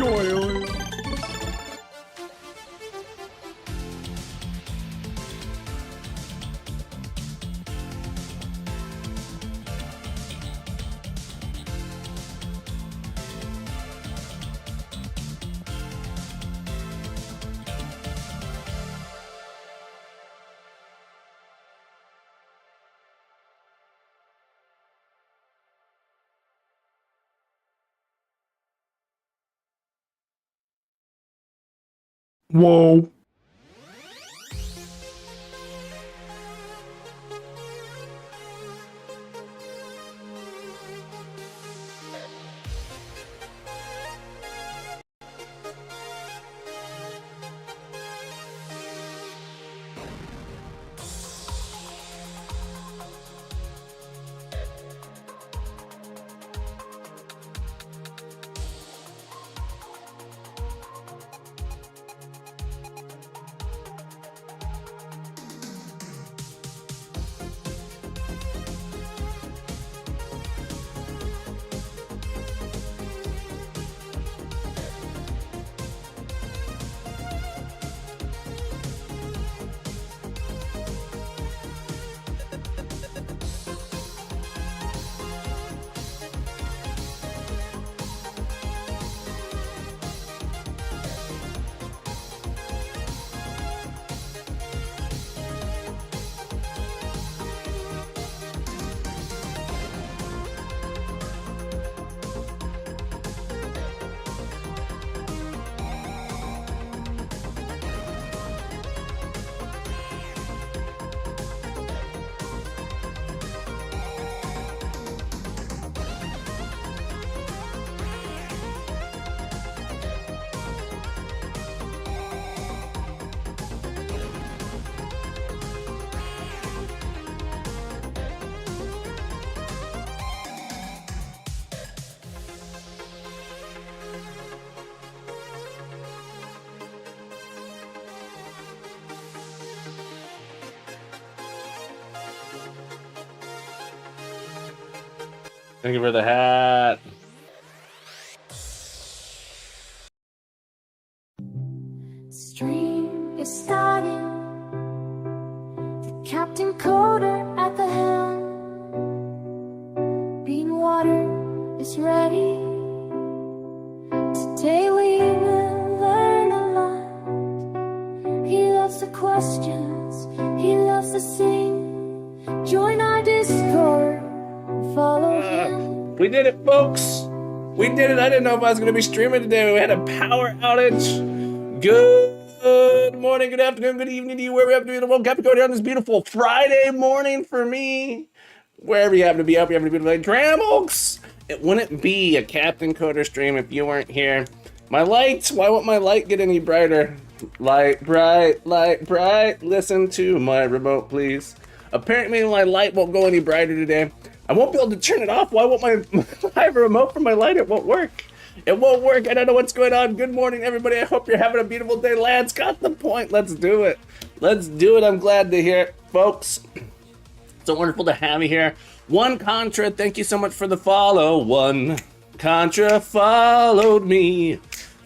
toilet. Whoa. Thank you for the hat. Stream is starting. The Captain Coder at the helm. Bean water is ready. Today we will learn a lot. He loves the questions. He loves to sing. Join our Discord. Follow him. We did it, folks. We did it. I didn't know if I was going to be streaming today. We had a power outage. Good morning, good afternoon, good evening to you, wherever you happen to be in the world. Captain Cody on this beautiful Friday morning for me. Wherever you happen to be, up, you happen to be in the Gramolks. It wouldn't be a Captain Coder stream if you weren't here. My lights, why won't my light get any brighter? Light bright, listen to my remote, please. Apparently my light won't go any brighter today. I won't be able to turn it off. Why won't I have a remote for my light? It won't work. It won't work. I don't know what's going on. Good morning, everybody. I hope you're having a beautiful day. Lance got the point. Let's do it. Let's do it. I'm glad to hear it, folks. So wonderful to have you here. One Contra, thank you so much for the follow. One Contra followed me.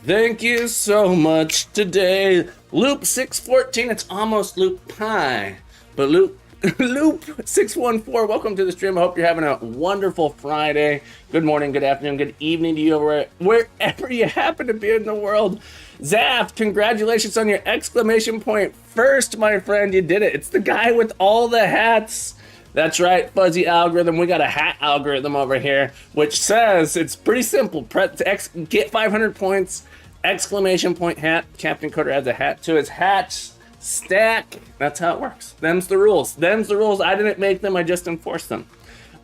Thank you so much today. Loop 614. It's almost Loop Pi, but Loop 614, welcome to the stream. I hope you're having a wonderful Friday. Good morning, good afternoon, good evening to you wherever you happen to be in the world. Zaf, congratulations on your exclamation point first, my friend. You did it. It's the guy with all the hats. That's right, fuzzy algorithm. We got a hat algorithm over here, which says it's pretty simple. Get 500 points, exclamation point hat. Captain Coder adds a hat to his hat. Stack. That's how it works. Them's the rules. Them's the rules. I didn't make them. I just enforced them.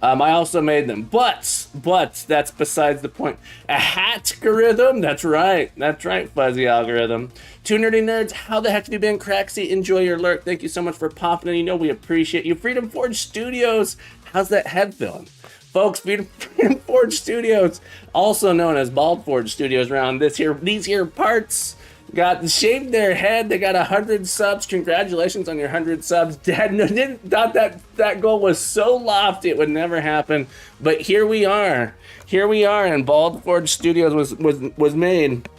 I also made them. But that's besides the point. A hat-algorithm. That's right. That's right, fuzzy algorithm. Two nerdy nerds. How the heck have you been, Craxy? Enjoy your lurk. Thank you so much for popping in. You know we appreciate you. Freedom Forge Studios. How's that head feeling? Folks, Freedom Forge Studios, also known as Bald Forge Studios around these here parts. Got shaved their head. They got 100 subs. Congratulations on your 100 subs. Dad thought that goal was so lofty it would never happen. But here we are. Here we are, and Bald Forge Studios was made.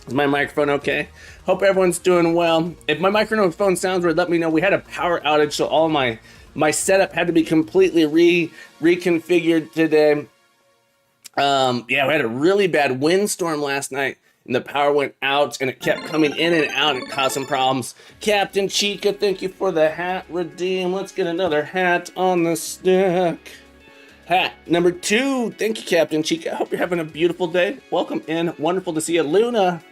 Is my microphone okay? Hope everyone's doing well. If my microphone sounds weird, let me know. We had a power outage, so all my setup had to be completely reconfigured today. Yeah, we had a really bad windstorm last night, and the power went out, and it kept coming in and out. It caused some problems. Captain Chica, thank you for the hat redeem. Let's get another hat on the stick. Hat number 2. Thank you, Captain Chica. I hope you're having a beautiful day. Welcome in. Wonderful to see you. Luna,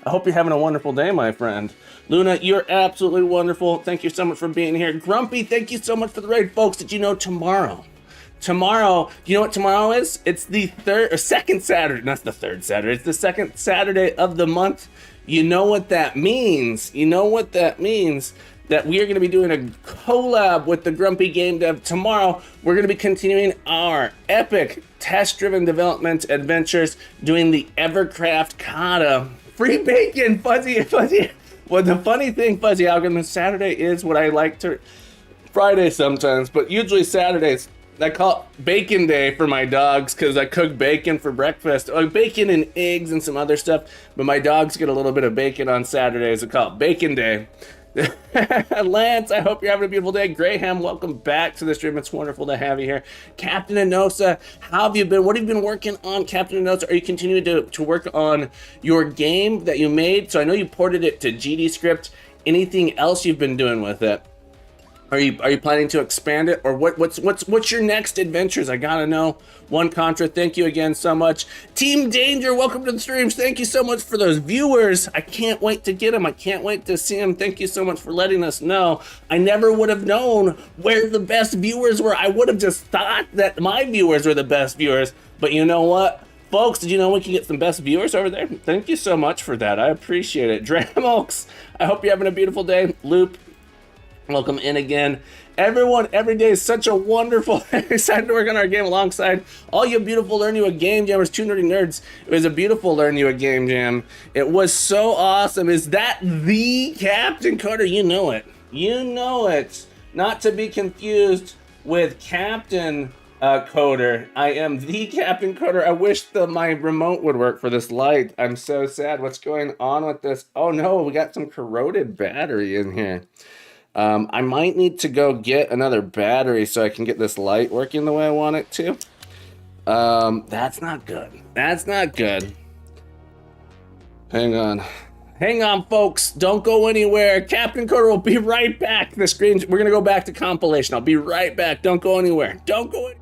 I hope you're having a wonderful day, my friend. Luna, you're absolutely wonderful. Thank you so much for being here. Grumpy, thank you so much for the raid. Folks, did you know tomorrow, you know what tomorrow is? It's the second Saturday, not the third Saturday, it's the second Saturday of the month. You know what that means? That we are going to be doing a collab with the Grumpy Game Dev tomorrow. We're going to be continuing our epic test-driven development adventures, doing the Evercraft Kata. Free bacon, Fuzzy. Well, the funny thing, Fuzzy Algorithm, Saturday is what I like to... Friday sometimes, but usually Saturdays. I call it bacon day for my dogs because I cook bacon for breakfast. Bacon and eggs and some other stuff, but my dogs get a little bit of bacon on Saturdays. I call it bacon day. Lance, I hope you're having a beautiful day. Graham, welcome back to the stream. It's wonderful to have you here. Captain Enosa, how have you been? What have you been working on, Captain Enosa? Are you continuing to work on your game that you made? So I know you ported it to GD Script. Anything else you've been doing with it? Are you planning to expand it, or what's your next adventures? I gotta know. One Contra, thank you again so much. Team Danger, welcome to the streams. Thank you so much for those viewers. I can't wait to get them. I can't wait to see them. Thank you so much for letting us know. I never would have known where the best viewers were. I would have just thought that my viewers were the best viewers. But you know what? Folks, did you know we can get some best viewers over there? Thank you so much for that. I appreciate it. Dramokes, I hope you're having a beautiful day. Loop, welcome in again. Everyone, every day is such a wonderful, excited to work on our game alongside all you beautiful Learn You a Game Jammers, 2 nerdy nerds. It was a beautiful Learn You a Game Jam. It was so awesome. Is that the Captain Coder? You know it. You know it. Not to be confused with Captain Coder. I am the Captain Coder. I wish my remote would work for this light. I'm so sad. What's going on with this? Oh no, we got some corroded battery in here. I might need to go get another battery so I can get this light working the way I want it to. That's not good. That's not good. Hang on, folks. Don't go anywhere. Captain Coder will be right back. The screen, we're gonna go back to compilation. I'll be right back. Don't go anywhere. Don't go anywhere.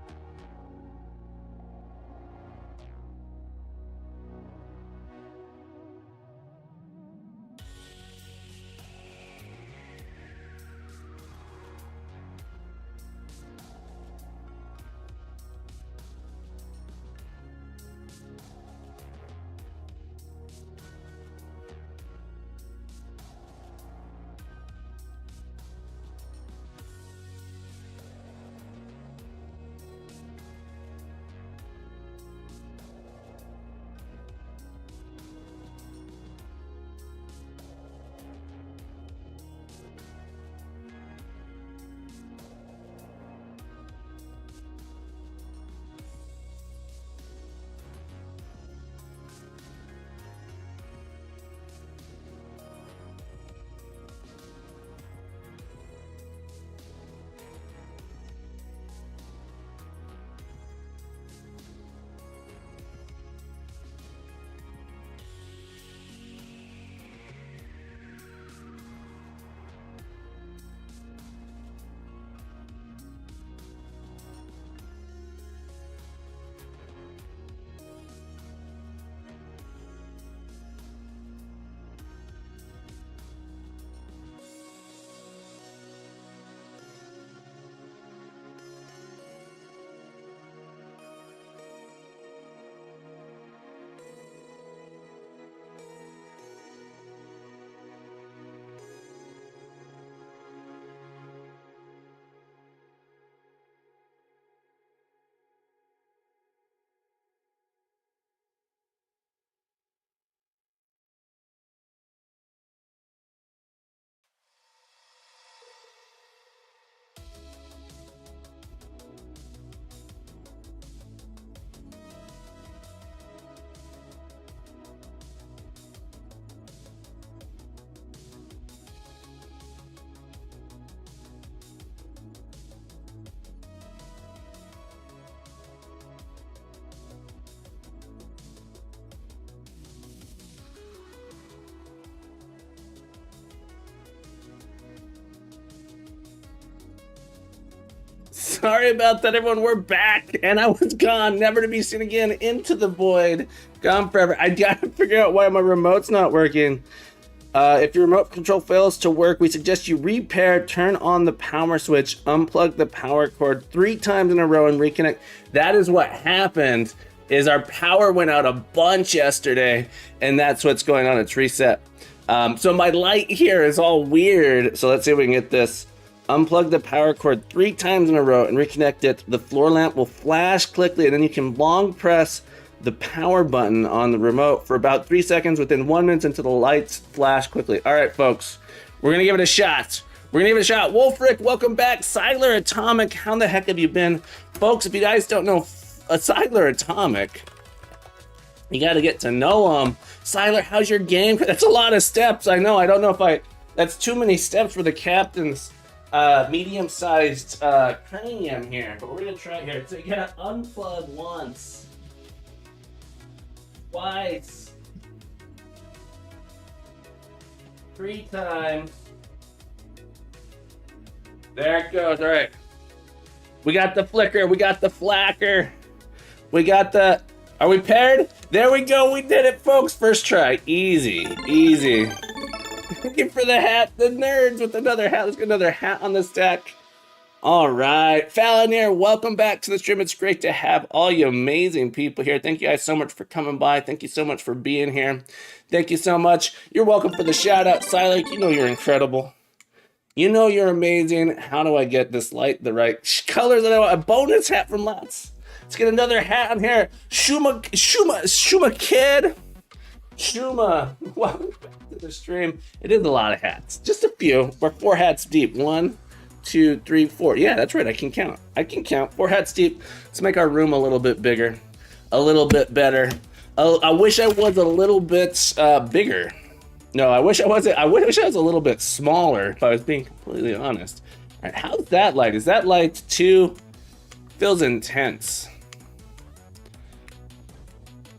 Sorry about that, everyone. We're back, and I was gone, never to be seen again, into the void, gone forever. I gotta figure out why my remote's not working. If your remote control fails to work, we suggest you repair, turn on the power switch, unplug the power cord 3 times in a row, and reconnect. That is what happened, is our power went out a bunch yesterday, and that's what's going on. It's reset. So my light here is all weird. So let's see if we can get this. Unplug the power cord 3 times in a row and reconnect it. The floor lamp will flash quickly, and then you can long press the power button on the remote for about 3 seconds within 1 minute until the lights flash quickly. All right, folks, we're gonna give it a shot. Wolfric, welcome back. Siler Atomic, how the heck have you been? Folks, if you guys don't know Siler Atomic, you got to get to know him. Siler, how's your game? That's a lot of steps. I know. I don't know if that's too many steps for the captain's medium-sized cranium here. But we're going to try here. So you got to unplug once. Twice. 3 times. There it goes. All right. We got the flicker. We got the flacker. We got the... Are we paired? There we go. We did it, folks. First try. Easy. Easy. Looking for the hat. The nerds with another hat. Let's get another hat on the stack. All right. Fallon here. Welcome back to the stream. It's great to have all you amazing people here. Thank you guys so much for coming by. Thank you so much for being here. Thank you so much. You're welcome for the shout out. Silent, you know you're incredible. You know you're amazing. How do I get this light the right colors that I want? A bonus hat from Lots. Let's get another hat on here. Shuma Kid. Shuma, welcome back to the stream. It is a lot of hats. Just a few. We're 4 hats deep. 1, 2, 3, 4. Yeah, that's right. I can count. 4 hats deep. Let's make our room a little bit bigger. A little bit better. I wish I was a little bit bigger. No, I wish I wasn't. I wish I was a little bit smaller, if I was being completely honest. All right, how's that light? Is that light too? Feels intense.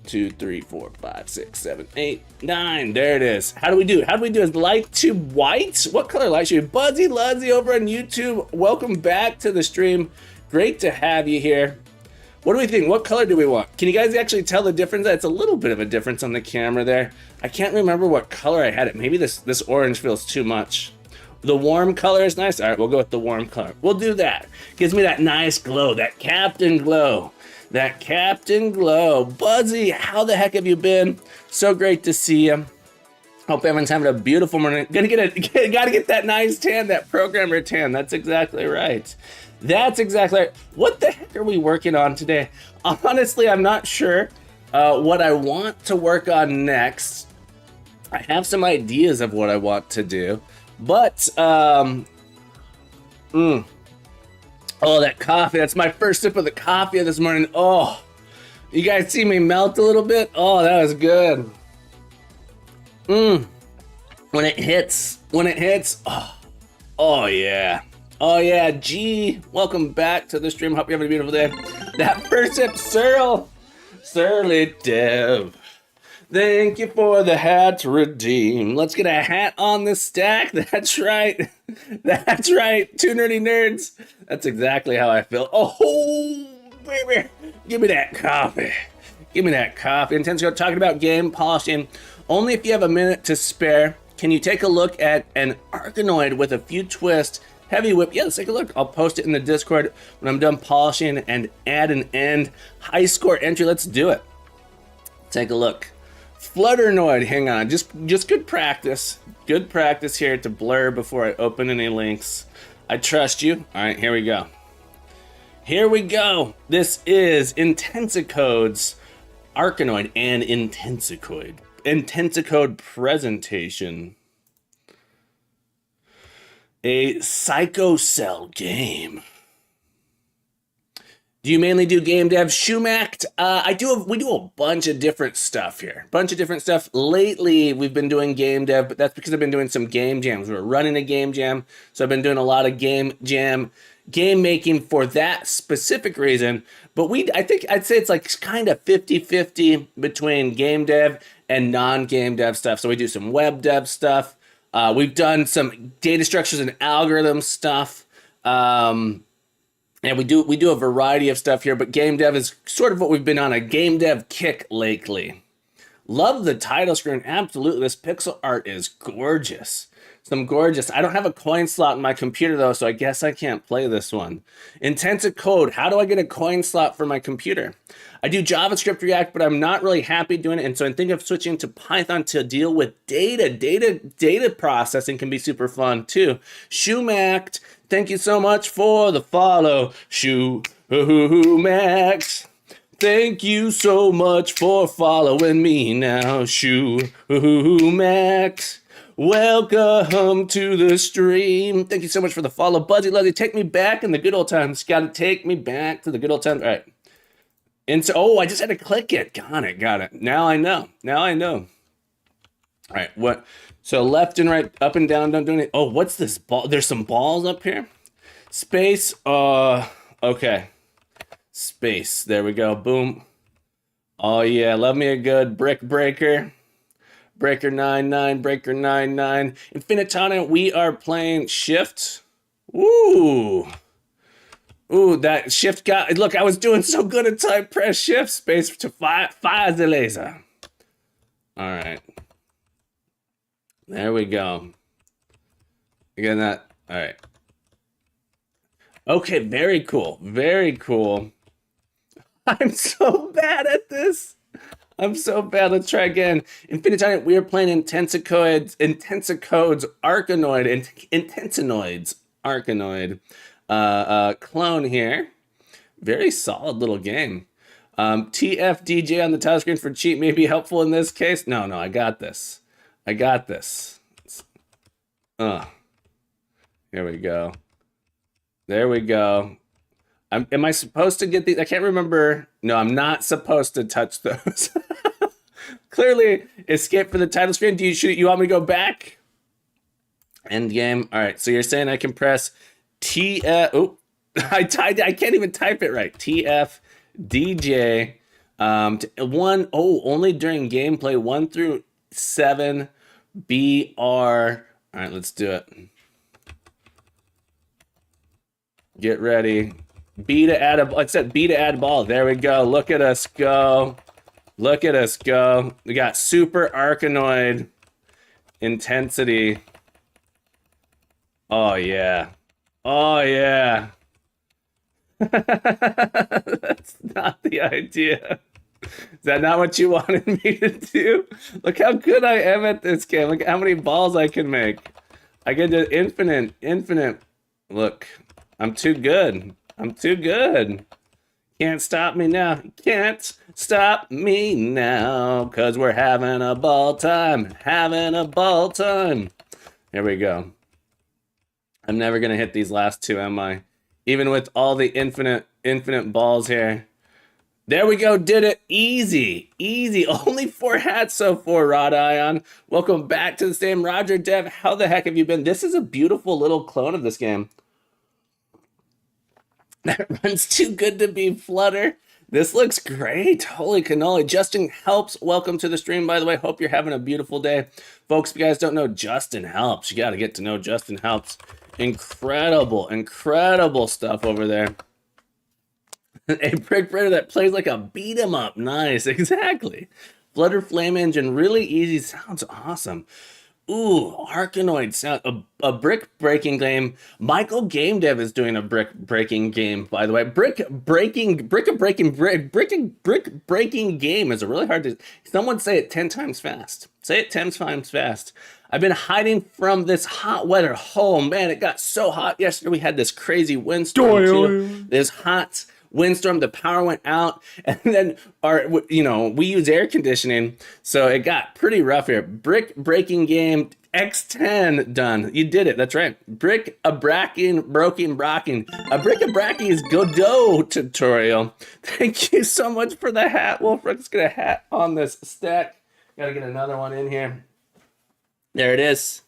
2, 3, 4, 5, 6, 7, 8, 9. There it is. How do we do? Is light too white? What color light should we? Buzzy Luzzy over on YouTube. Welcome back to the stream. Great to have you here. What do we think? What color do we want? Can you guys actually tell the difference? It's a little bit of a difference on the camera there. I can't remember what color I had it. Maybe this orange feels too much. The warm color is nice. All right, we'll go with the warm color. We'll do that. Gives me that nice glow, that captain glow. That captain glow. Buzzy, how the heck have you been? So great to see you. Hope everyone's having a beautiful morning. Gotta get that nice tan, that programmer tan. That's exactly right. That's exactly right. What the heck are we working on today? Honestly, I'm not sure what I want to work on next. I have some ideas of what I want to do, but oh, that coffee. That's my first sip of the coffee this morning. Oh, you guys see me melt a little bit? Oh, that was good. When it hits. Oh yeah. Oh yeah, G, welcome back to the stream. Hope you're having a beautiful day. That first sip, Surly Dev. Thank you for the hat to redeem. Let's get a hat on the stack. That's right. That's right. 2 nerdy nerds. That's exactly how I feel. Oh, baby. Give me that coffee. Intense Go talking about game polishing. Only if you have a minute to spare. Can you take a look at an Arkanoid with a few twists? Heavy whip. Yeah, let's take a look. I'll post it in the Discord when I'm done polishing and add an end. High score entry. Let's do it. Take a look. Flutternoid, hang on, just good practice. Good practice here to blur before I open any links. I trust you. All right, here we go. This is Intensicode's Arkanoid and Intensicode presentation. A Psychocell game. Do you mainly do game dev? Shumact, we do a bunch of different stuff here. Lately, we've been doing game dev, but that's because I've been doing some game jams. We're running a game jam, so I've been doing a lot of game making for that specific reason. But I'd say it's like kind of 50-50 between game dev and non-game dev stuff. So we do some web dev stuff. We've done some data structures and algorithm stuff. And we do a variety of stuff here, but game dev is sort of what we've been on a game dev kick lately. Love the title screen. Absolutely. This pixel art is gorgeous. Some gorgeous. I don't have a coin slot in my computer though, so I guess I can't play this one. Intensive code. How do I get a coin slot for my computer? I do JavaScript React, but I'm not really happy doing it. And so I'm thinking of switching to Python to deal with data. Data processing can be super fun too. Shumact, thank you so much for the follow. Shumact. Thank you so much for following me now, Shumact. Welcome to the stream. Thank you so much for the follow. Buzzy Luzzy, take me back in the good old times. Gotta take me back to the good old times. All right. And so, oh, I just had to click it. Got it. Now I know. All right, what? So left and right, up and down, don't do anything. Oh, what's this ball? There's some balls up here. Space, okay. Space, there we go, boom. Oh yeah, love me a good brick breaker. Breaker 99, breaker 99. Infinitana, we are playing shift. Ooh, that shift got, look, I was doing so good until I pressed shift, space to fire the laser. All right. There we go. Again, that, all right. Okay, very cool, very cool. I'm so bad at this. I'm so bad. Let's try again. Infinitime, we are playing Intensicodes, Intensinoids, Arkanoid. Clone here. Very solid little game. TFDJ on the title screen for cheat may be helpful in this case. No, I got this. Here we go. There we go. Am I supposed to get these? I can't remember. No, I'm not supposed to touch those. Clearly, escape for the title screen. You want me to go back? End game. All right. So you're saying I can press oh, I can't even type it right. TF DJ. Only during gameplay 1 through 7. BR. All right. Let's do it. Get ready. B to add a, it said B to add ball. There we go. Look at us go. Look at us go. We got super Arkanoid intensity. Oh yeah. Oh yeah. That's not the idea. Is that not what you wanted me to do? Look how good I am at this game. Look how many balls I can make. I can do infinite. Look, I'm too good. Can't stop me now. Can't stop me now. Cause we're having a ball time. There we go. I'm never gonna hit these last two, am I? Even with all the infinite balls here. There we go, did it. Easy. Only 4 hats so far, Rod Ion. Welcome back to the stream, Roger Dev. How the heck have you been? This is a beautiful little clone of this game. That runs too good to be Flutter. This looks great. Holy cannoli. Justin Helps, welcome to the stream, by the way. Hope you're having a beautiful day. Folks, if you guys don't know Justin Helps, you got to get to know Justin Helps. Incredible stuff over there. A brick breader that plays like a beat 'em up. Nice, exactly. Flutter Flame Engine, really easy. Sounds awesome. Ooh, Arkanoid sound, a brick breaking game. Michael Game Dev is doing a brick breaking game, by the way. Brick breaking game is a really hard to. Someone say it 10 times fast. Say it 10 times fast. I've been hiding from this hot weather. Oh man, it got so hot yesterday. We had this crazy windstorm too. This hot windstorm, the power went out, and then we use air conditioning, so it got pretty rough here. Brick breaking game X10 done. You did it. That's right. Brick a bracking is Godot tutorial. Thank you so much for the hat, Wolf. Let's get a hat on this stack. Gotta get another one in here. There it is.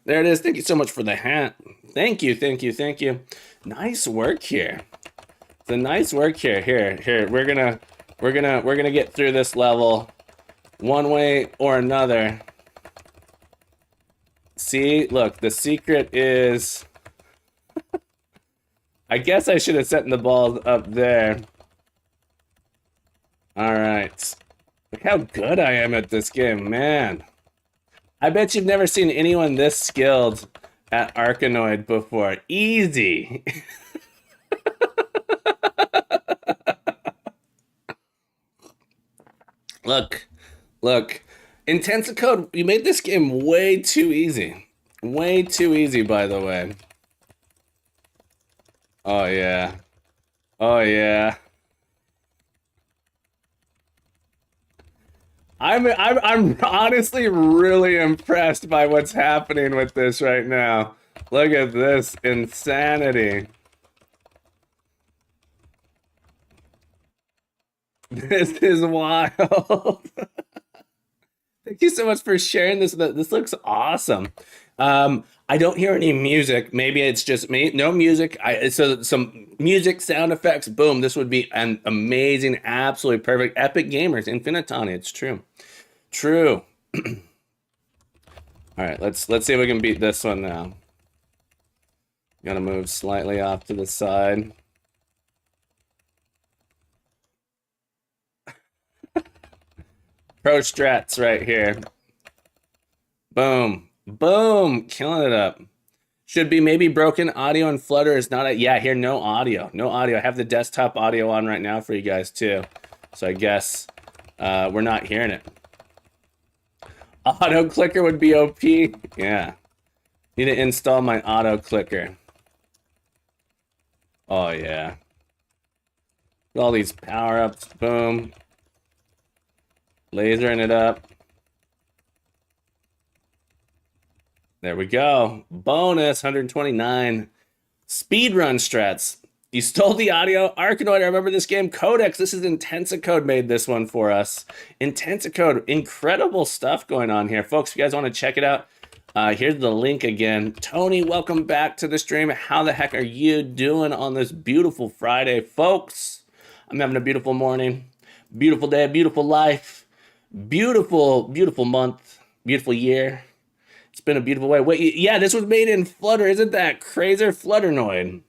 Thank you so much for the hat. Thank you. Nice work here. The nice work here. Here. We're gonna get through this level one way or another. See, look, the secret is I guess I should have set the ball up there. All right. Look how good I am at this game, man. I bet you've never seen anyone this skilled at Arkanoid before. Easy. Look. Intensicode, you made this game way too easy. Way too easy, by the way. Oh, yeah. Oh, yeah. I'm honestly really impressed by what's happening with this right now. Look at this insanity. This is wild. Thank you so much for sharing this. This looks awesome. I don't hear any music. Maybe it's just me. No music. So some music, sound effects. Boom. This would be an amazing, absolutely perfect. Epic Gamers, Infinitani. It's true. True. All right. Let's see if we can beat this one now. Gotta move slightly off to the side. Pro strats right here. Boom. Boom. Killing it up. Should be maybe broken audio and Flutter is not a... Yeah, here, no audio. No audio. I have the desktop audio on right now for you guys, too. So I guess we're not hearing it. Auto clicker would be OP. Yeah. Need to install my auto clicker. Oh, yeah. All these power-ups. Boom. Lasering it up. There we go. Bonus 129. Speedrun strats. You stole the audio. Arkanoid, I remember this game. Codex. This is Intensicode made this one for us. Intensicode. Incredible stuff going on here. Folks, if you guys want to check it out, here's the link again. Tony, welcome back to the stream. How the heck are you doing on this beautiful Friday, folks? I'm having a beautiful morning, beautiful day, beautiful life, beautiful, beautiful month, beautiful year. It's been a beautiful way. Wait, yeah, this was made in Flutter. Isn't that crazy? Flutternoid.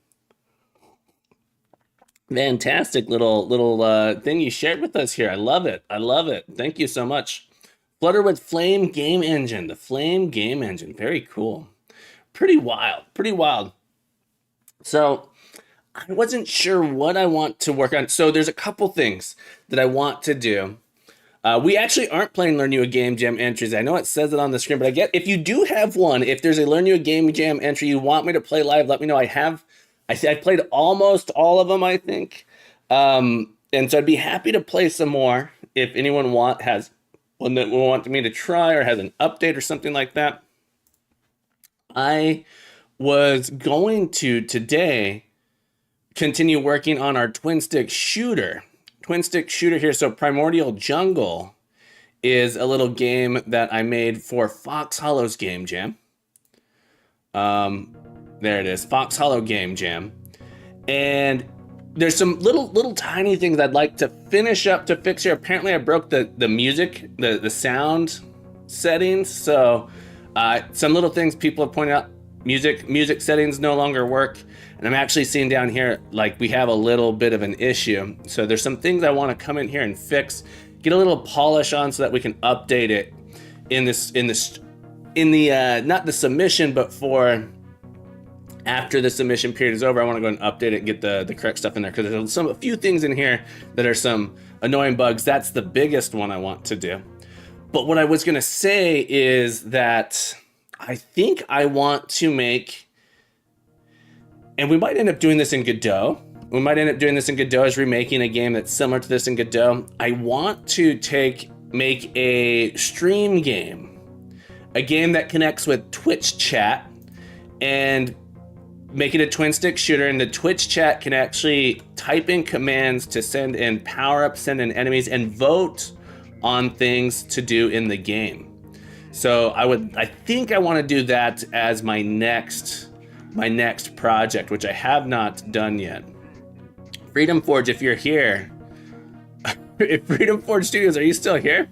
Fantastic little thing you shared with us here. I love it. I love it. Thank you so much. Flutter with Flame Game Engine. The Flame Game Engine. Very cool. Pretty wild. Pretty wild. So I wasn't sure what I want to work on. So there's a couple things that I want to do. We actually aren't playing Learn You a Game Jam entries. I know it says it on the screen, but I get if you do have one, if there's a Learn You a Game Jam entry you want me to play live, let me know. I played almost all of them, I think. And so I'd be happy to play some more if anyone has one that will want me to try or has an update or something like that. I was going to today continue working on our twin stick shooter. Twin stick shooter here. So Primordial Jungle is a little game that I made for Fox Hollow's Game Jam. There it is, Fox Hollow Game Jam. And there's some little tiny things I'd like to finish up to fix here. Apparently I broke the music, the sound settings. So some little things people have pointed out, music settings no longer work. And I'm actually seeing down here, like we have a little bit of an issue. So there's some things I want to come in here and fix, get a little polish on so that we can update it in the not the submission, but for after the submission period is over. I want to go and update it and get the correct stuff in there because there's a few things in here that are some annoying bugs. That's the biggest one I want to do. But what I was going to say is that I think I want to make, and we might end up doing this in Godot. We might end up doing this in Godot as remaking a game that's similar to this in Godot. I want to make a stream game, a game that connects with Twitch chat and make it a twin stick shooter. And the Twitch chat can actually type in commands to send in power-ups, send in enemies, and vote on things to do in the game. So I think I want to do that as my next project, which I have not done yet. Freedom Forge, if you're here, if Freedom Forge Studios, are you still here?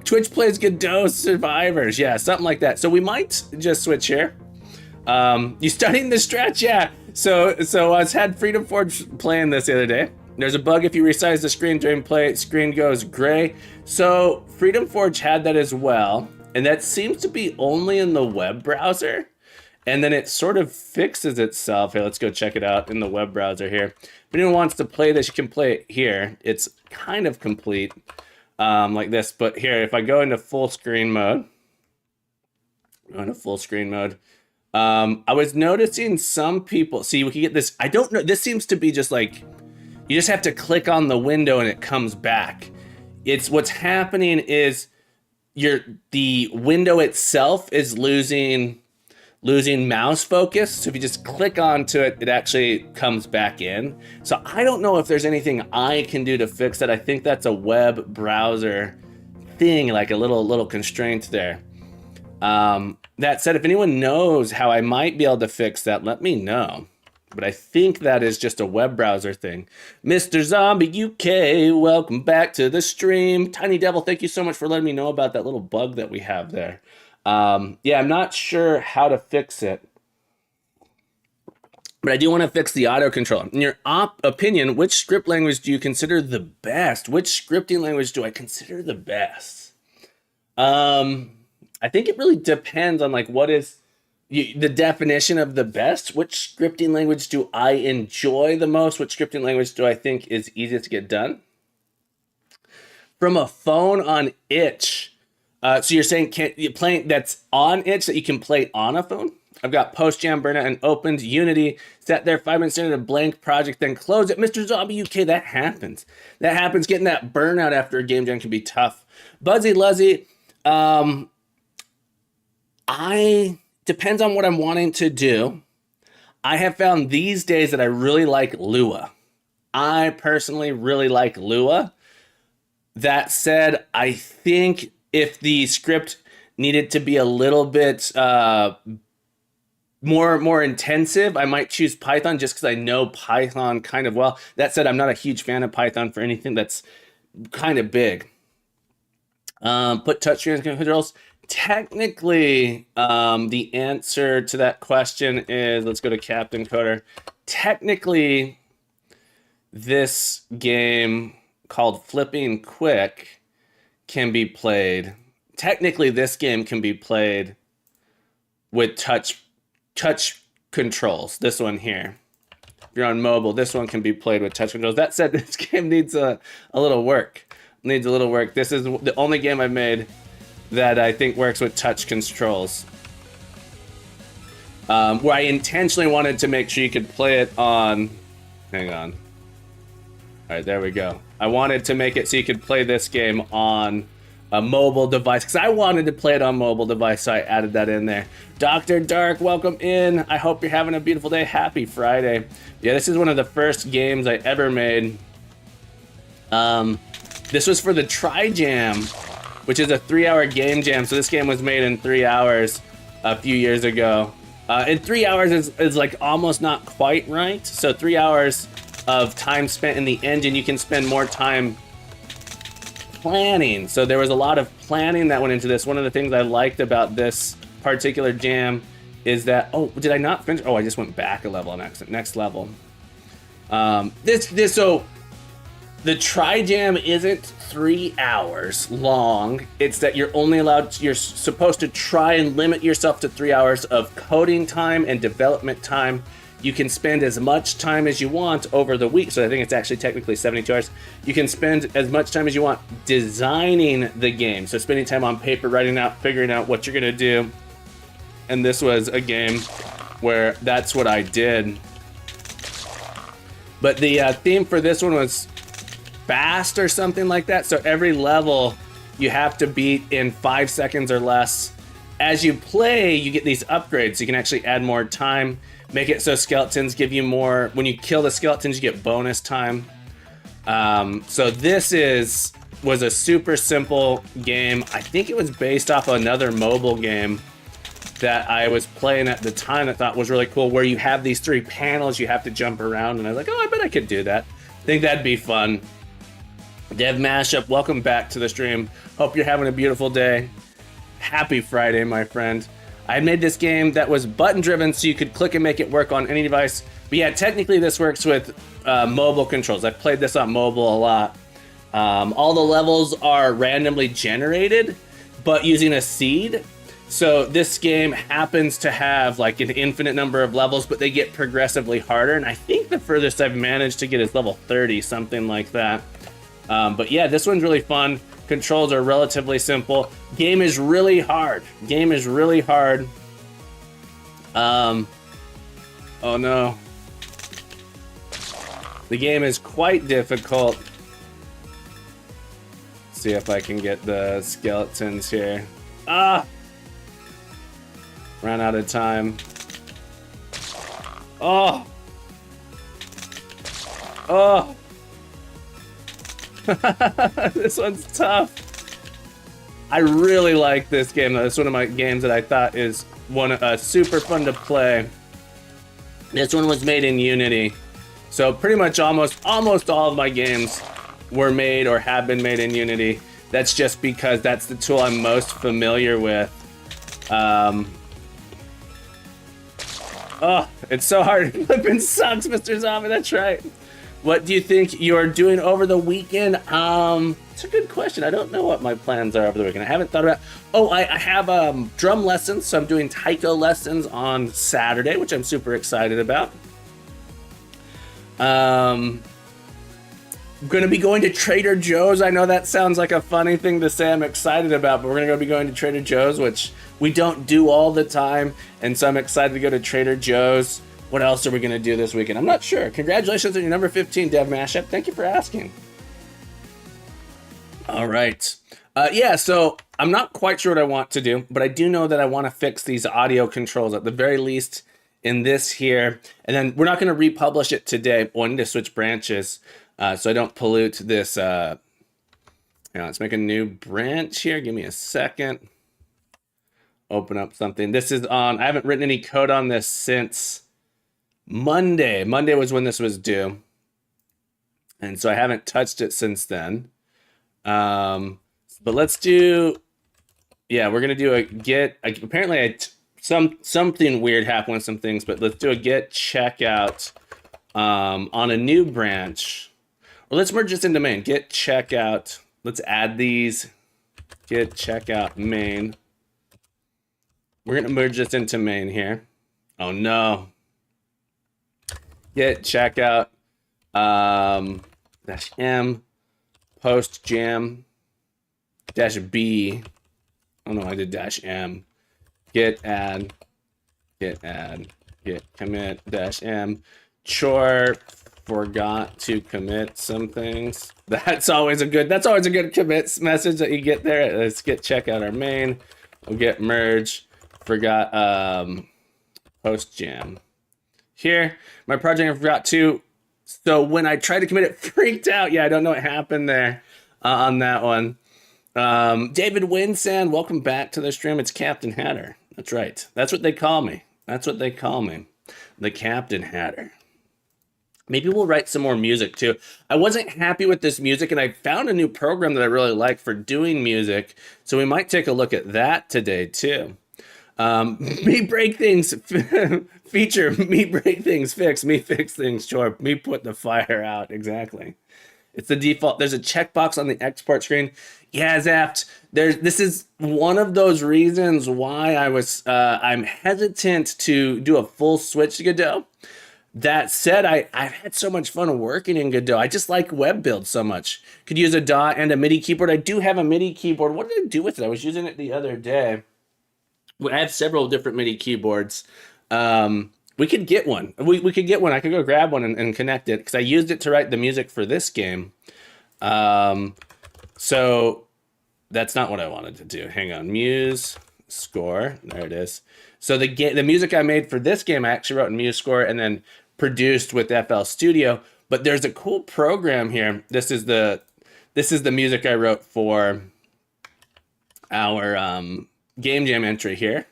Twitch plays Godot Survivors, yeah, something like that. So we might just switch here. You studying the stretch, yeah. So I had Freedom Forge playing this the other day. There's a bug if you resize the screen during play, screen goes gray. So Freedom Forge had that as well, and that seems to be only in the web browser. And then it sort of fixes itself. Hey, let's go check it out in the web browser here. If anyone wants to play this, you can play it here. It's kind of complete like this. But here, if I go into full screen mode, I was noticing some people, see, we can get this, I don't know, this seems to be just like, you just have to click on the window and it comes back. It's what's happening is the window itself is losing mouse focus. So if you just click onto it, it actually comes back in. So I don't know if there's anything I can do to fix that. I think that's a web browser thing, like a little constraint there. That said, if anyone knows how I might be able to fix that, let me know. But I think that is just a web browser thing. Mr. Zombie UK, welcome back to the stream. Tiny Devil, thank you so much for letting me know about that little bug that we have there. Yeah, I'm not sure how to fix it, but I do want to fix the auto control. In your opinion, which script language do you consider the best? Which scripting language do I consider the best? I think it really depends on like what is the definition of the best. Which scripting language do I enjoy the most? Which scripting language do I think is easiest to get done? From a phone on itch. So you're saying you playing that's on itch that you can play on a phone? I've got Post Jam, Burnout, and opened Unity. Sat there 5 minutes into a blank project, then close it. Mr. Zombie UK, that happens. That happens. Getting that burnout after a game jam can be tough. Buzzy Luzzy, depends on what I'm wanting to do. I have found these days that I really like Lua. I personally really like Lua. That said, I think if the script needed to be a little bit more intensive, I might choose Python just because I know Python kind of well. That said, I'm not a huge fan of Python for anything that's kind of big. Put touchscreen controls. Technically, the answer to that question is, let's go to Captain Coder. Technically, this game called Flipping Quick can be played. Technically, this game can be played with touch controls. This one here. If you're on mobile, this one can be played with touch controls. That said, this game needs a little work. Needs a little work. This is the only game I've made that I think works with touch controls. Where I intentionally wanted to make sure you could play it on... Hang on. All right, there we go. I wanted to make it so you could play this game on a mobile device, because I wanted to play it on mobile device, so I added that in there. Dr. Dark, welcome in. I hope you're having a beautiful day. Happy Friday. Yeah, this is one of the first games I ever made. This was for the Tri-Jam, which is a 3-hour game jam. So this game was made in 3 hours a few years ago. And 3 hours is like almost not quite right. So 3 hours of time spent in the engine, you can spend more time planning. So there was a lot of planning that went into this. One of the things I liked about this particular jam is that, oh, did I not finish? Oh, I just went back a level on accident. Next level. So the Tri-Jam isn't 3 hours long. It's that you're supposed to try and limit yourself to 3 hours of coding time and development time. You can spend as much time as you want over the week. So I think it's actually technically 72 hours. You can spend as much time as you want designing the game. So spending time on paper, writing out, figuring out what you're gonna do. And this was a game where that's what I did. But the theme for this one was fast or something like that. So every level you have to beat in 5 seconds or less. As you play, you get these upgrades. You can actually add more time, make it so skeletons give you more. When you kill the skeletons, you get bonus time. So this was a super simple game. I think it was based off another mobile game that I was playing at the time that I thought was really cool, where you have these 3 panels you have to jump around, and I was like, oh, I bet I could do that. I think that'd be fun. Dev Mashup, welcome back to the stream. Hope you're having a beautiful day. Happy Friday, my friend. I made this game that was button driven, so you could click and make it work on any device. But yeah, technically this works with mobile controls. I've played this on mobile a lot. All the levels are randomly generated, but using a seed. So this game happens to have like an infinite number of levels, but they get progressively harder. And I think the furthest I've managed to get is level 30, something like that. But yeah, this one's really fun. Controls are relatively simple. Game is really hard. Game is really hard. Oh no. The game is quite difficult. Let's see if I can get the skeletons here. Ah! Ran out of time. Oh! Oh! This one's tough. I really like this game though. It's one of my games that I thought is super fun to play. This one was made in Unity. So pretty much almost all of my games were made or have been made in Unity. That's just because that's the tool I'm most familiar with. Oh, it's so hard. Flipping sucks, Mr. Zombie, that's right. What do you think you're doing over the weekend? It's a good question. I don't know what my plans are over the weekend. I haven't thought about. Oh, I have drum lessons, so I'm doing taiko lessons on Saturday, which I'm super excited about. I'm going to be going to Trader Joe's. I know that sounds like a funny thing to say I'm excited about, but we're going to be going to Trader Joe's, which we don't do all the time, and so I'm excited to go to Trader Joe's. What else are we going to do this weekend? I'm not sure. Congratulations on your number 15, Dev Mashup. Thank you for asking. All right. Yeah, so I'm not quite sure what I want to do, but I do know that I want to fix these audio controls at the very least in this here. And then we're not going to republish it today. I need to switch branches so I don't pollute this. Let's make a new branch here. Give me a second. Open up something. This is on, I haven't written any code on this since Monday. Monday was when this was due. And so I haven't touched it since then. But let's do, yeah, we're going to do a get, apparently something weird happened with some things, but let's do a get checkout on a new branch. Or let's merge this into main. Get checkout. Let's add these. Get checkout main. We're going to merge this into main here. Oh no. Get checkout dash M post jam dash B. Oh no, I did dash M. Get add, get commit dash M. Chore forgot to commit some things. That's always a good commit message that you get there. Let's get checkout our main. We'll get merge. Forgot post jam. Here, my project I forgot to. So when I tried to commit it, freaked out. Yeah, I don't know what happened there on that one. David Winsan, welcome back to the stream. It's Captain Hatter. That's right. That's what they call me. That's what they call me. The Captain Hatter. Maybe we'll write some more music too. I wasn't happy with this music, and I found a new program that I really like for doing music. So we might take a look at that today too. Me break things feature, me break things fix, me fix things chore, me put the fire out. Exactly. It's the default. There's a checkbox on the export screen. Yeah, Zapped. This is one of those reasons why I'm hesitant to do a full switch to Godot. That said, I've had so much fun working in Godot. I just like web builds so much. Could use a DAW and a MIDI keyboard. I do have a MIDI keyboard. What did I do with it? I was using it the other day. I have several different MIDI keyboards. We could get one. We could get one. I could go grab one and connect it because I used it to write the music for this game. So that's not what I wanted to do. Hang on. Muse score. There it is. So the music I made for this game, I actually wrote in Muse score and then produced with FL Studio. But there's a cool program here. This is the music I wrote for our Game Jam entry here.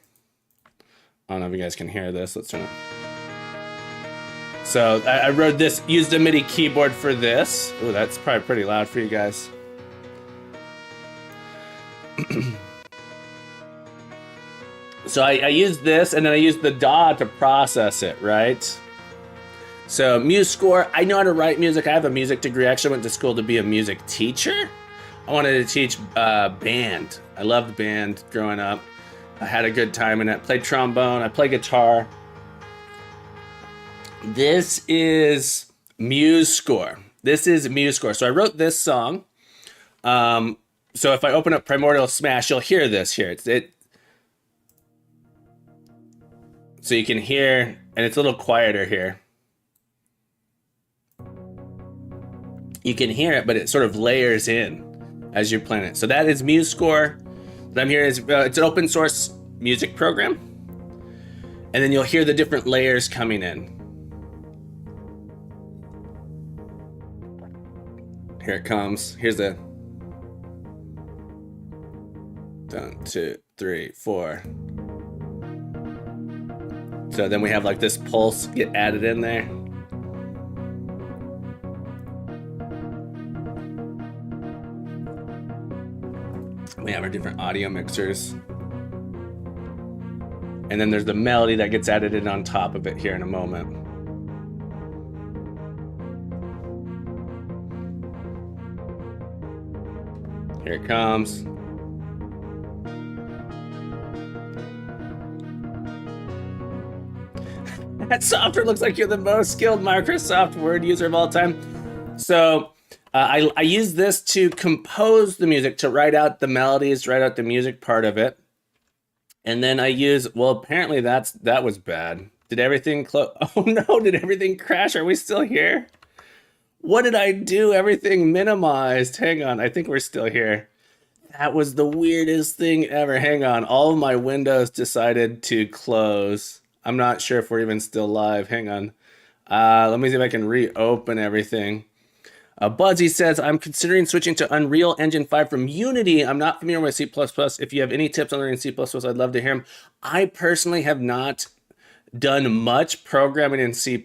I don't know if you guys can hear this. Let's turn it. So I wrote this, used a MIDI keyboard for this. Ooh, that's probably pretty loud for you guys. So I used this, and then I used the DAW to process it, right? So Muse score, I know how to write music. I have a music degree. I actually went to school to be a music teacher. I wanted to teach band. I loved band growing up. I had a good time in it. Played trombone, I play guitar. This is Muse score. This is Muse score. So I wrote this song. So if I open up Primordial Smash, you'll hear this here. So you can hear, and it's a little quieter here. You can hear it, but it sort of layers in as you're playing it. So that is Muse score. That I'm hearing is it's an open source music program, and then you'll hear the different layers coming in. Here it comes. Here's the 1, 2, 3, 4. So then we have like this pulse get added in there. We have our different audio mixers. And then there's the melody that gets added in on top of it here in a moment. Here it comes. That software looks like you're the most skilled Microsoft Word user of all time. So I use this to compose the music, to write out the melodies, write out the music part of it. And then I use, well, apparently that was bad. Did everything close? Oh no, did everything crash? Are we still here? What did I do? Everything minimized. Hang on, I think we're still here. That was the weirdest thing ever. Hang on, all of my windows decided to close. I'm not sure if we're even still live. Hang on. Let me see if I can reopen everything. Buzzy says, I'm considering switching to Unreal Engine 5 from Unity. I'm not familiar with C++. If you have any tips on learning C++, I'd love to hear them. I personally have not done much programming in C++.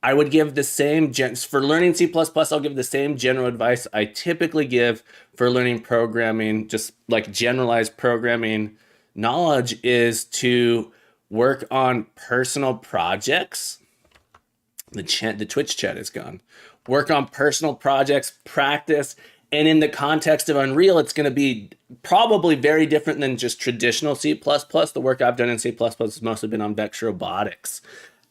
I would give the same, for learning C++, I'll give the same general advice I typically give for learning programming, just like generalized programming knowledge, is to work on personal projects. The Twitch chat is gone. Work on personal projects, practice, and in the context of Unreal, it's going to be probably very different than just traditional C++. The work I've done in C++ has mostly been on Vex Robotics.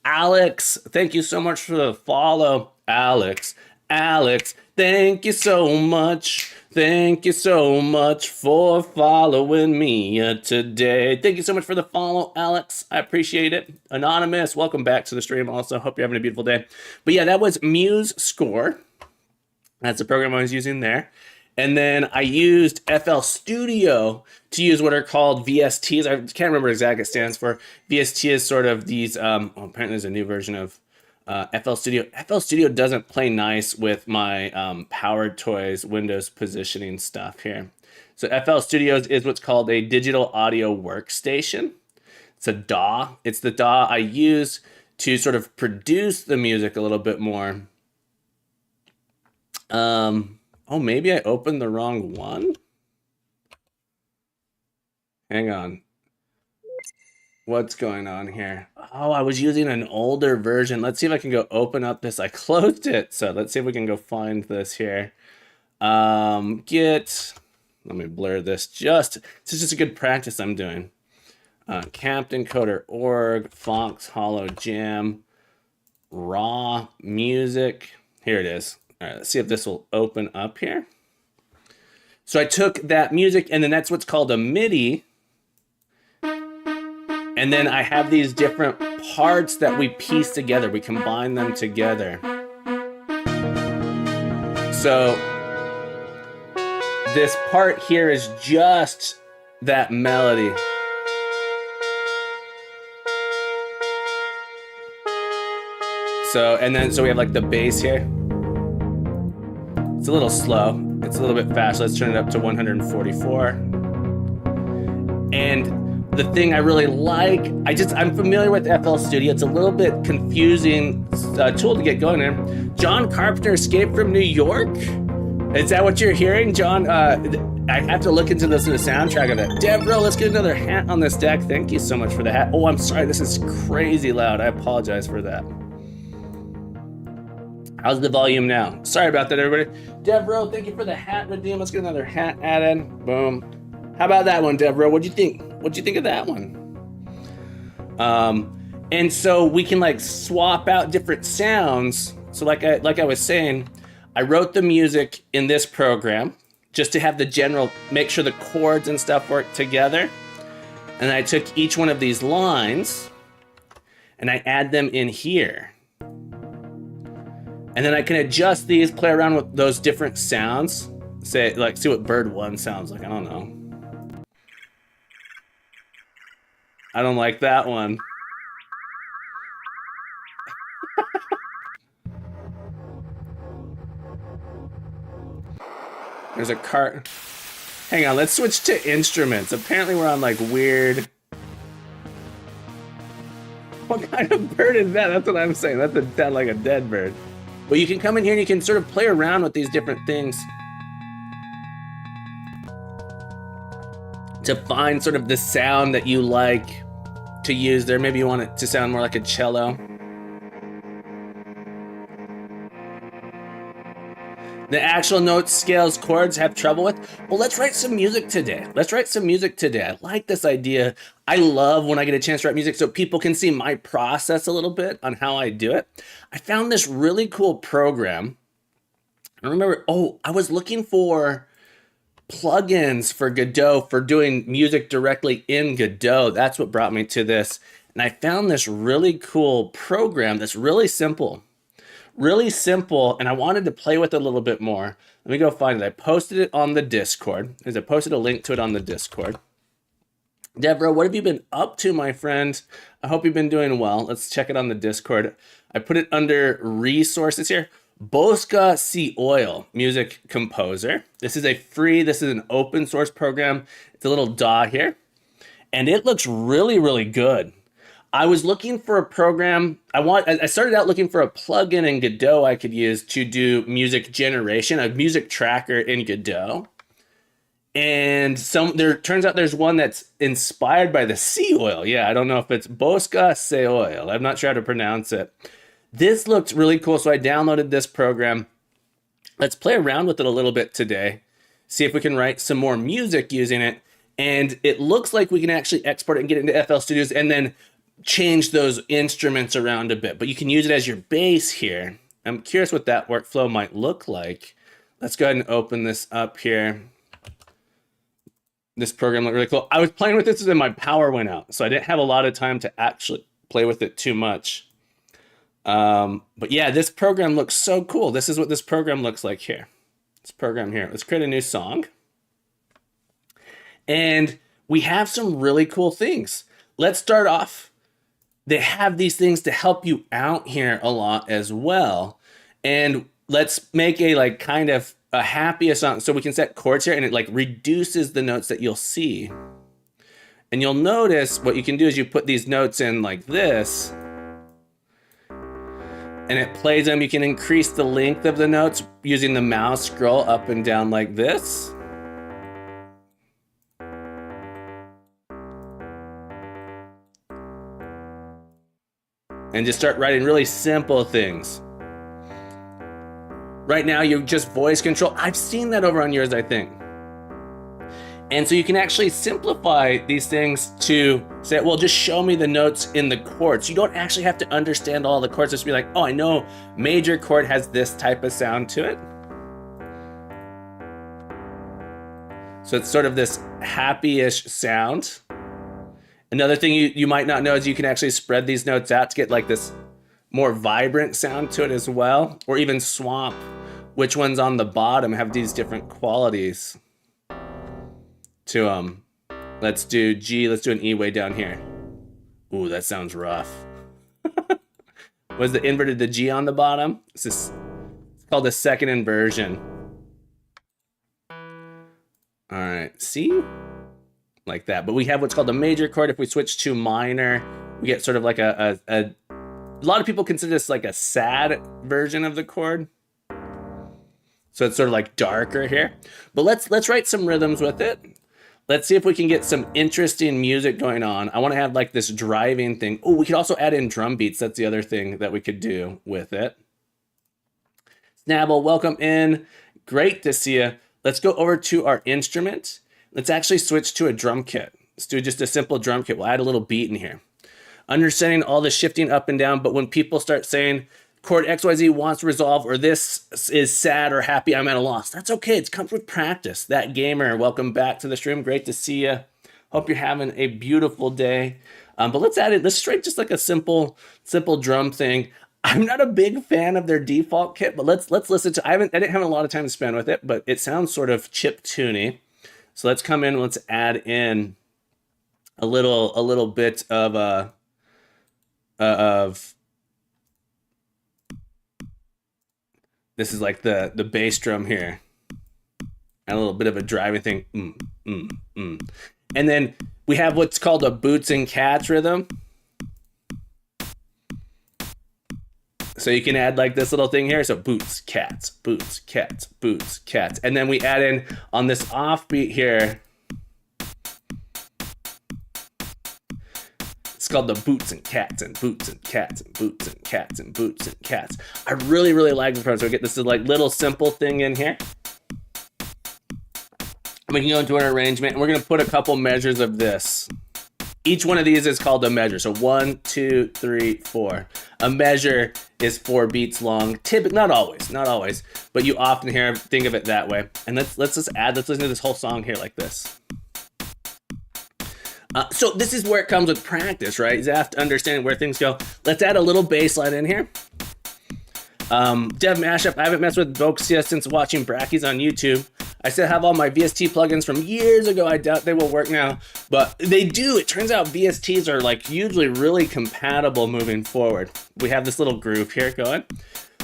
Alex, thank you so much for the follow. Alex, thank you so much. Thank you so much for following me today. Thank you so much for the follow, Alex. I appreciate it. Anonymous, welcome back to the stream also. Hope you're having a beautiful day. But yeah, that was Muse Score. That's the program I was using there. And then I used FL Studio to use what are called VSTs. I can't remember exactly what it stands for. VST is sort of these, apparently there's a new version of FL Studio. FL Studio doesn't play nice with my Powered Toys Windows positioning stuff here. So FL Studio is what's called a digital audio workstation. It's a DAW. It's the DAW I use to sort of produce the music a little bit more. Oh, maybe I opened the wrong one. Hang on. What's going on here? Oh, I was using an older version. Let's see if I can go open up this. I closed it. So let's see if we can go find this here. Let me blur this. This is just a good practice I'm doing. Campdencoder.org, Fox, Hollow Jam, Raw Music. Here it is. All right, let's see if this will open up here. So I took that music, and then that's what's called a MIDI. And then I have these different parts that we piece together. We combine them together. So this part here is just that melody. So we have like the bass here. It's a little slow. It's a little bit fast. Let's turn it up to 144. And the thing I really like, I'm familiar with FL Studio. It's a little bit confusing tool to get going in. John Carpenter escaped from New York. Is that what you're hearing, John? I have to look into this in the soundtrack of it. Deborah, let's get another hat on this deck. Thank you so much for the hat. Oh, I'm sorry. This is crazy loud. I apologize for that. How's the volume now? Sorry about that, everybody. Devro, thank you for the hat redeem. Let's get another hat added. Boom. How about that one, Devro? What'd you think? What'd you think of that one? And so we can like swap out different sounds. So like I was saying, I wrote the music in this program just to have the general, make sure the chords and stuff work together. And I took each one of these lines and I add them in here. And then I can adjust these, play around with those different sounds. Say, like, see what bird one sounds like. I don't know. I don't like that one. There's a cart. Hang on, let's switch to instruments. Apparently we're on like weird. What kind of bird is that? That's what I'm saying. That's sound like a dead bird. But you can come in here and you can sort of play around with these different things to find sort of the sound that you like to use there. Maybe you want it to sound more like a cello. The actual notes, scales, chords have trouble with? Well, let's write some music today. Let's write some music today. I like this idea. I love when I get a chance to write music so people can see my process a little bit on how I do it. I found this really cool program. I remember, I was looking for plugins for Godot for doing music directly in Godot. That's what brought me to this. And I found this really cool program that's really simple. And I wanted to play with it a little bit more. Let me go find it. I posted it on the Discord. I posted a link to it on the Discord. Deborah, what have you been up to, my friend? I hope you've been doing well. Let's check it on the Discord. I put it under resources here. Bosca C. Oil, music composer. This is an open source program. It's a little DAW here. And it looks really, really good. I was looking for a program. I started out looking for a plugin in Godot I could use to do music generation, a music tracker in Godot. And turns out there's one that's inspired by the sea oil. Yeah, I don't know if it's Bosca sea oil. I'm not sure how to pronounce it. This looked really cool, so I downloaded this program. Let's play around with it a little bit today. See if we can write some more music using it. And it looks like we can actually export it and get it into FL Studios and then change those instruments around a bit, but you can use it as your bass here. I'm curious what that workflow might look like. Let's go ahead and open this up here. This program looked really cool. I was playing with this and my power went out, so I didn't have a lot of time to actually play with it too much. But yeah, this program looks so cool. This is what this program looks like here. This program here. Let's create a new song. And we have some really cool things. Let's start off. They have these things to help you out here a lot as well. And let's make a kind of a happiest song. So we can set chords here and it reduces the notes that you'll see. And you'll notice what you can do is you put these notes in like this and it plays them. You can increase the length of the notes using the mouse scroll up and down like this. And just start writing really simple things. Right now, you just voice control. I've seen that over on yours, I think. And so you can actually simplify these things to say, well, just show me the notes in the chords. You don't actually have to understand all the chords. Just be like, I know major chord has this type of sound to it. So it's sort of this happy-ish sound. Another thing you might not know is you can actually spread these notes out to get this more vibrant sound to it as well, or even swap which ones on the bottom have these different qualities to them. Let's do G, let's do an E way down here. Ooh, that sounds rough. Was the inverted the G on the bottom? It's called the second inversion. All right, C? Like that, but we have what's called a major chord. If we switch to minor, we get sort of like a lot of people consider this like a sad version of the chord. So it's sort of darker here, but let's write some rhythms with it. Let's see if we can get some interesting music going on. I want to have this driving thing. Oh, we could also add in drum beats. That's the other thing that we could do with it. Snabble, welcome in. Great to see you. Let's go over to our instrument. Let's actually switch to a drum kit. Let's do just a simple drum kit. We'll add a little beat in here. Understanding all the shifting up and down, but when people start saying chord XYZ wants to resolve, or this is sad or happy, I'm at a loss. That's okay. It comes with practice. That gamer, welcome back to the stream. Great to see you. Hope you're having a beautiful day. But let's add it. Let's straight just like a simple drum thing. I'm not a big fan of their default kit, but let's listen to. I didn't have a lot of time to spend with it, but it sounds sort of chip tuney. So let's come in. Let's add in a little bit of this is like the bass drum here, and a little bit of a driving thing. And then we have what's called a boots and cats rhythm. So you can add like this little thing here. So boots, cats, boots, cats, boots, cats. And then we add in on this offbeat here. It's called the boots and cats and boots and cats and boots and cats and boots and cats. I really, really like this part. So we get this like little simple thing in here. We can go into an arrangement, and we're going to put a couple measures of this. Each one of these is called a measure. So 1, 2, 3, 4. A measure is 4 beats long. Typically, not always, but you often think of it that way. And let's listen to this whole song here like this. So this is where it comes with practice, right? You have to understand where things go. Let's add a little bass line in here. Dev Mashup, I haven't messed with Voxia since watching Brackies on YouTube. I still have all my VST plugins from years ago. I doubt they will work now, but they do. It turns out VSTs are like usually really compatible moving forward. We have this little groove here going.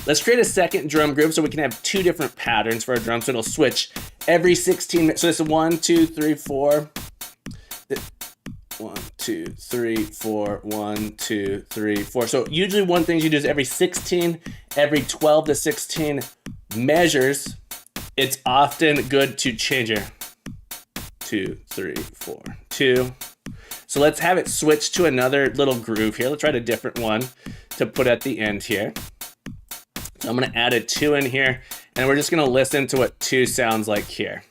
Let's create a second drum groove so we can have 2 different patterns for our drum. So it'll switch every 16 minutes. So this is 1, 2, 3, 4. 1, 2, 3, 4, 1, 2, 3, 4. So usually one thing you do is every 12 to 16 measures, it's often good to change it. 2, 3, 4, 2. So let's have it switch to another little groove here. Let's try a different one to put at the end here. So I'm going to add a 2 in here, and we're just going to listen to what 2 sounds like here.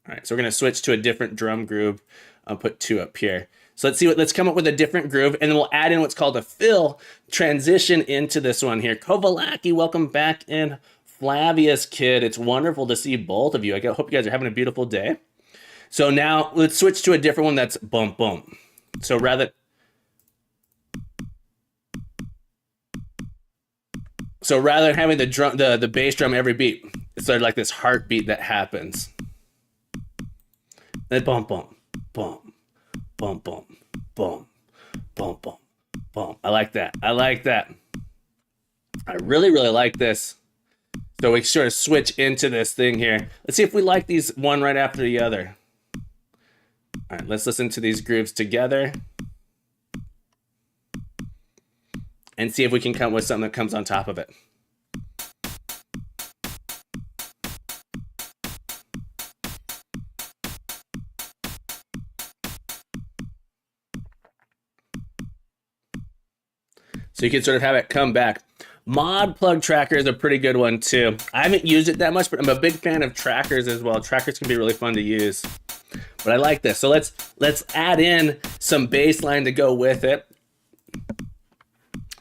All right, so we're going to switch to a different drum groove. I'll put 2 up here. So let's come up with a different groove, and then we'll add in what's called a fill transition into this one here. Kovalaki, welcome back in. Flavius Kid, it's wonderful to see both of you. I hope you guys are having a beautiful day. So now let's switch to a different one that's bump bump. So rather than having the bass drum every beat, it's sort of like this heartbeat that happens. Then bump bump bump bump bump bump bump bump bump. I like that. I really, really like this. So we sort of switch into this thing here. Let's see if we like these one right after the other. All right, let's listen to these grooves together and see if we can come up with something that comes on top of it. So you can sort of have it come back. Mod plug tracker is a pretty good one too. I haven't used it that much, but I'm a big fan of trackers as well. Trackers can be really fun to use, but I like this. So let's add in some bass line to go with it.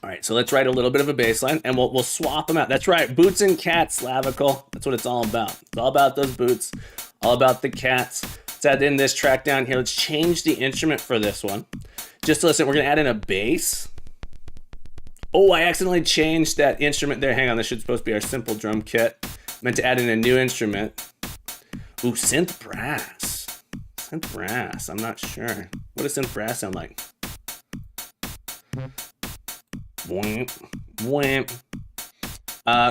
All right, so let's write a little bit of a bass line, and we'll swap them out. That's right, boots and cats, Slavical. That's what it's all about. It's all about those boots, all about the cats. Let's add in this track down here. Let's change the instrument for this one. Just to listen, we're gonna add in a bass. Oh, I accidentally changed that instrument there. Hang on, this should supposed to be our simple drum kit. Meant to add in a new instrument. Ooh, synth brass. Synth brass, I'm not sure. What does synth brass sound like? Boing, boing.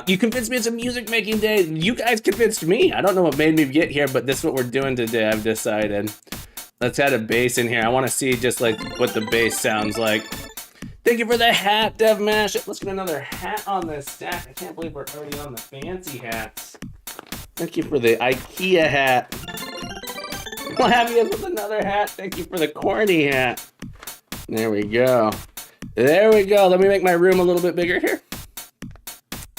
You convinced me it's a music making day. You guys convinced me. I don't know what made me get here, but this is what we're doing today, I've decided. Let's add a bass in here. I want to see just like what the bass sounds like. Thank you for the hat, Dev Mashup. Let's get another hat on this stack. I can't believe we're already on the fancy hats. Thank you for the IKEA hat. We'll have you with another hat. Thank you for the corny hat. There we go. There we go. Let me make my room a little bit bigger here.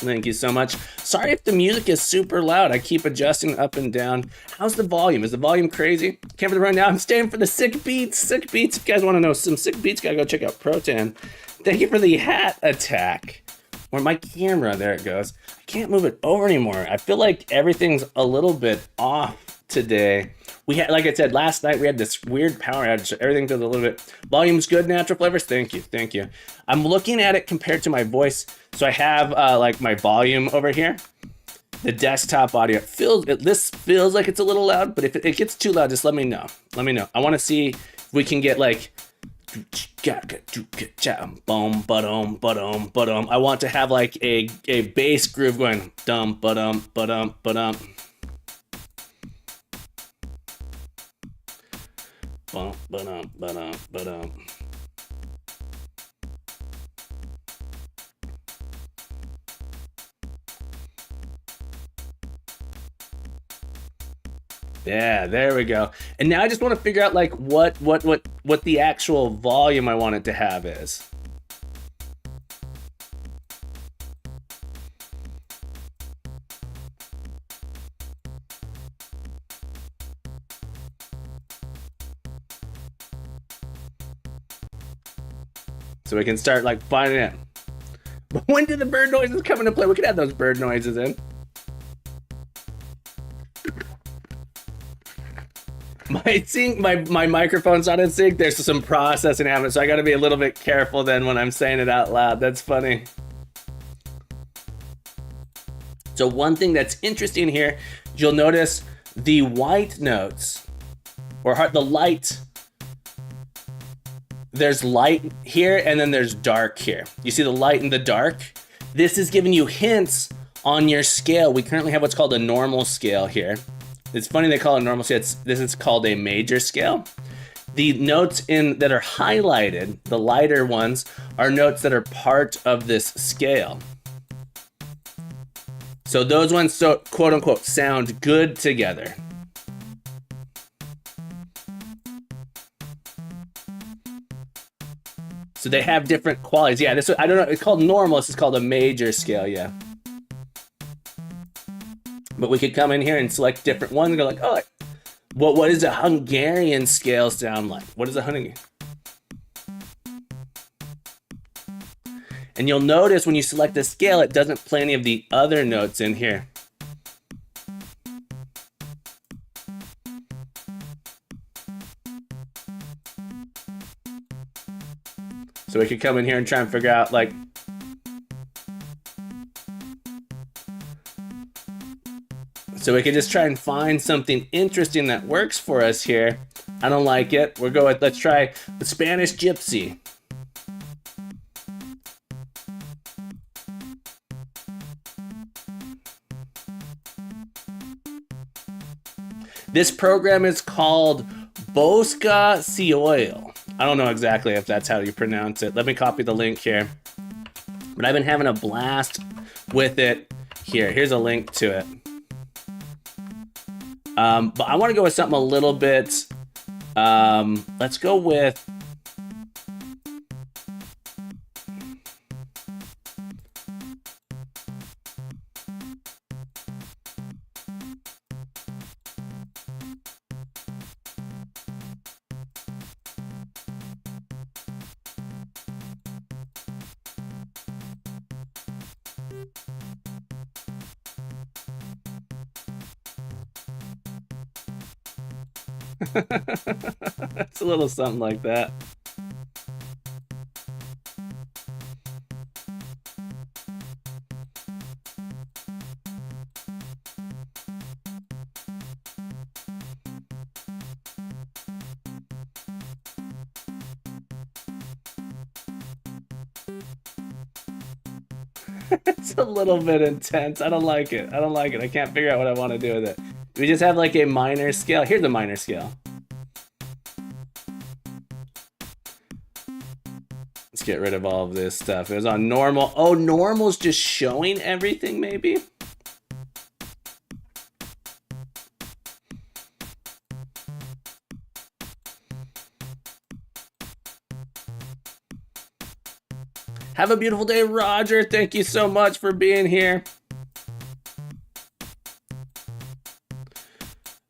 Thank you so much. Sorry if the music is super loud. I keep adjusting up and down. How's the volume? Is the volume crazy? Can't for the run now. I'm staying for the sick beats. Sick beats. If you guys want to know some sick beats, gotta go check out Protan. Thank you for the hat attack. Or my camera, there it goes. I can't move it over anymore. I feel like everything's a little bit off today. We had, like I said, last night we had this weird power outage, so everything feels a little bit. Volume's good, natural flavors. Thank you, thank you. I'm looking at it compared to my voice. So I have like my volume over here. The desktop audio this feels like it's a little loud, but if it gets too loud, just let me know. Let me know. I want to see if we can get like boom, ba-dum, ba-dum, ba-dum. I want to have like a bass groove going dum, ba-dum, ba-dum, ba-dum. Bum, ba-dum, ba-dum, ba-dum. Yeah, there we go. And now I just want to figure out like what the actual volume I want it to have is. So we can start like finding it. But when do the bird noises come into play? We could have those bird noises in. My microphone's not in sync. There's some processing happening, so I got to be a little bit careful then when I'm saying it out loud. That's funny. So one thing that's interesting here, you'll notice the white notes, or the light. There's light here, and then there's dark here. You see the light and the dark? This is giving you hints on your scale. We currently have what's called a normal scale here. It's funny they call it normal scale. This is called a major scale. The notes that are highlighted, the lighter ones, are notes that are part of this scale. So those ones, quote unquote, sound good together. So they have different qualities. Yeah, this, I don't know, it's called normal. This is called a major scale, yeah. But we could come in here and select different ones and go like, oh, what does a Hungarian scale sound like? What is a Hungarian? And you'll notice when you select the scale, it doesn't play any of the other notes in here. So we could come in here and try and figure out like, so we could just try and find something interesting that works for us here. I don't like it. We'll go with, let's try the Spanish Gypsy. This program is called Bosca Cioil. I don't know exactly if that's how you pronounce it. Let me copy the link here. But I've been having a blast with it. Here's a link to it. But I want to go with something a little bit, let's go with, it's a little something like that. It's a little bit intense. I don't like it. I don't like it. I can't figure out what I want to do with it. We just have like a minor scale. Here's a minor scale. Let's get rid of all of this stuff. It was on normal. Oh, normal's just showing everything, maybe? Have a beautiful day, Roger. Thank you so much for being here.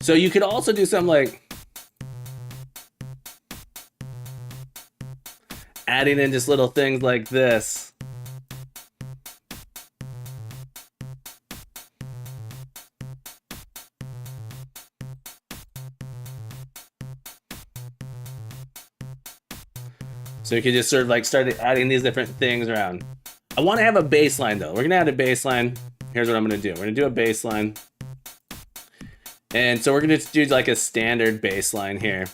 So you could also do something like adding in just little things like this. So you could just sort of like start adding these different things around. I want to have a baseline though. We're gonna add a baseline. Here's what I'm gonna do. We're gonna do a baseline. And so we're gonna just do like a standard baseline here.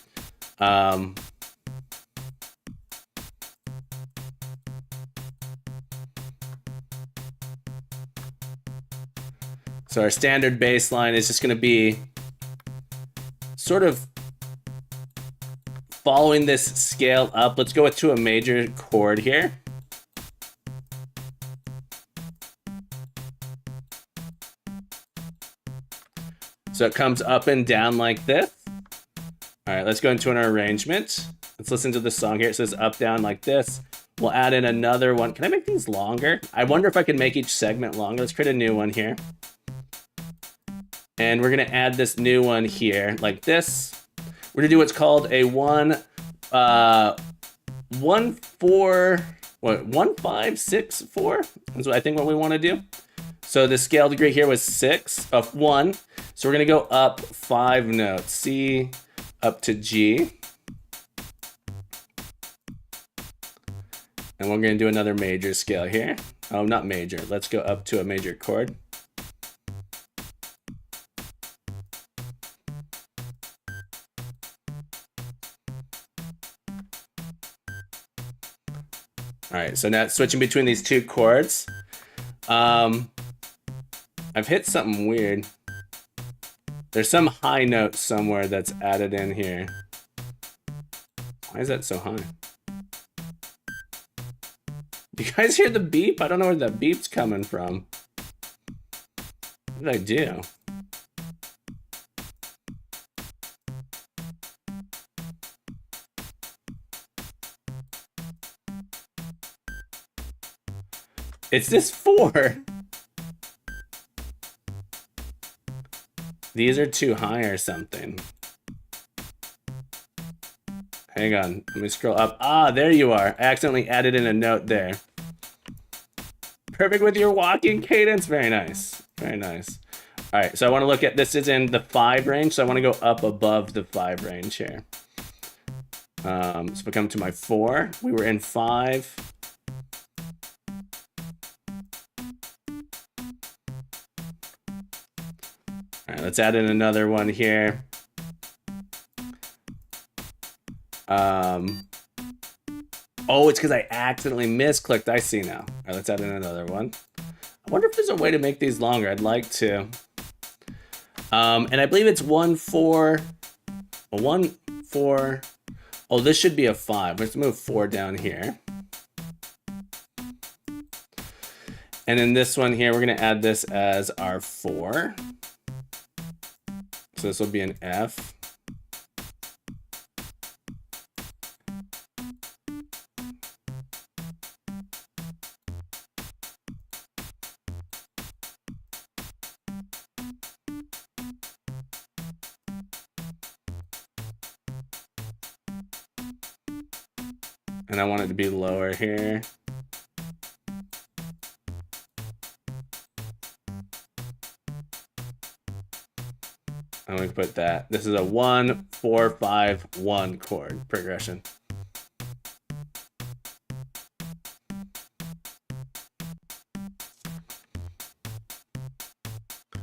So our standard baseline is just gonna be sort of following this scale up. Let's go to a major chord here. So it comes up and down like this. All right, let's go into an arrangement. Let's listen to the song here. It says up, down like this. We'll add in another one. Can I make these longer? I wonder if I can make each segment longer. Let's create a new one here. And we're gonna add this new one here like this. We're gonna do what's called a 1-5-6-4. That's what I think what we wanna do. So the scale degree here was 6 of 1. So we're gonna go up 5 notes, C up to G. And we're gonna do another major scale here. Oh, not major, let's go up to a major chord. All right, so now switching between these two chords. I've hit something weird. There's some high note somewhere that's added in here. Why is that so high? Do you guys hear the beep? I don't know where that beep's coming from. What did I do? It's this 4. These are too high or something. Hang on, let me scroll up. Ah, there you are. I accidentally added in a note there. Perfect with your walking cadence. Very nice, very nice. All right, so I wanna look at, this is in the 5 range, so I wanna go up above the 5 range here. So if I come to my 4, we were in 5. All right, let's add in another one here. Oh, it's because I accidentally misclicked. I see now. All right, let's add in another one. I wonder if there's a way to make these longer. I'd like to. And I believe it's 1, 4, 1, 4. Oh, this should be a 5. Let's move 4 down here. And then this one here, we're gonna add this as our 4. So this will be an F. And I want it to be lower here. I'm gonna put that. This is a 1, 4, 5, 1 chord progression.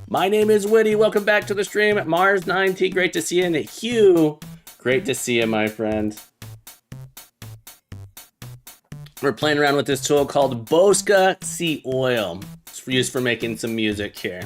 My name is Woody. Welcome back to the stream. Mars9T, great to see you. And Hugh, great to see you, my friend. We're playing around with this tool called Bosca Sea Oil. It's used for making some music here.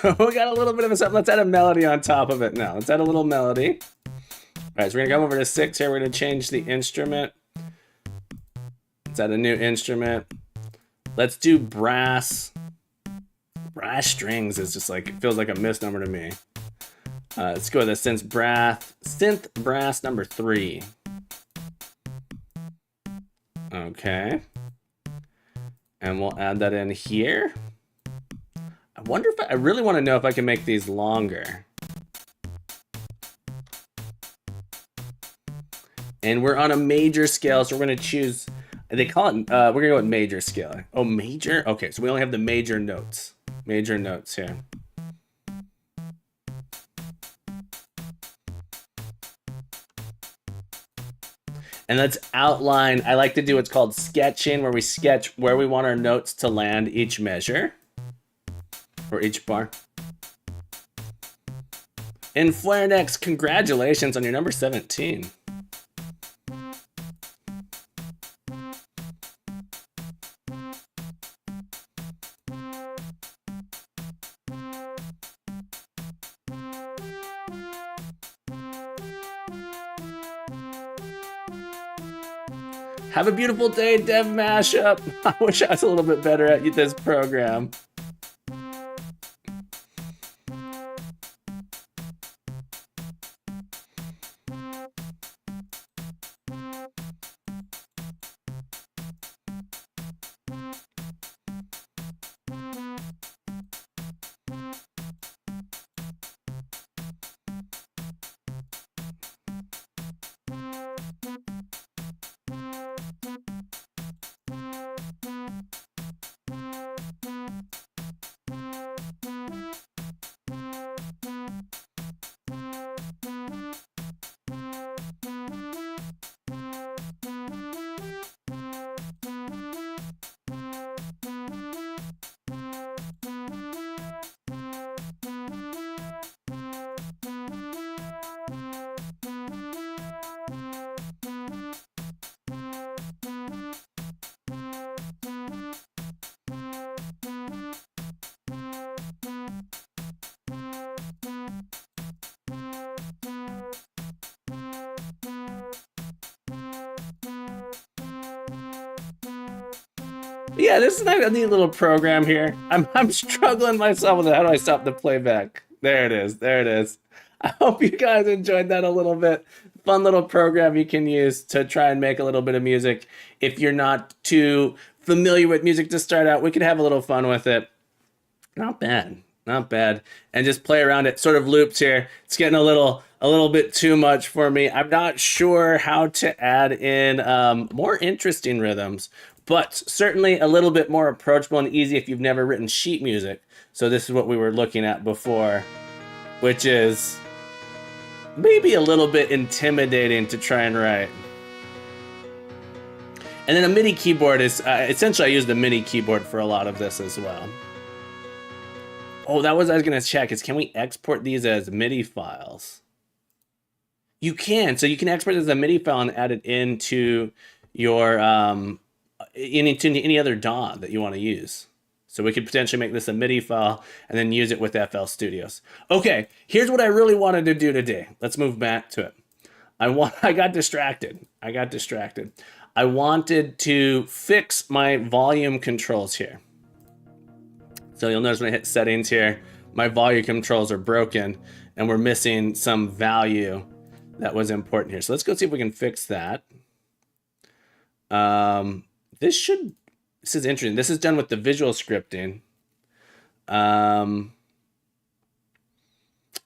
So we got a little bit of a something. Let's add a melody on top of it now. Let's add a little melody. All right, so we're gonna come over to 6 here. We're gonna change the instrument. Let's add a new instrument. Let's do brass. Brass strings is just like, it feels like a misnomer to me. Let's go with the synth brass number 3. Okay. And we'll add that in here. I wonder if I really want to know if I can make these longer. And we're on a major scale, so we're going to choose, they call it, we're going to go with major scale. Oh, major? Okay, so we only have the major notes. Major notes here. And let's outline, I like to do what's called sketching, where we sketch where we want our notes to land each measure, or each bar. And Flare Next, congratulations on your number 17. Have a beautiful day, Dev Mashup. I wish I was a little bit better at this program. Yeah, this is a neat little program here. I'm struggling myself with it. How do I stop the playback? There it is. There it is. I hope you guys enjoyed that a little bit. Fun little program you can use to try and make a little bit of music. If you're not too familiar with music to start out, we could have a little fun with it. Not bad. Not bad. And just play around it. Sort of loops here. It's getting a little bit too much for me. I'm not sure how to add in more interesting rhythms, but certainly a little bit more approachable and easy if you've never written sheet music. So this is what we were looking at before, which is maybe a little bit intimidating to try and write. And then a MIDI keyboard is, essentially I use the MIDI keyboard for a lot of this as well. Oh, that was, I was gonna check, is can we export these as MIDI files? You can, so you can export it as a MIDI file and add it into your, into any other DAW that you want to use. So we could potentially make this a MIDI file and then use it with FL Studios. Okay, here's what I really wanted to do today. Let's move back to it. I got distracted. I wanted to fix my volume controls here. So you'll notice when I hit settings here, my volume controls are broken and we're missing some value that was important here. So let's go see if we can fix that. This is interesting. This is done with the visual scripting.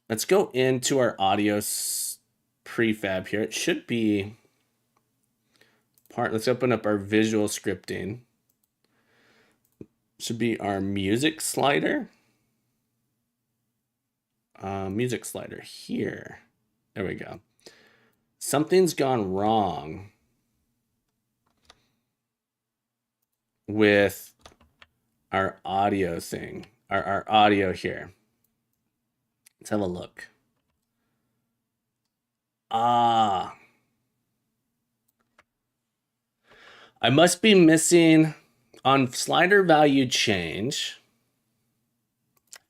Let's go into our audio prefab here. It should be let's open up our visual scripting. Should be our music slider. Music slider here. There we go. Something's gone wrong with our audio thing, our audio here. Let's have a look. I must be missing on slider value change.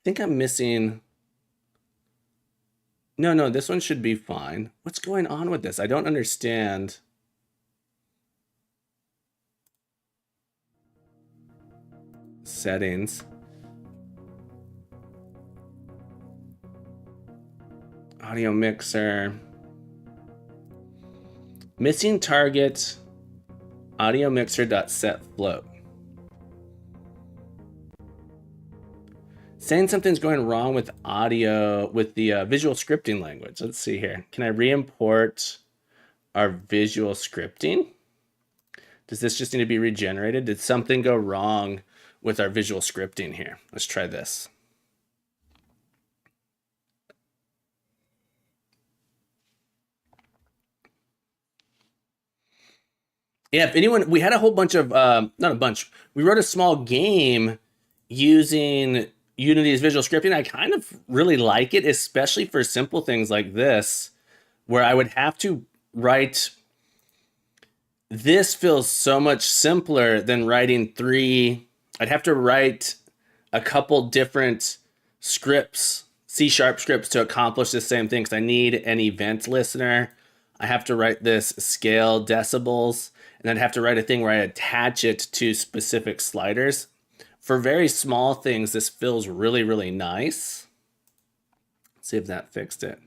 think I'm missing. No, this one should be fine. What's going on with this? I don't understand. Settings. Audio mixer. Missing target. Audio mixer dot set float. Saying something's going wrong with audio with the visual scripting language. Let's see here. Can I re-import our visual scripting? Does this just need to be regenerated? Did something go wrong with our visual scripting here? Let's try this. Yeah, if anyone, we had a whole bunch of, not a bunch, we wrote a small game using Unity's visual scripting. I kind of really like it, especially for simple things like this, where I would have to write. This feels so much simpler than writing three. I'd have to write a couple different scripts, C# scripts to accomplish the same thing, because I need an event listener. I have to write this scale decibels, and I'd have to write a thing where I attach it to specific sliders. For very small things, this feels really, really nice. Let's see if that fixed it.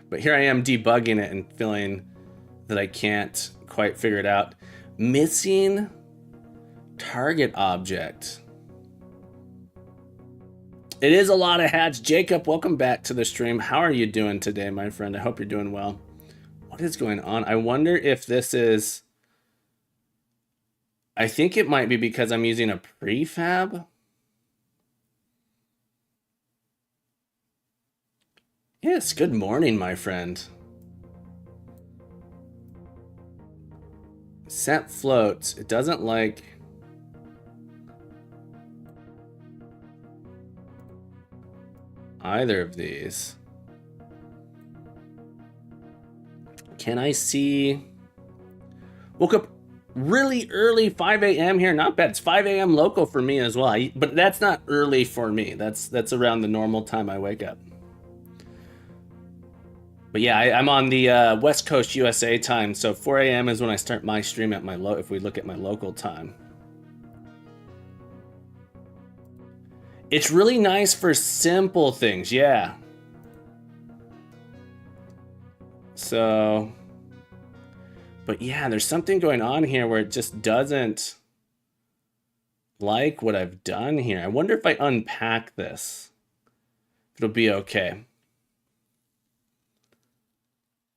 But here I am debugging it and feeling that I can't quite figure it out. Missing target object. It is a lot of hats. Jacob, welcome back to the stream. How are you doing today, my friend? I hope you're doing well. What is going on? I wonder if this is... I think it might be because I'm using a prefab. Yes, good morning, my friend. Set floats. It doesn't like... either of these. Can I see... Woke up really early, 5 a.m. here. Not bad. It's 5 a.m. local for me as well. But that's not early for me. That's around the normal time I wake up. But yeah, I'm on the West Coast USA time, so 4 a.m. is when I start my stream at my if we look at my local time. It's really nice for simple things, yeah. So, but yeah, there's something going on here where it just doesn't like what I've done here. I wonder if I unpack this, it'll be okay.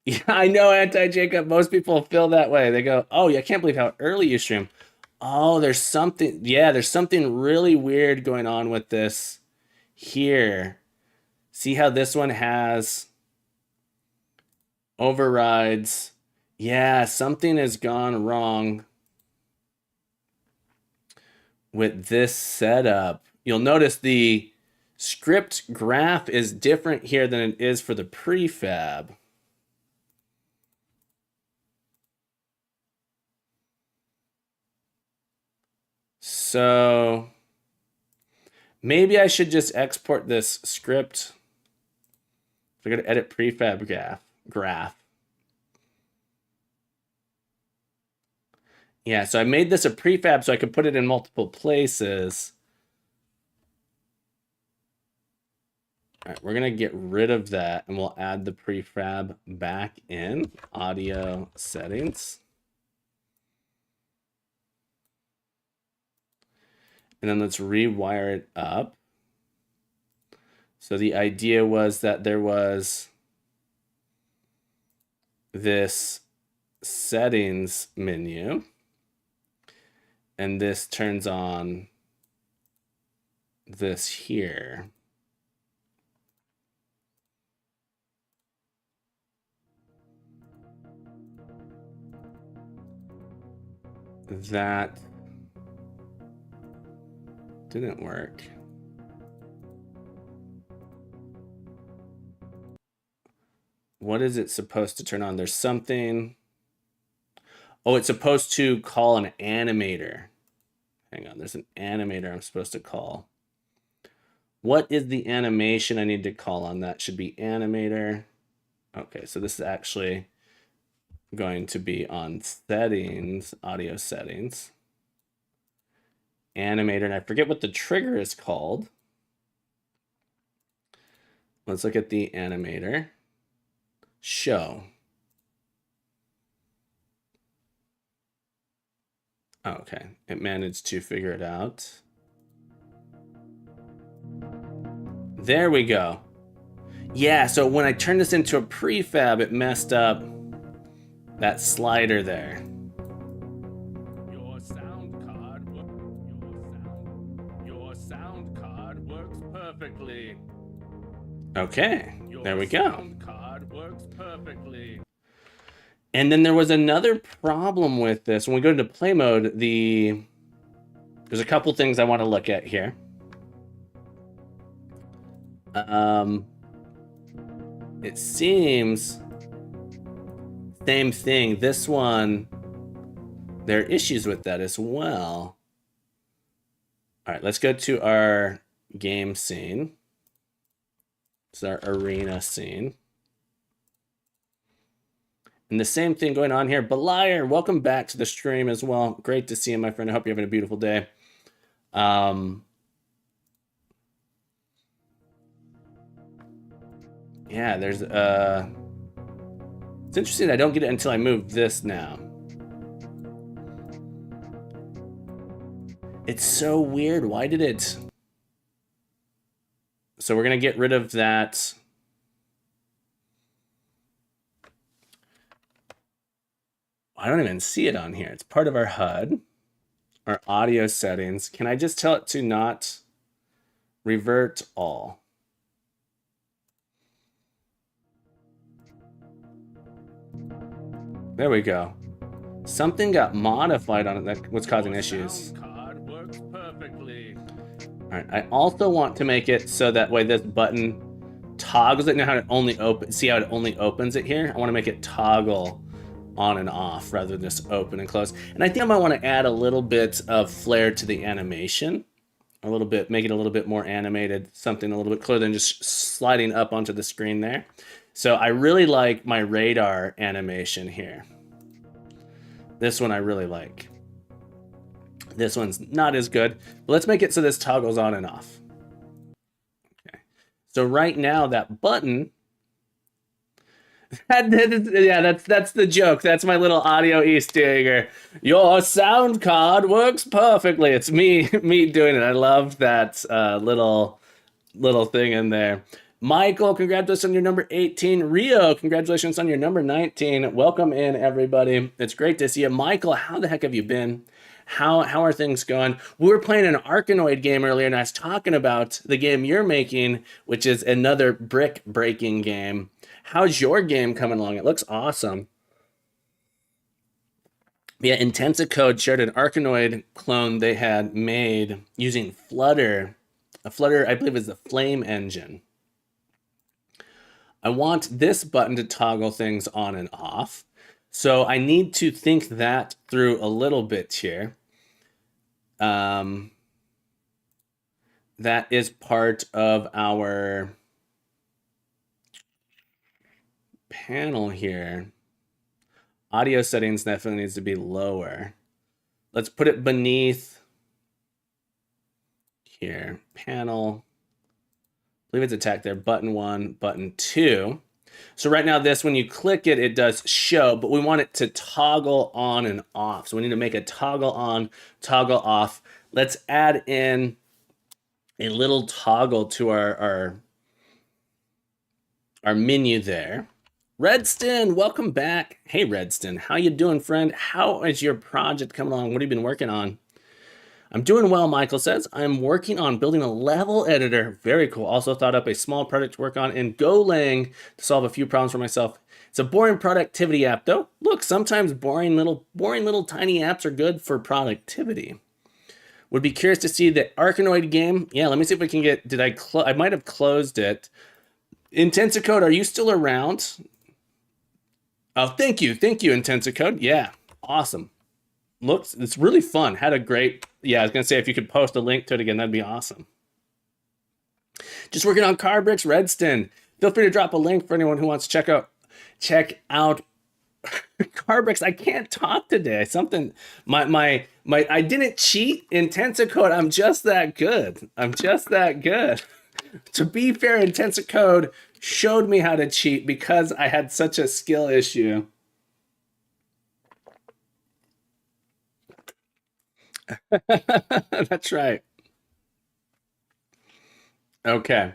Yeah, I know, Anti-Jacob. Most people feel that way. They go, oh, I can't believe how early you stream. Oh, there's something. Yeah, there's something really weird going on with this here. See how this one has overrides? Yeah, something has gone wrong with this setup. You'll notice the script graph is different here than it is for the prefab. So maybe I should just export this script. We're going to edit prefab graph. Yeah, so I made this a prefab so I could put it in multiple places. All right, we're going to get rid of that and we'll add the prefab back in audio settings. And then let's rewire it up. So the idea was that there was this settings menu, and this turns on this here. That didn't work. What is it supposed to turn on? There's something. Oh, it's supposed to call an animator. Hang on, there's an animator I'm supposed to call. What is the animation I need to call on? That should be animator. Okay, so this is actually going to be on settings, audio settings. Animator, and I forget what the trigger is called. Let's look at the animator. Show. Okay, it managed to figure it out. There we go. Yeah, so when I turned this into a prefab, it messed up that slider there. Your sound card works perfectly. Okay, there we go. Sound card works perfectly. And then there was another problem with this. When we go into play mode, there's a couple things I want to look at here. It seems same thing. This one, there are issues with that as well. All right, let's go to our game scene. It's our arena scene. And the same thing going on here. Beliar, welcome back to the stream as well. Great to see you, my friend. I hope you're having a beautiful day. Yeah, there's it's interesting I don't get it until I move this now. It's so weird. Why did it? So we're gonna get rid of that. I don't even see it on here. It's part of our HUD, our audio settings. Can I just tell it to not revert all? There we go. Something got modified on it that was causing issues. Card works perfectly. All right, I also want to make it so that way this button toggles it. Now how it only open. See how it only opens it here? I want to make it toggle on and off rather than just open and close. And I think I might want to add a little bit of flair to the animation. A little bit, make it a little bit more animated, something a little bit cooler than just sliding up onto the screen there. So I really like my radar animation here. This one I really like. This one's not as good, but let's make it so this toggles on and off. Okay. So right now that button, yeah, that's the joke. That's my little audio Easter egg. Your sound card works perfectly. It's me doing it. I love that little thing in there. Michael, congratulations on your number 18. Rio, congratulations on your number 19. Welcome in, everybody. It's great to see you. Michael, how the heck have you been? How are things going? We were playing an Arkanoid game earlier, and I was talking about the game you're making, which is another brick breaking game. How's your game coming along? It looks awesome. Yeah, Intensicode shared an Arkanoid clone they had made using Flutter. A Flutter, I believe, is the Flame engine. I want this button to toggle things on and off. So I need to think that through a little bit here. That is part of our panel here. Audio settings definitely needs to be lower. Let's put it beneath here. Panel. I believe it's attack there. Button 1, button 2. So right now this, when you click it, it does show, but we want it to toggle on and off. So we need to make a toggle on, toggle off. Let's add in a little toggle to our menu there. Redston, welcome back. Hey, Redston, how you doing, friend? How is your project coming along? What have you been working on? I'm doing well, Michael says. I'm working on building a level editor. Very cool. Also thought up a small project to work on in Golang to solve a few problems for myself. It's a boring productivity app, though. Look, sometimes boring little tiny apps are good for productivity. Would be curious to see the Arkanoid game. Yeah, let me see if we can get, I might have closed it. Intensicode, are you still around? Oh, thank you, Intensicode. Yeah, awesome. Looks, it's really fun. Had a great, yeah, I was gonna say if you could post a link to it again, that'd be awesome. Just working on car bricks, Redston. Feel free to drop a link for anyone who wants to check out car bricks. I can't talk today. Something my I didn't cheat in Tensicode. I'm just that good. To be fair, Tensicode showed me how to cheat because I had such a skill issue. That's right. Okay.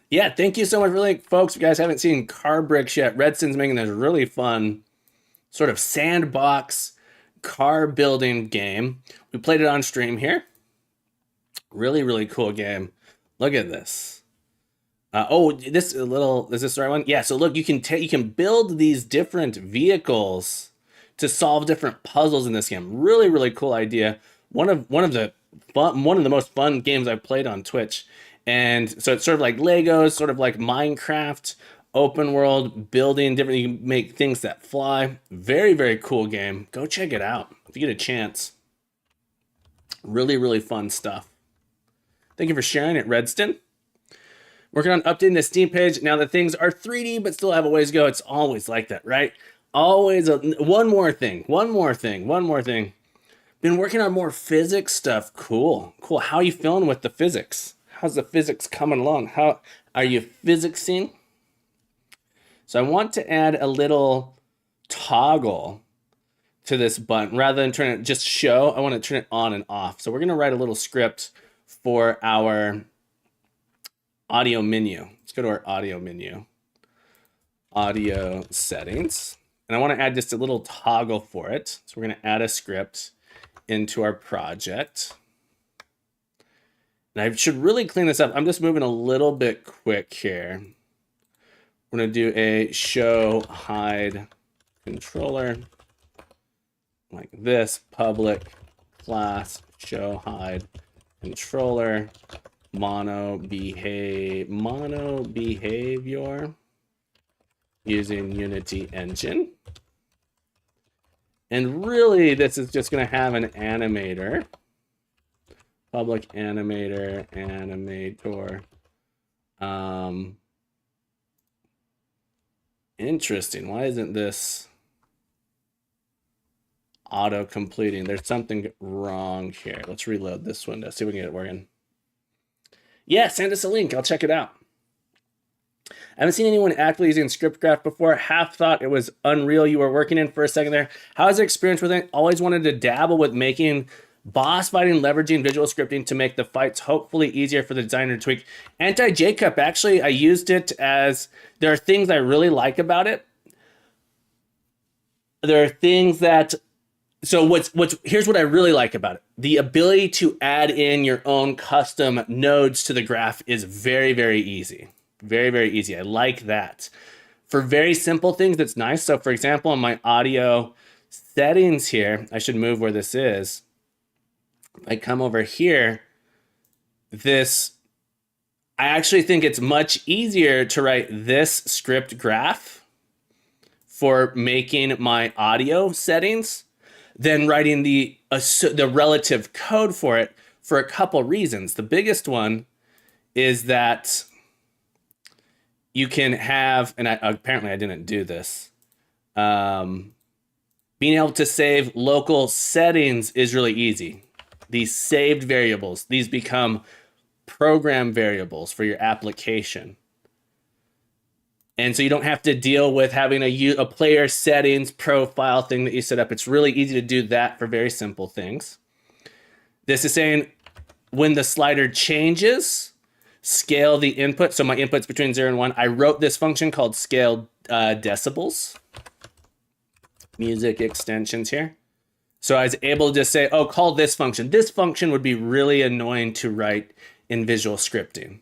Yeah, thank you so much. Really, folks, if you guys haven't seen Car Bricks yet, Redston's making this really fun sort of sandbox car building game. We played it on stream here. Really, really cool game. Look at this. Is this the right one? Yeah, so look, you can build these different vehicles to solve different puzzles in this game. Really, really cool idea. One of the most fun games I've played on Twitch. And so it's sort of like Legos, sort of like Minecraft, open world, building different, you can make things that fly. Very, very cool game. Go check it out if you get a chance. Really, really fun stuff. Thank you for sharing it, Redston. Working on updating the Steam page. Now that things are 3D, but still have a ways to go. It's always like that, right? Always one more thing. Been working on more physics stuff. Cool. How are you feeling with the physics? How's the physics coming along? How are you physicsing? So I want to add a little toggle to this button. Rather than turn it just show, I want to turn it on and off. So we're going to write a little script for our audio menu. Let's go to our audio menu. Audio settings. And I want to add just a little toggle for it. So we're going to add a script into our project. And I should really clean this up. I'm just moving a little bit quick here. We're going to do a show hide controller like this. Public class show hide controller mono behavior using Unity Engine. And really, this is just going to have an animator. Public animator. Interesting. Why isn't this auto completing? There's something wrong here. Let's reload this window. See if we can get it working. Yeah, send us a link. I'll check it out. I haven't seen anyone actively using Scriptgraph before. Half thought it was Unreal you were working in for a second there. How's the experience with it? Always wanted to dabble with making boss fighting, leveraging visual scripting to make the fights hopefully easier for the designer to tweak. Anti-Jacob, actually, I used it as, there are things I really like about it. There are things that, so here's what I really like about it. The ability to add in your own custom nodes to the graph is very, very easy. Very, very easy. I like that. For very simple things, it's nice. So for example, in my audio settings here, I should move where this is. I come over here, I actually think it's much easier to write this script graph for making my audio settings than writing the relative code for it for a couple reasons. The biggest one is that you can have, and apparently I didn't do this, being able to save local settings is really easy. These saved variables, these become program variables for your application. And so you don't have to deal with having a player settings profile thing that you set up. It's really easy to do that for very simple things. This is saying when the slider changes, scale the input. So my input's between 0 and 1. I wrote this function called scale decibels. Music extensions here. So I was able to just say, oh, call this function. This function would be really annoying to write in visual scripting.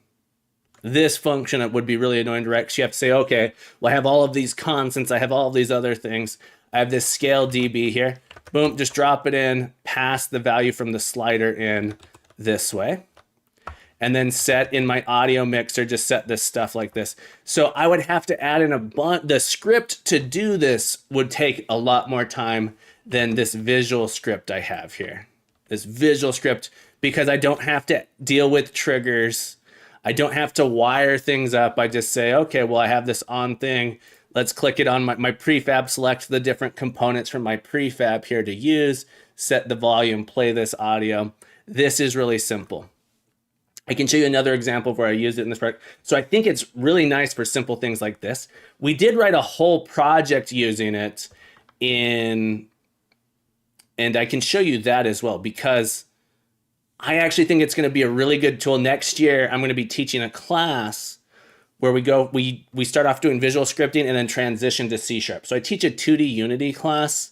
This function would be really annoying to write because you have to say, okay, well, I have all of these constants. I have all of these other things. I have this scale dB here. Boom, just drop it in, pass the value from the slider in this way. And then set in my audio mixer, just set this stuff like this. So I would have to add in the script to do this would take a lot more time than this visual script I have here. This visual script because I don't have to deal with triggers. I don't have to wire things up. I just say, okay, well, I have this on thing. Let's click it on my prefab, select the different components from my prefab here to use, set the volume, play this audio. This is really simple. I can show you another example of where I used it in this project. So I think it's really nice for simple things like this. We did write a whole project using it and I can show you that as well, because I actually think it's going to be a really good tool. Next year, I'm going to be teaching a class where we start off doing visual scripting and then transition to C#. So I teach a 2D Unity class,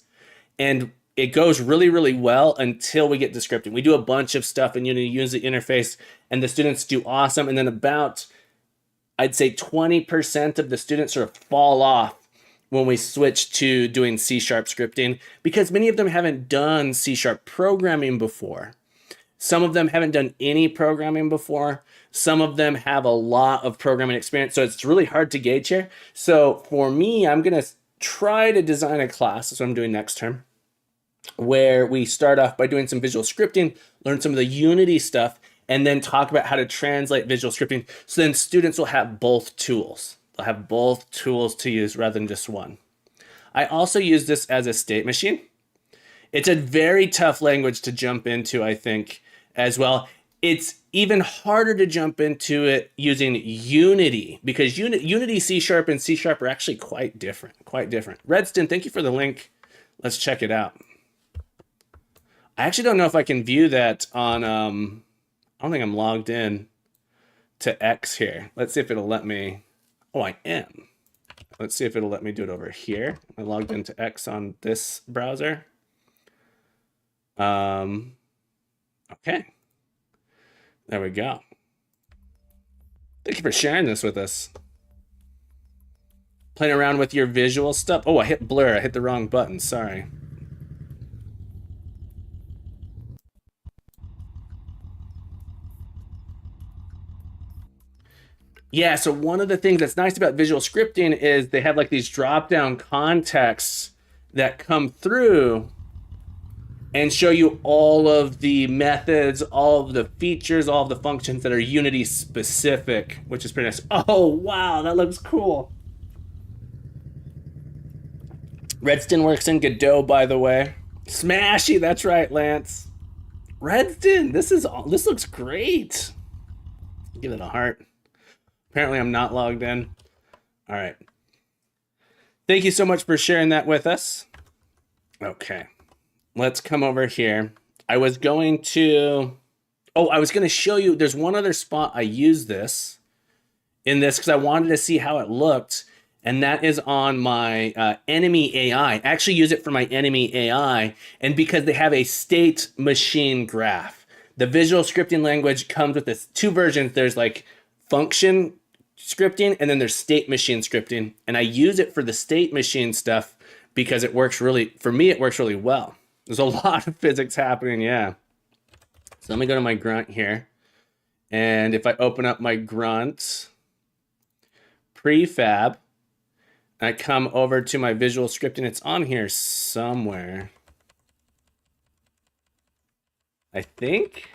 and it goes really, really well until we get to scripting. We do a bunch of stuff in Unity, use the interface, and the students do awesome. And then about, I'd say 20% of the students sort of fall off when we switch to doing C# scripting, because many of them haven't done C# programming before. Some of them haven't done any programming before. Some of them have a lot of programming experience. So it's really hard to gauge here. So for me, I'm going to try to design a class, that's what I'm doing next term, where we start off by doing some visual scripting, learn some of the Unity stuff, and then talk about how to translate visual scripting. So then students will have both tools. They'll have both tools to use rather than just one. I also use this as a state machine. It's a very tough language to jump into, I think, as well. It's even harder to jump into it using Unity, because Unity, C# and C# are actually quite different, Redston, thank you for the link. Let's check it out. I actually don't know if I can view that on, I don't think I'm logged in to X here. Let's see if it'll let me. Oh, I am. Let's see if it'll let me do it over here. I logged into X on this browser. Okay. There we go. Thank you for sharing this with us. Playing around with your visual stuff. Oh, I hit blur. I hit the wrong button. Sorry. Yeah, so one of the things that's nice about visual scripting is they have like these drop-down contexts that come through and show you all of the methods, all of the features, all of the functions that are Unity specific, which is pretty nice. Oh, wow, that looks cool. Redston works in Godot, by the way. Smashy, that's right, Lance. Redston, this looks great. Give it a heart. Apparently I'm not logged in. All right. Thank you so much for sharing that with us. Okay. Let's come over here. I was going to show you, there's one other spot I use this in this because I wanted to see how it looked, and that is on my enemy AI. I actually use it for my enemy AI, and because they have a state machine graph. The visual scripting language comes with this two versions. There's like function scripting, and then there's state machine scripting, and I use it for the state machine stuff because it works really, for me, it works really well. There's a lot of physics happening, yeah. So let me go to my grunt here. And if I open up my grunt prefab, I come over to my visual scripting, it's on here somewhere. I think.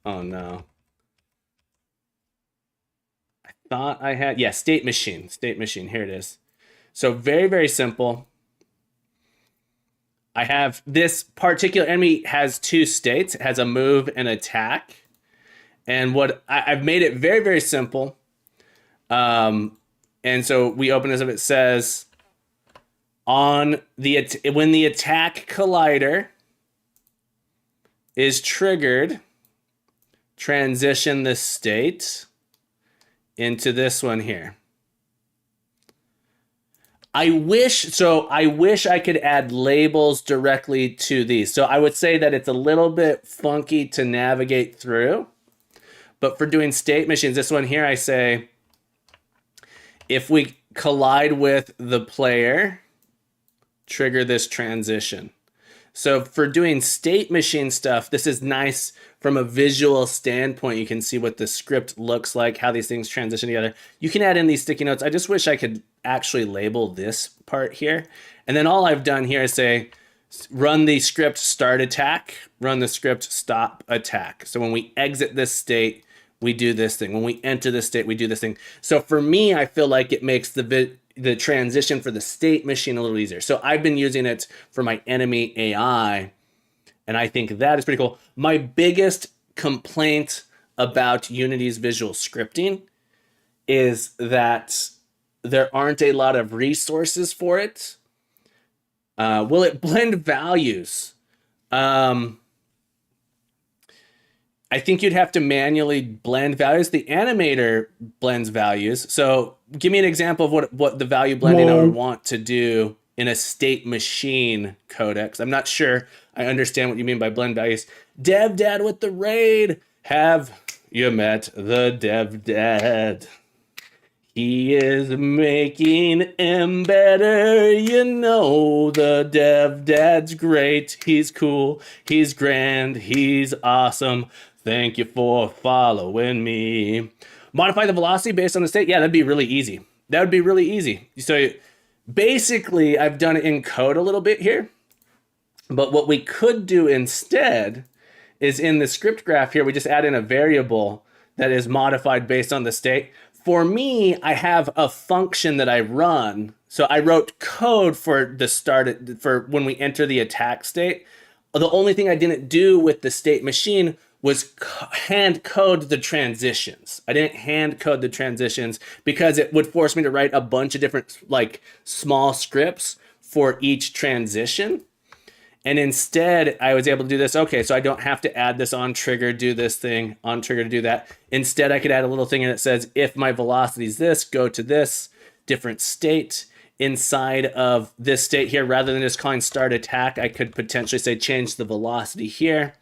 Oh no. I thought I had, yeah, state machine, here it is. So very, very simple. I have this particular enemy has two states. It has a move and attack. And what I've made it very, very simple. And so we open this up. It says when the attack collider is triggered, transition the state into this one here. I wish I could add labels directly to these. So I would say that it's a little bit funky to navigate through. But for doing state machines, this one here, I say, if we collide with the player, trigger this transition. So for doing state machine stuff, this is nice from a visual standpoint. You can see what the script looks like, how these things transition together. You can add in these sticky notes. I just wish I could actually label this part here. And then all I've done here is say, run the script start attack, run the script stop attack. So when we exit this state, we do this thing. When we enter this state, we do this thing. So for me, I feel like it makes the transition for the state machine a little easier. So I've been using it for my enemy AI, and I think that is pretty cool. My biggest complaint about Unity's visual scripting is that there aren't a lot of resources for it. Will it blend values? I think you'd have to manually blend values. The animator blends values. So give me an example of what the value blending I would want to do in a state machine codex. I'm not sure I understand what you mean by blend values. Dev Dad with the raid. Have you met the Dev Dad? He is making M better, you know, the Dev Dad's great. He's cool, he's grand, he's awesome. Thank you for following me. Modify the velocity based on the state? Yeah, that'd be really easy. That would be really easy. So basically, I've done it in code a little bit here. But what we could do instead is in the script graph here, we just add in a variable that is modified based on the state. For me, I have a function that I run. So I wrote code for the start, for when we enter the attack state. The only thing I didn't do with the state machine was hand code the transitions. I didn't hand code the transitions because it would force me to write a bunch of different like small scripts for each transition. And instead, I was able to do this. Okay, so I don't have to add this on trigger, do this thing, on trigger to do that. Instead, I could add a little thing and it says, if my velocity is this, go to this different state inside of this state here. Rather than just calling start attack, I could potentially say change the velocity here.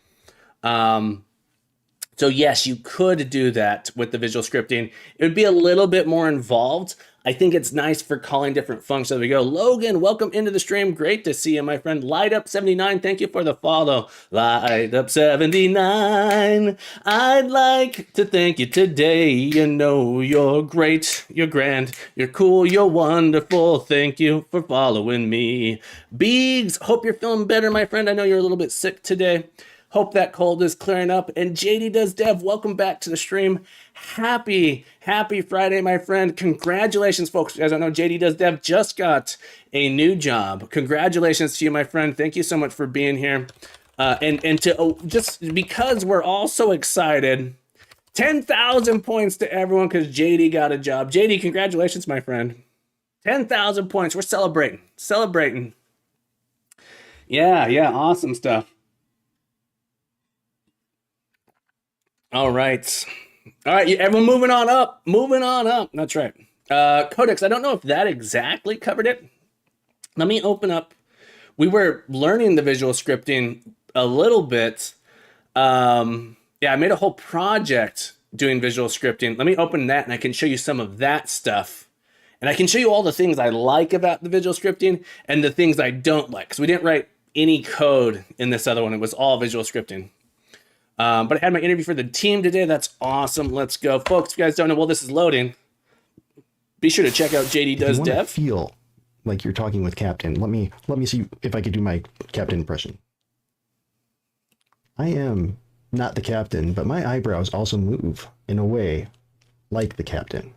So yes, you could do that with the visual scripting. It would be a little bit more involved. I think it's nice for calling different functions. There we go. Logan, welcome into the stream. Great to see you, my friend. Light Up 79, thank you for the follow. Light Up 79, I'd like to thank you today. You know you're great, you're grand, you're cool, you're wonderful. Thank you for following me. Beegs, hope you're feeling better, my friend. I know you're a little bit sick today. Hope that cold is clearing up. And JD Does Dev, welcome back to the stream. Happy Friday, my friend. Congratulations, folks. As I know, JD Does Dev just got a new job. Congratulations to you, my friend. Thank you so much for being here. And to just because we're all so excited, 10,000 points to everyone because JD got a job. JD, congratulations, my friend. 10,000 points. We're celebrating. Yeah, awesome stuff. All right, everyone moving on up. That's right. Codex, I don't know if that exactly covered it. Let me open up. We were learning the visual scripting a little bit. Yeah, I made a whole project doing visual scripting. Let me open that and I can show you some of that stuff. And I can show you all the things I like about the visual scripting and the things I don't like. Because we didn't write any code in this other one. It was all visual scripting. But I had my interview for the team today. That's awesome. Let's go. Folks, if you guys don't know while this is loading, be sure to check out JD Does Dev. Feel like you're talking with Captain. Let me see if I could do my Captain impression. I am not the Captain, but my eyebrows also move in a way like the Captain.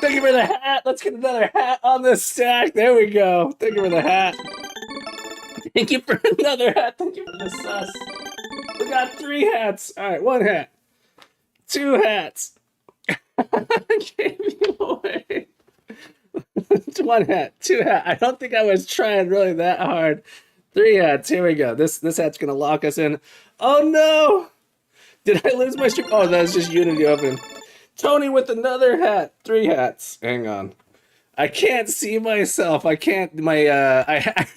Thank you for the hat. Let's get another hat on the stack. There we go. Thank you for the hat. Thank you for another hat. Thank you for the sus. We got 3 hats. All right, 1 hat. 2 hats. Gave you away. 1 hat. 2 hat. I don't think I was trying really that hard. 3 hats. Here we go. This hat's gonna lock us in. Oh no! Did I lose my stream? Oh, that's just Unity open. Tony with another hat. 3 hats. Hang on. I can't see myself. I can't.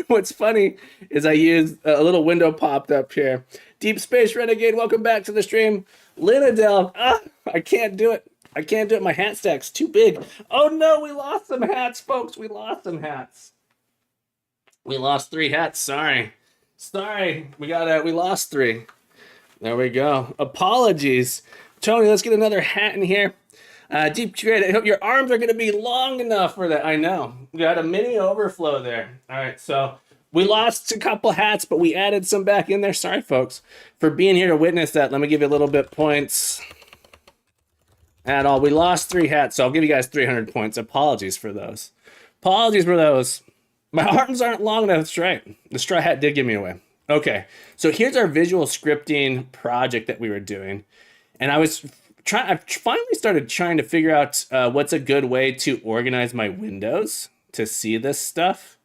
What's funny is I used a little window popped up here. Deep Space Renegade, welcome back to the stream. Linadel, I can't do it. I can't do it. My hat stack's too big. Oh no, we lost some hats, folks. We lost some hats. We lost 3 hats. Sorry. We lost 3. There we go. Apologies. Tony, let's get another hat in here. Deep Create, I hope your arms are going to be long enough for that. I know. We got a mini overflow there. All right, so we lost a couple hats, but we added some back in there. Sorry, folks, for being here to witness that. Let me give you a little bit points. At all. We lost 3 hats, so I'll give you guys 300 points. Apologies for those. My arms aren't long enough. That's right. The straw hat did give me away. Okay, so here's our visual scripting project that we were doing. And I finally started trying to figure out what's a good way to organize my windows to see this stuff.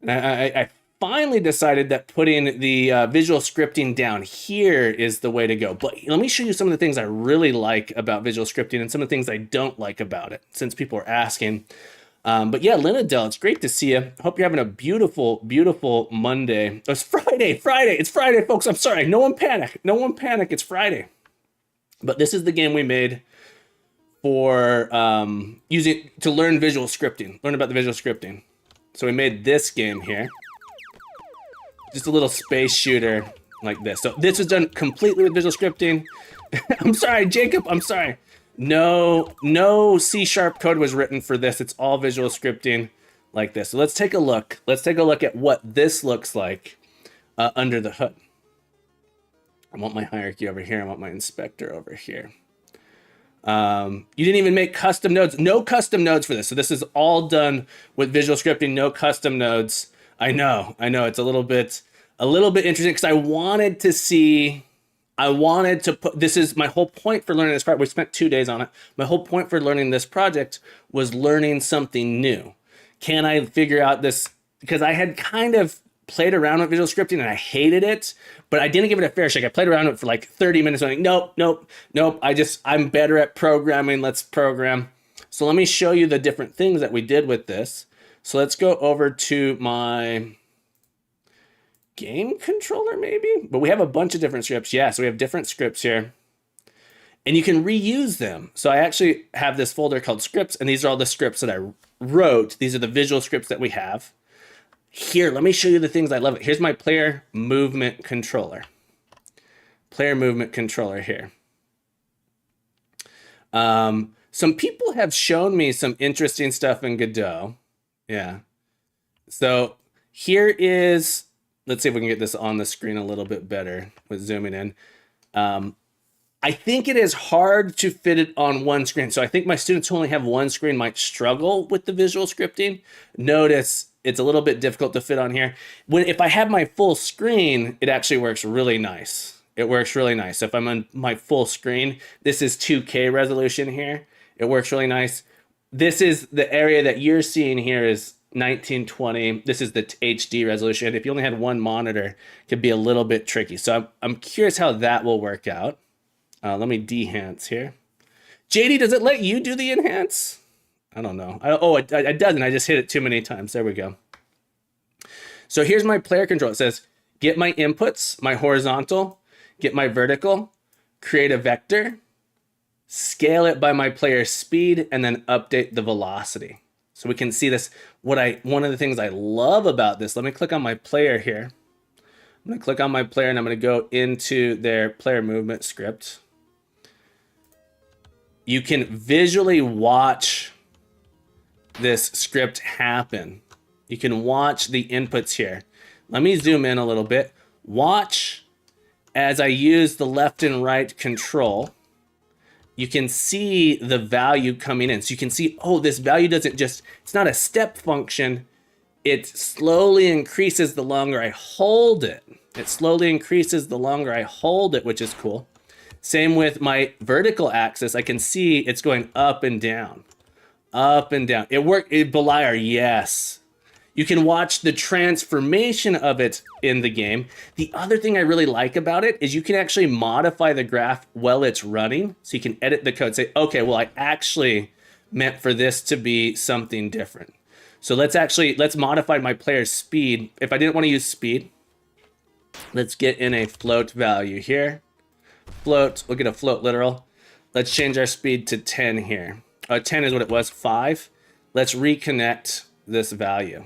And I finally decided that putting the visual scripting down here is the way to go. But let me show you some of the things I really like about visual scripting and some of the things I don't like about it, since people are asking. But yeah, Linadel, it's great to see you. Hope you're having a beautiful, beautiful Monday. Oh, it's Friday. It's Friday, folks. I'm sorry. No one panic. It's Friday. But this is the game we made for using to learn visual scripting. Learn about the visual scripting. So we made this game here. Just a little space shooter like this. So this was done completely with visual scripting. I'm sorry, Jacob. I'm sorry. No C# code was written for this. It's all visual scripting like this. So let's take a look. Let's take a look at what this looks like under the hood. I want my hierarchy over here. I want my inspector over here. You didn't even make custom nodes. No custom nodes for this. So this is all done with visual scripting. No custom nodes. I know. It's a little bit interesting because I wanted to put, this is my whole point for learning this part. We spent 2 days on it. My whole point for learning this project was learning something new. Can I figure out this? Because I had kind of played around with visual scripting and I hated it, but I didn't give it a fair shake. I played around with it for like 30 minutes. I'm like, nope. I'm better at programming. Let's program. So let me show you the different things that we did with this. So let's go over to my game controller maybe, but we have a bunch of different scripts. Yeah, so we have different scripts here and you can reuse them. So I actually have this folder called scripts, and these are all the scripts that I wrote. These are the visual scripts that we have. Here, let me show you the things I love. Here's my player movement controller. Player movement controller here. Some people have shown me some interesting stuff in Godot. Yeah. So here is, let's see if we can get this on the screen a little bit better with zooming in. I think it is hard to fit it on one screen. So I think my students who only have one screen might struggle with the visual scripting. Notice it's a little bit difficult to fit on here. If I have my full screen, it actually works really nice. It works really nice. So if I'm on my full screen, this is 2K resolution here. It works really nice. This is the area that you're seeing here is 1920. This is the HD resolution. If you only had one monitor, it could be a little bit tricky. So I'm curious how that will work out. Let me de-hance here. JD, does it let you do the enhance? I don't know. It doesn't. I just hit it too many times. There we go. So here's my player control. It says, get my inputs, my horizontal, get my vertical, create a vector, scale it by my player speed, and then update the velocity. So we can see this. One of the things I love about this, let me click on my player here. I'm going to click on my player and I'm going to go into their player movement script. You can visually watch this script happen. You can watch the inputs here. Let me zoom in a little bit. Watch as I use the left and right control. You can see the value coming in. So you can see, oh, this value doesn't just, it's not a step function. It slowly increases the longer I hold it. It slowly increases the longer I hold it, which is cool. Same with my vertical axis. I can see it's going up and down, up and down. It worked, Beliar, yes. You can watch the transformation of it in the game. The other thing I really like about it is you can actually modify the graph while it's running. So you can edit the code, say, okay, well, I actually meant for this to be something different. So let's modify my player's speed. If I didn't want to use speed, let's get in a float value here. Float, we'll get a float literal. Let's change our speed to 10 here. 10 is what it was, 5. Let's reconnect this value.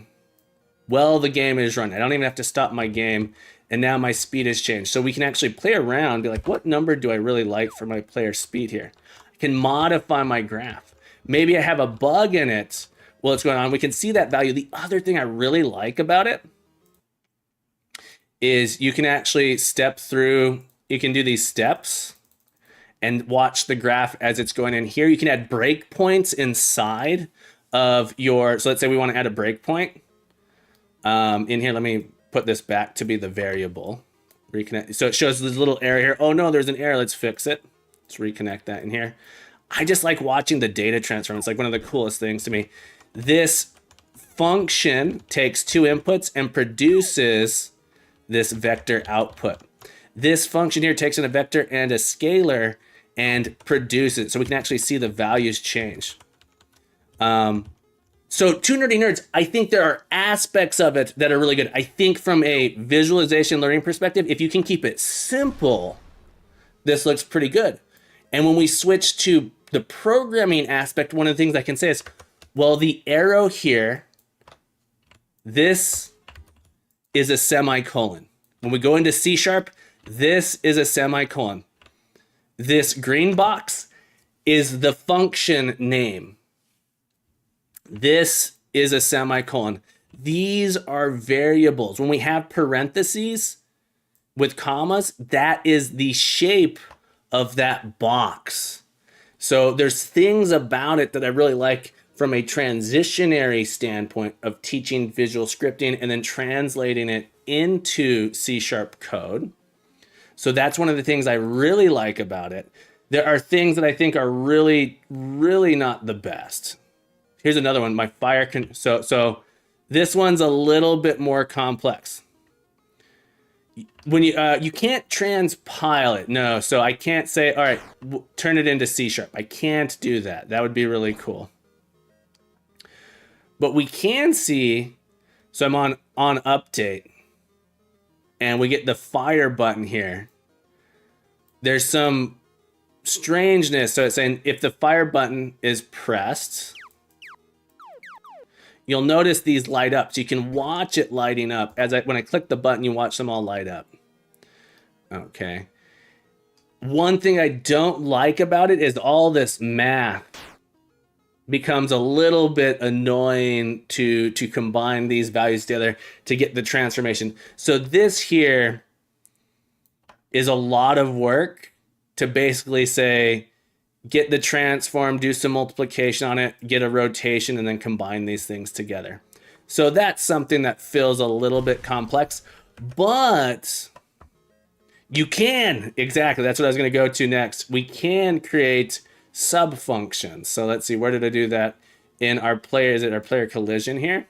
Well, the game is running. I don't even have to stop my game. And now my speed has changed. So we can actually play around, be like, what number do I really like for my player speed here? I can modify my graph. Maybe I have a bug in it while it's going on. We can see that value. The other thing I really like about it is you can actually step through, you can do these steps and watch the graph as it's going in here. You can add breakpoints inside of your, so let's say we want to add a breakpoint. In here, let me put this back to be the variable. Reconnect. So it shows this little error here. Oh no, there's an error. Let's fix it. Let's reconnect that in here. I just like watching the data transfer. It's like one of the coolest things to me. This function takes 2 inputs and produces this vector output. This function here takes in a vector and a scalar and produces it. So we can actually see the values change. So Two Nerdy Nerds, I think there are aspects of it that are really good. I think from a visualization learning perspective, if you can keep it simple, this looks pretty good. And when we switch to the programming aspect, one of the things I can say is, well, the arrow here, this is a semicolon. When we go into C#, this is a semicolon. This green box is the function name. This is a semicolon. These are variables. When we have parentheses with commas, that is the shape of that box. So there's things about it that I really like from a transitionary standpoint of teaching visual scripting and then translating it into C# code. So that's one of the things I really like about it. There are things that I think are really, really not the best. Here's another one, my fire so this one's a little bit more complex. When you can't transpile it, no. So I can't say, all right, turn it into C#. I can't do that. That would be really cool. But we can see, so I'm on update, and we get the fire button here. There's some strangeness. So it's saying if the fire button is pressed, you'll notice these light up. So you can watch it lighting up. When I click the button, you watch them all light up. Okay. One thing I don't like about it is all this math becomes a little bit annoying to combine these values together to get the transformation. So this here is a lot of work to basically say, get the transform, do some multiplication on it, get a rotation, and then combine these things together. So that's something that feels a little bit complex, but you can, exactly, that's what I was gonna go to next. We can create sub-functions. So let's see, where did I do that? In our player, is it our player collision here?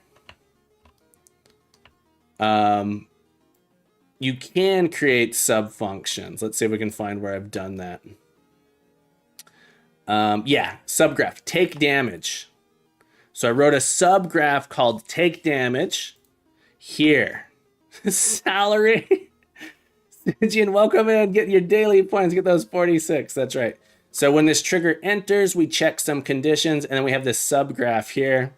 You can create sub-functions. Let's see if we can find where I've done that. Yeah, subgraph, take damage. So I wrote a subgraph called take damage here. Salary. Stygian, welcome in, get your daily points, get those 46, that's right. So when this trigger enters, we check some conditions, and then we have this subgraph here.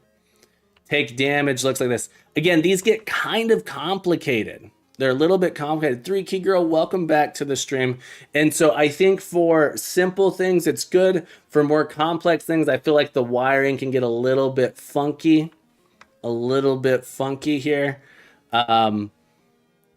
Take damage looks like this. Again, these get kind of complicated. They're a little bit complicated. 3Key Girl, welcome back to the stream. And so I think for simple things, it's good. For more complex things, I feel like the wiring can get a little bit funky. Here.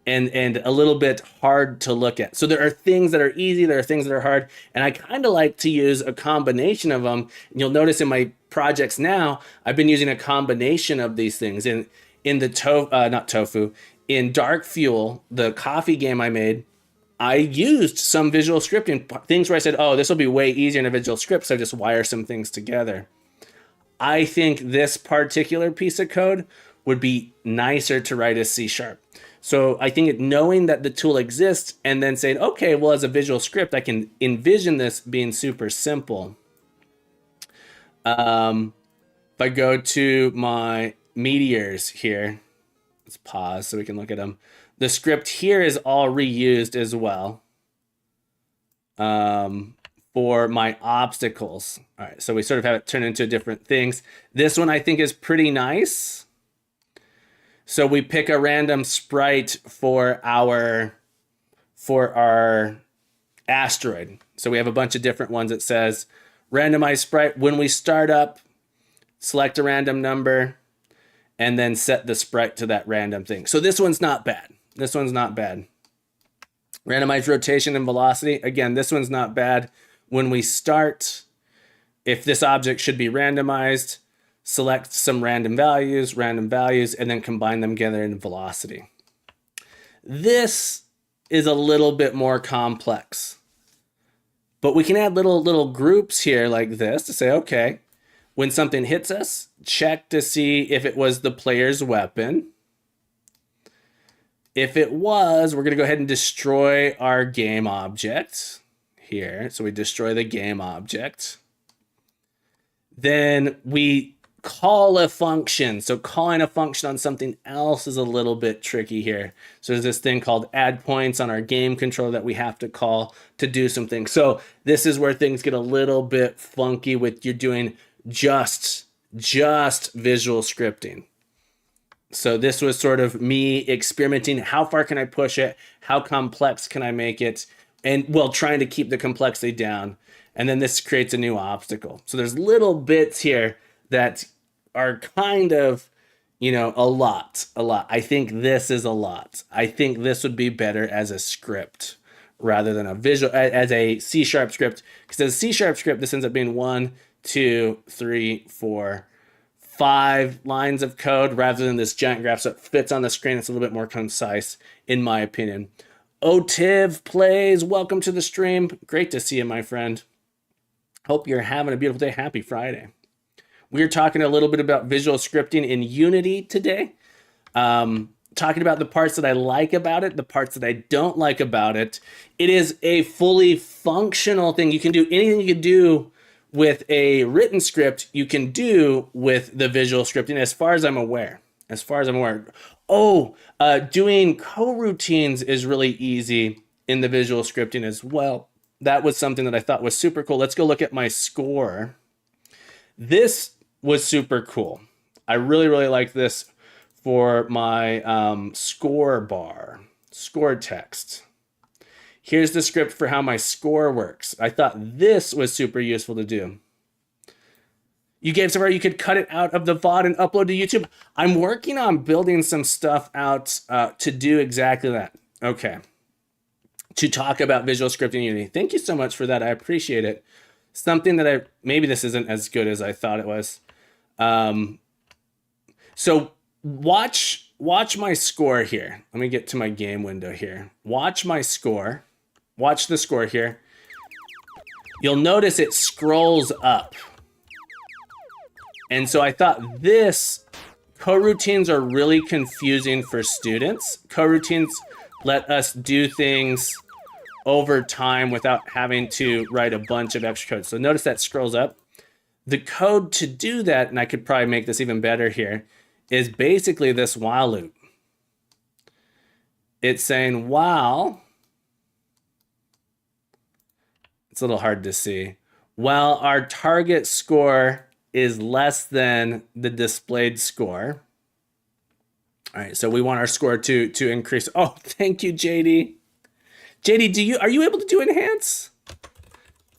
And a little bit hard to look at. So there are things that are easy, there are things that are hard, and I kind of like to use a combination of them. And you'll notice in my projects now, I've been using a combination of these things. In the in Dark Fuel, the coffee game I made, I used some visual scripting, things where I said, oh, this will be way easier in a visual script, so I just wire some things together. I think this particular piece of code would be nicer to write as C#. So I think knowing that the tool exists and then saying, okay, well, as a visual script, I can envision this being super simple. If I go to my meteors here, let's pause so we can look at them. The script here is all reused as well for my obstacles. All right, so we sort of have it turn into different things. This one I think is pretty nice. So we pick a random sprite for our asteroid. So we have a bunch of different ones. It says randomize sprite. When we start up, select a random number, and then set the sprite to that random thing. So this one's not bad. This one's not bad. Randomized rotation and velocity. Again, this one's not bad. When we start, if this object should be randomized, select some random values, and then combine them together in velocity. This is a little bit more complex. But we can add little groups here like this to say, okay, when something hits us, check to see if it was the player's weapon. If it was, we're going to go ahead and destroy our game object here. So we destroy the game object. Then we call a function. So calling a function on something else is a little bit tricky here. So there's this thing called add points on our game controller that we have to call to do something. So this is where things get a little bit funky with you're doing just visual scripting. So this was sort of me experimenting. How far can I push it? How complex can I make it? And well, trying to keep the complexity down. And then this creates a new obstacle. So there's little bits here that are kind of, a lot. I think this is a lot. I think this would be better as a script rather than as a C# script. Because as a C# script, this ends up being 1, 2, 3, 4, 5 lines of code rather than this giant graph. So it fits on the screen. It's a little bit more concise, in my opinion. Otiv plays. Welcome to the stream. Great to see you, my friend. Hope you're having a beautiful day. Happy Friday. We're talking a little bit about visual scripting in Unity today. Talking about the parts that I like about it, the parts that I don't like about it. It is a fully functional thing. You can do anything you can do with a written script, you can do with the visual scripting, as far as I'm aware. Oh, doing coroutines is really easy in the visual scripting as well. That was something that I thought was super cool. Let's go look at my score. This was super cool. I really, really like this for my score bar, score text. Here's the script for how my score works. I thought this was super useful to do. You gave somewhere you could cut it out of the VOD and upload to YouTube. I'm working on building some stuff out to do exactly that. Okay. To talk about visual scripting in Unity. Thank you so much for that. I appreciate it. Something that maybe this isn't as good as I thought it was. So watch my score here. Let me get to my game window here. Watch my score. Watch the score here. You'll notice it scrolls up. And so I thought coroutines are really confusing for students. Coroutines let us do things over time without having to write a bunch of extra code. So notice that scrolls up. The code to do that, and I could probably make this even better here, is basically this while loop. It's saying while, it's a little hard to see, while our target score is less than the displayed score. All right, so we want our score to increase. Oh, thank you, JD. JD, are you able to do enhance?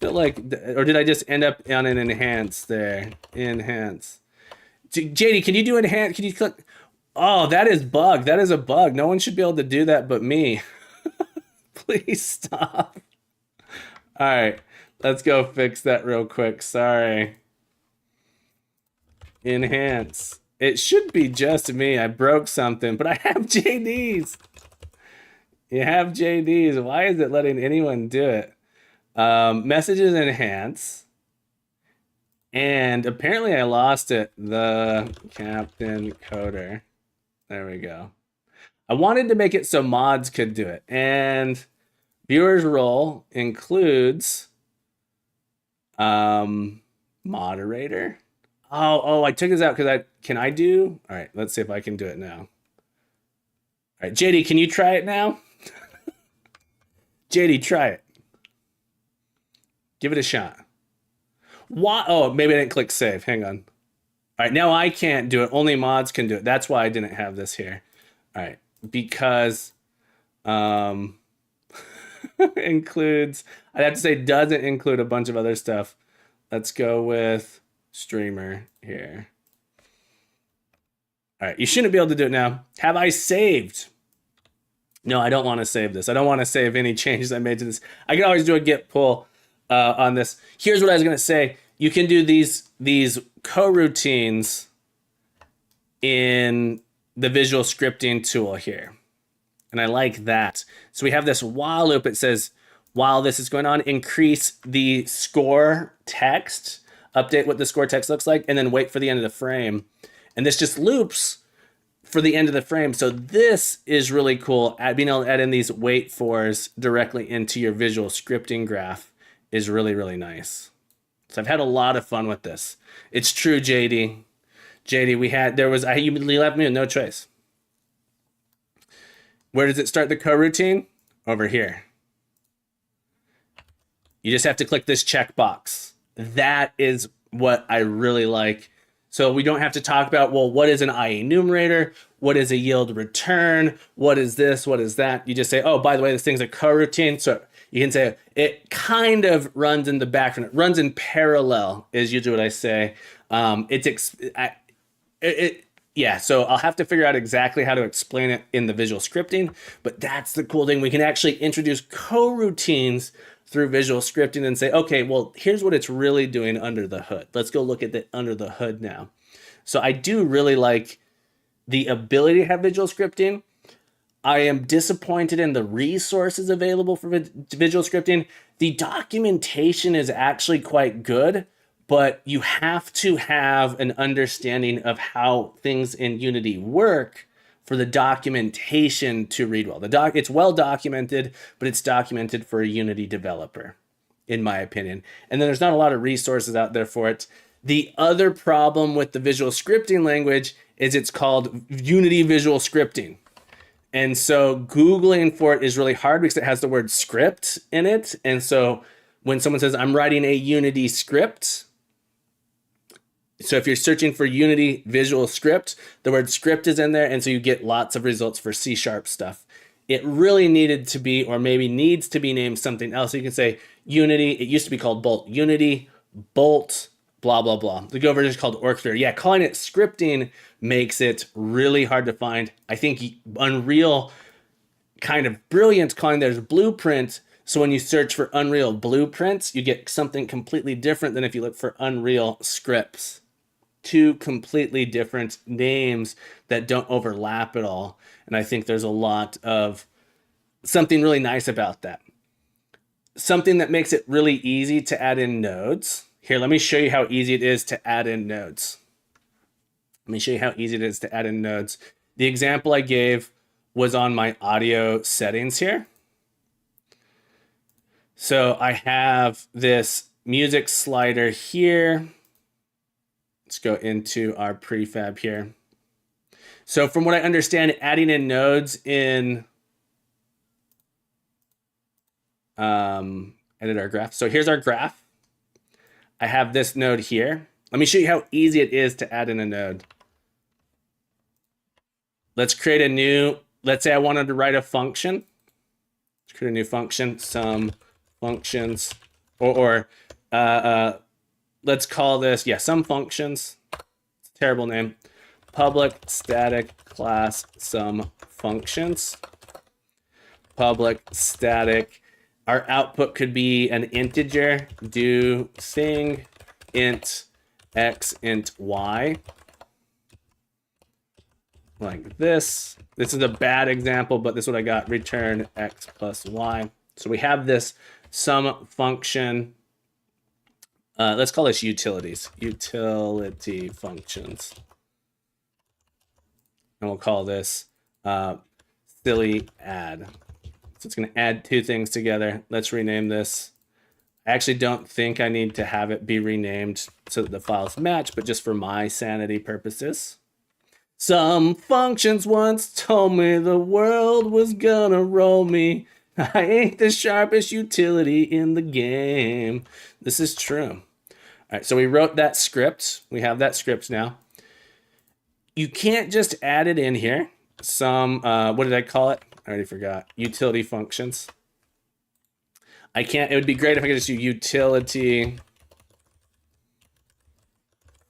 Or did I just end up on an enhance there? Enhance. JD, can you do enhance? Can you click? Oh, that is bug. That is a bug. No one should be able to do that but me. Please stop. All right, let's go fix that real quick. Sorry. Enhance. It should be just me. I broke something, but I have JDs. You have JDs. Why is it letting anyone do it? Messages enhance. And apparently I lost it. The Captain Coder. There we go. I wanted to make it so mods could do it. And viewer's role includes Moderator. Oh, I took this out because can I do? All right, let's see if I can do it now. All right, JD, can you try it now? JD, try it. Give it a shot. Why? Oh, maybe I didn't click save. Hang on. All right, now I can't do it. Only mods can do it. That's why I didn't have this here. All right, because includes, I'd have to say doesn't include a bunch of other stuff. Let's go with streamer here. All right, you shouldn't be able to do it now. Have I saved? No, I don't want to save this. I don't want to save any changes I made to this. I can always do a git pull on this. Here's what I was going to say. You can do these coroutines in the visual scripting tool here. And I like that. So we have this while loop. It says, while this is going on, increase the score text, update what the score text looks like, and then wait for the end of the frame. And this just loops for the end of the frame. So this is really cool. Being able to add in these wait fors directly into your visual scripting graph is really, really nice. So I've had a lot of fun with this. It's true, JD. JD, you left me with no choice. Where does it start the coroutine? Over here. You just have to click this checkbox. That is what I really like. So we don't have to talk about, well, what is an IEnumerator? What is a yield return? What is this? What is that? You just say, oh, by the way, this thing's a coroutine. So you can say it kind of runs in the background. It runs in parallel is usually what I say. Yeah, so I'll have to figure out exactly how to explain it in the visual scripting, but that's the cool thing. We can actually introduce coroutines through visual scripting and say, okay, well, here's what it's really doing under the hood. Let's go look at the under the hood now. So I do really like the ability to have visual scripting. I am disappointed in the resources available for visual scripting. The documentation is actually quite good, but you have to have an understanding of how things in Unity work for the documentation to read well. It's well documented, but it's documented for a Unity developer, in my opinion. And then there's not a lot of resources out there for it. The other problem with the visual scripting language is it's called Unity Visual Scripting. And so Googling for it is really hard because it has the word script in it. And so when someone says, I'm writing a Unity script, so if you're searching for Unity visual script, the word script is in there. And so you get lots of results for C# stuff. It really needed to be, or maybe needs to be named something else. So you can say Unity, it used to be called Bolt. Unity, Bolt, blah, blah, blah. The Go version is called Orchestrator. Yeah, calling it scripting makes it really hard to find. I think Unreal, kind of brilliant, calling there's Blueprint. So when you search for Unreal Blueprints, you get something completely different than if you look for Unreal Scripts. Two completely different names that don't overlap at all. And I think there's a lot of something really nice about that. Something that makes it really easy to add in nodes. Here, let me show you how easy it is to add in nodes. The example I gave was on my audio settings here. So I have this music slider here. Let's go into our prefab here. So from what I understand, adding in nodes in edit our graph. So here's our graph. I have this node here. Let me show you how easy it is to add in a node. Let's create a new, let's say I wanted to write a function. Let's create a new function, some functions, or let's call this, some functions. It's a terrible name. Public static class some functions. Public static. Our output could be an integer. Do thing int x int y. Like this. This is a bad example, but this is what I got. Return x plus y. So we have this some function. Let's call this utilities. Utility functions. And we'll call this silly add. So it's going to add two things together. Let's rename this. I actually don't think I need to have it be renamed so that the files match, but just for my sanity purposes. Some functions once told me the world was gonna roll me. I ain't the sharpest utility in the game. This is true. All right, so we wrote that script. We have that script now. You can't just add it in here. Some, what did I call it? I already forgot. Utility functions. I can't, it would be great if I could just do utility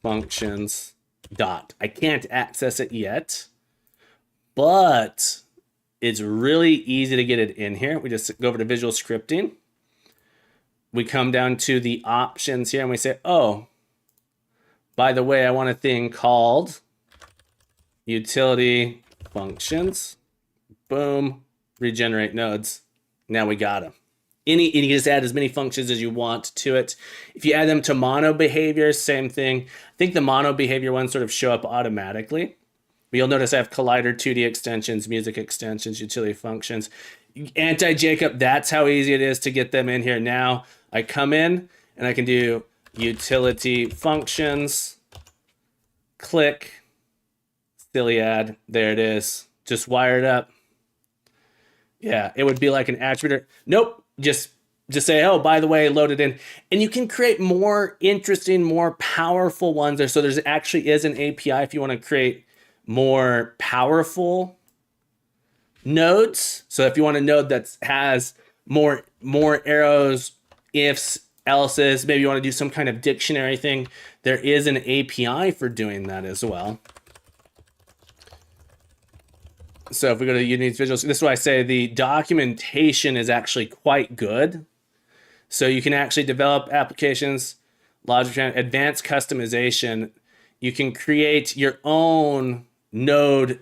functions dot. I can't access it yet, but it's really easy to get it in here. We just go over to visual scripting. We come down to the options here and we say, oh, by the way, I want a thing called utility functions. Boom, regenerate nodes. Now we got them. And you can just add as many functions as you want to it. If you add them to mono behaviors, same thing. I think the mono behavior ones sort of show up automatically. But you'll notice I have collider, 2D extensions, music extensions, utility functions. Anti-Jacob, that's how easy it is to get them in here. Now I come in and I can do utility functions, click, Styliad, there it is. Just wire it up. Yeah, it would be like an attributor. Nope. Just say, oh, by the way, load it in. And you can create more interesting, more powerful ones there. So there's actually is an API if you want to create more powerful nodes. So if you want a node that has more arrows, ifs, else's, maybe you want to do some kind of dictionary thing, there is an API for doing that as well. So if we go to Unity's visuals, this is why I say the documentation is actually quite good. So you can actually develop applications, logic, advanced customization. You can create your own node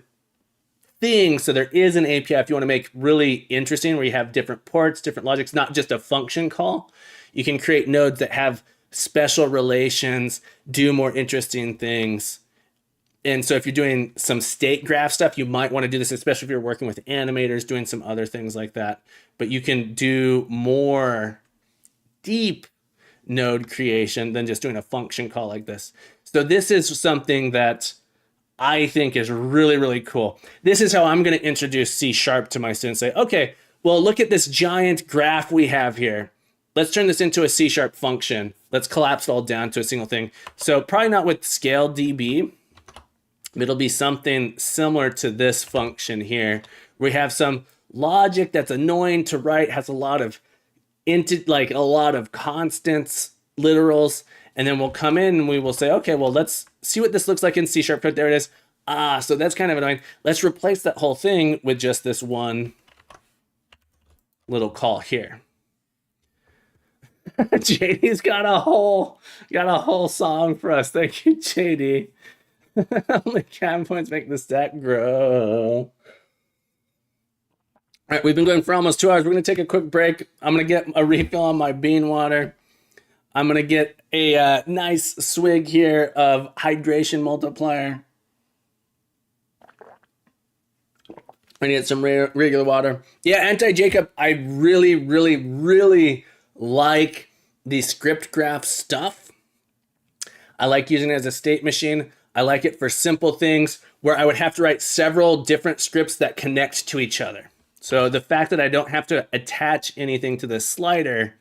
thing. So there is an API if you want to make really interesting, where you have different ports, different logics, not just a function call. You can create nodes that have special relations, do more interesting things. And so if you're doing some state graph stuff, you might want to do this, especially if you're working with animators, doing some other things like that. But you can do more deep node creation than just doing a function call like this. So this is something that I think is really, really cool. This is how I'm going to introduce C# to my students. Say, okay, well, look at this giant graph we have here. Let's turn this into a C# function. Let's collapse it all down to a single thing. So probably not with scale DB. It'll be something similar to this function here. We have some logic that's annoying to write, has a lot of constants, literals, and then we'll come in and we will say, okay, well, let's see what this looks like in C# code. There it is. So that's kind of annoying. Let's replace that whole thing with just this one little call here. JD's got a whole song for us. Thank you, JD. Only cam points make the stack grow. All right, we've been going for almost 2 hours. We're going to take a quick break. I'm going to get a refill on my bean water. I'm going to get a nice swig here of hydration multiplier. I need some regular water. Yeah, Anti-Jacob, I really, really, really like the script graph stuff. I like using it as a state machine. I like it for simple things where I would have to write several different scripts that connect to each other. So the fact that I don't have to attach anything to the slider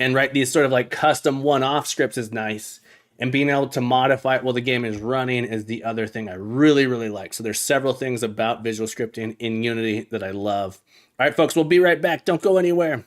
and write these sort of like custom one-off scripts is nice. And being able to modify it while the game is running is the other thing I really, really like. So there's several things about visual scripting in Unity that I love. All right, folks, we'll be right back. Don't go anywhere.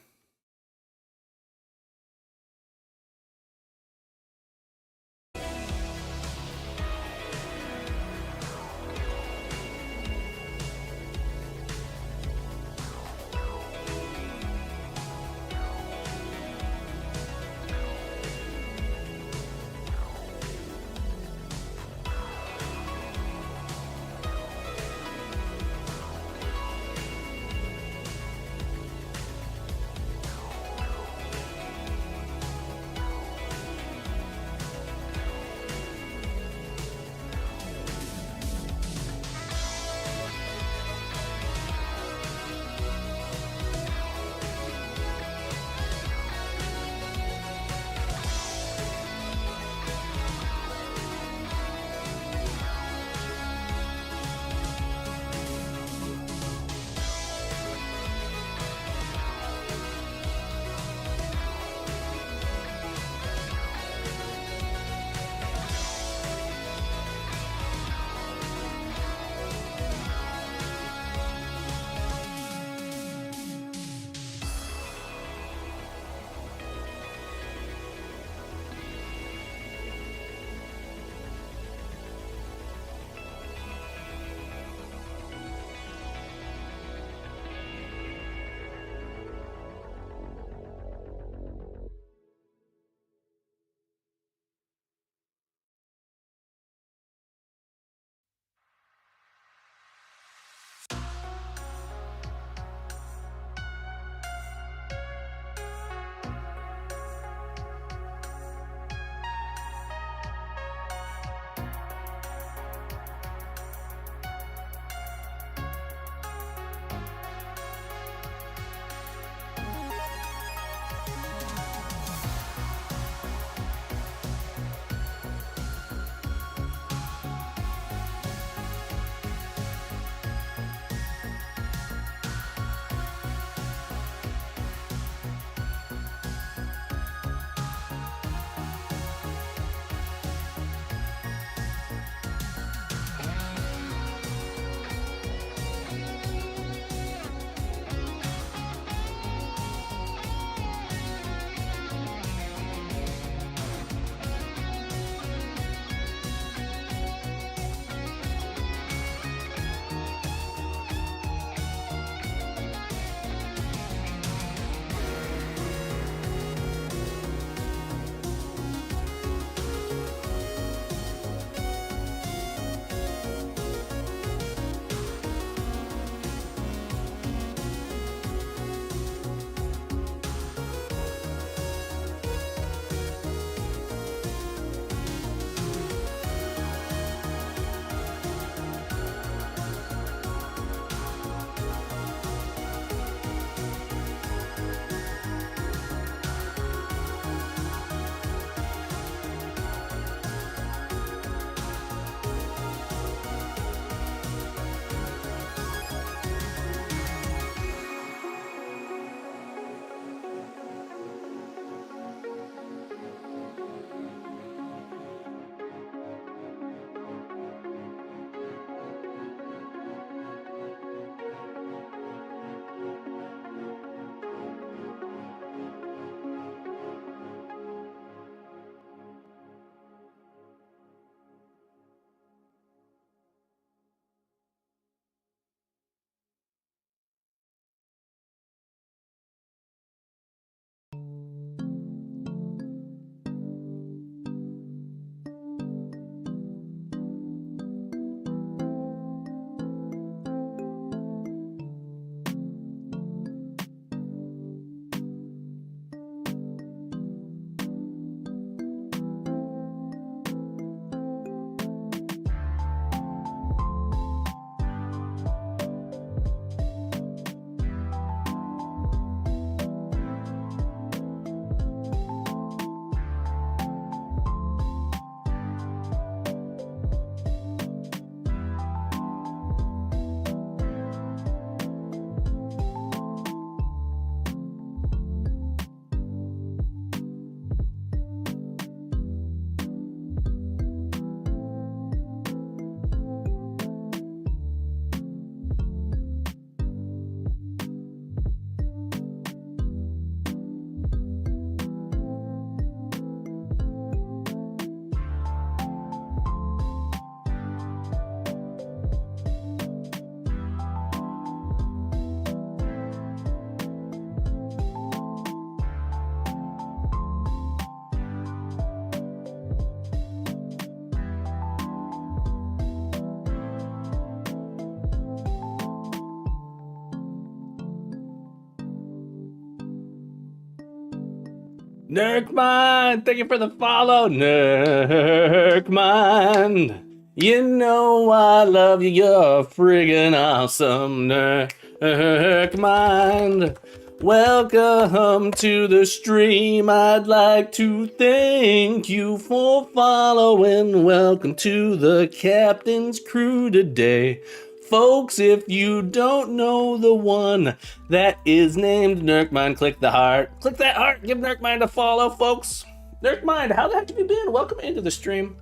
Nurkmind, thank you for the follow. Nurkmind, you know I love you. You're friggin' awesome. Nurkmind, welcome to the stream. I'd like to thank you for following. Welcome to the captain's crew today. Folks, if you don't know the one that is named Nurkmind, click the heart. Click that heart, give Nurkmind a follow, folks. Nurkmind, how the heck have you been? Welcome into the stream.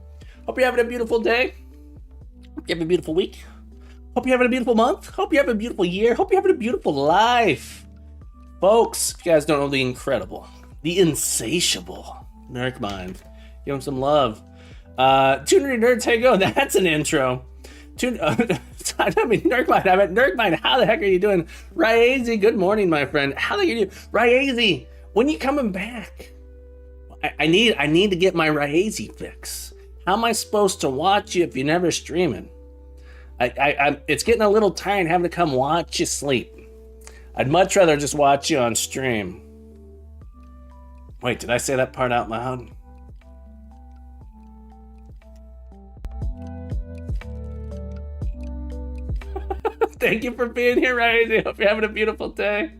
Hope you're having a beautiful day. Hope you have a beautiful week. Hope you're having a beautiful month. Hope you have a beautiful year. Hope you're having a beautiful life. Folks, if you guys don't know the incredible, the insatiable Nurkmind, give him some love. Tuner Nerds, how you go? That's an intro. I mean, Nurkmind, how the heck are you doing? Ryazy, good morning, my friend. How the heck are you doing? Ryazy, when you coming back? I need to get my Ryazy fix. How am I supposed to watch you if you're never streaming? It's getting a little tired having to come watch you sleep. I'd much rather just watch you on stream. Wait, did I say that part out loud? Thank you for being here, Ryazy. Hope you're having a beautiful day.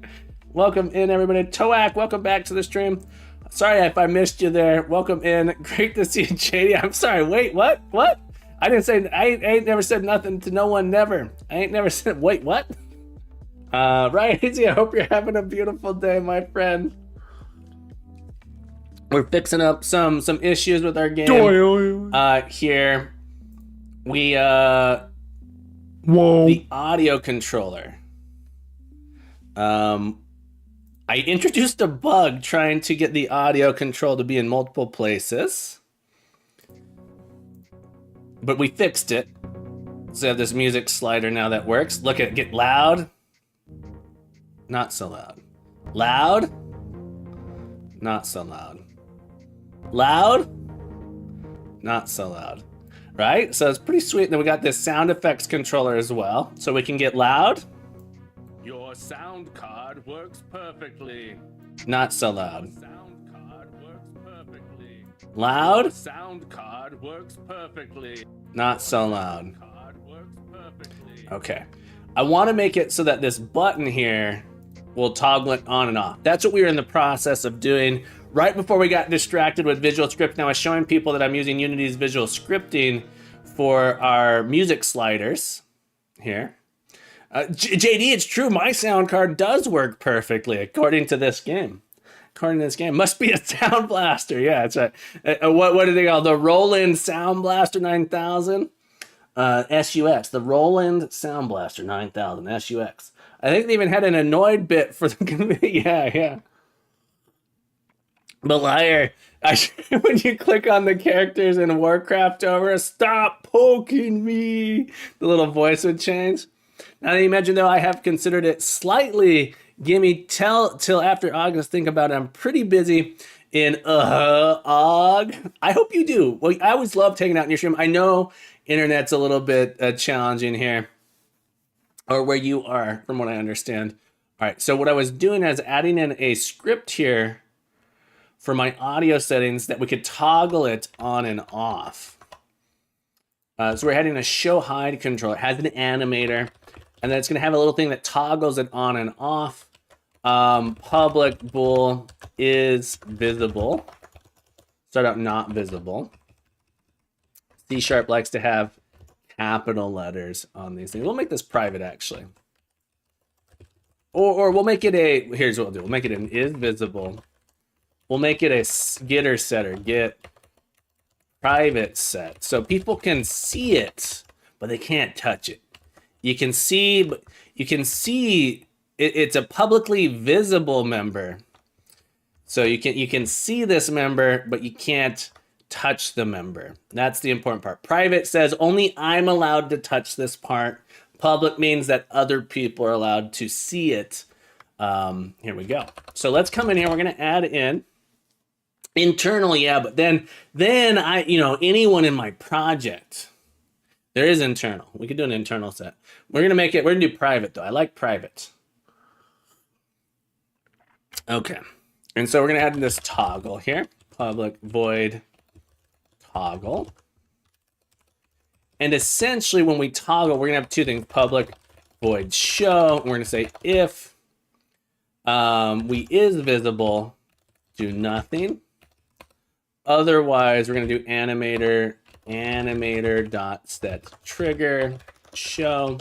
Welcome in, everybody. Toak, welcome back to the stream. Sorry if I missed you there. Welcome in. Great to see you, JD. I'm sorry. Wait, what? What? I didn't say. I ain't never said nothing to no one. Never. I ain't never said. Wait, what? Ryazy, I hope you're having a beautiful day, my friend. We're fixing up some issues with our game. Here we Whoa. the audio controller. I introduced a bug trying to get the audio control to be in multiple places, but we fixed it. So I have this music slider now that works. Look at it, get loud. Not so loud. Loud. Not so loud. Loud. Not so loud. Right? So it's pretty sweet. Then we got this sound effects controller as well. So we can get loud. Your sound card works perfectly. Not so loud. Sound card works perfectly. Loud. Sound card works perfectly. Not so loud. Okay. I want to make it so that this button here will toggle it on and off. That's what we were in the process of doing right before we got distracted with visual script. Now I was showing people that I'm using Unity's visual scripting for our music sliders here. JD, it's true. My sound card does work perfectly according to this game. According to this game, must be a Sound Blaster. Yeah, that's right. What do they call the Roland Sound Blaster 9000? SUX, the Roland Sound Blaster 9000 SUX. I think they even had an annoyed bit for the yeah. But liar, when you click on the characters in Warcraft over, stop poking me, the little voice would change. Now that you mention though, I have considered it slightly. Give me till after August. Think about it. I'm pretty busy in Aug. I hope you do. Well, I always love taking out in your stream. I know internet's a little bit challenging here, or where you are, from what I understand. All right. So what I was doing is adding in a script here for my audio settings that we could toggle it on and off. So we're adding a show hide controller. It has an animator, and then it's going to have a little thing that toggles it on and off. Public bool is visible. Start out not visible. C# likes to have capital letters on these things. We'll make this private, actually. Or we'll make it a, here's what we'll do. We'll make it an is visible. We'll make it a getter setter, get private set. So people can see it, but they can't touch it. You can see it's a publicly visible member. So you can see this member, but you can't touch the member. That's the important part. Private says only I'm allowed to touch this part. Public means that other people are allowed to see it. Here we go. So let's come in here. We're going to add in internal, yeah, but then I, anyone in my project, there is internal. We could do an internal set. We're going to do private though. I like private. Okay. And so we're going to add this toggle here, public void toggle. And essentially when we toggle, we're going to have two things, public void show. And we're going to say if we is visible, do nothing. Otherwise, we're going to do animator dot set trigger show,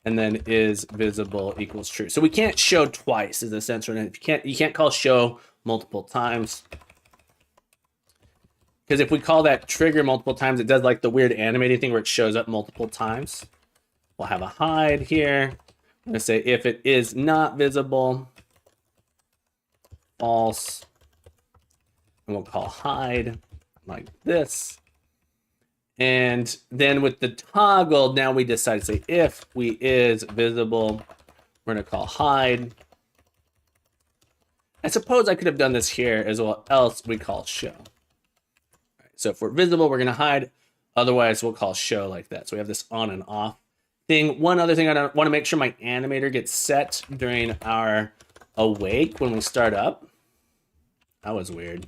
and then is visible equals true. So we can't show twice is the sense. You can't call show multiple times. Because if we call that trigger multiple times, it does like the weird animating thing where it shows up multiple times. We'll have a hide here. I'm going to say if it is not visible, false. And we'll call hide like this. And then with the toggle, now we decide to say if we is visible, we're going to call hide. I suppose I could have done this here as well, else we call show. So if we're visible, we're going to hide. Otherwise, we'll call show like that. So we have this on and off thing. One other thing, I want to make sure my animator gets set during our awake when we start up. That was weird.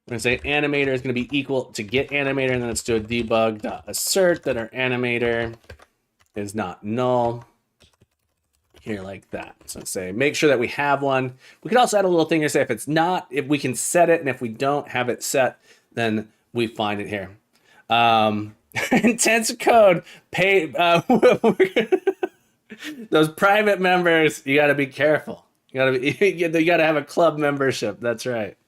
We're going to say animator is going to be equal to get animator, and then let's do a debug.assert that our animator is not null. Here like that. So say make sure that we have one. We could also add a little thing to say if it's not, if we can set it, and if we don't have it set, then we find it here. Intense code pay those private members, you got to be careful. You got to have a club membership. That's right.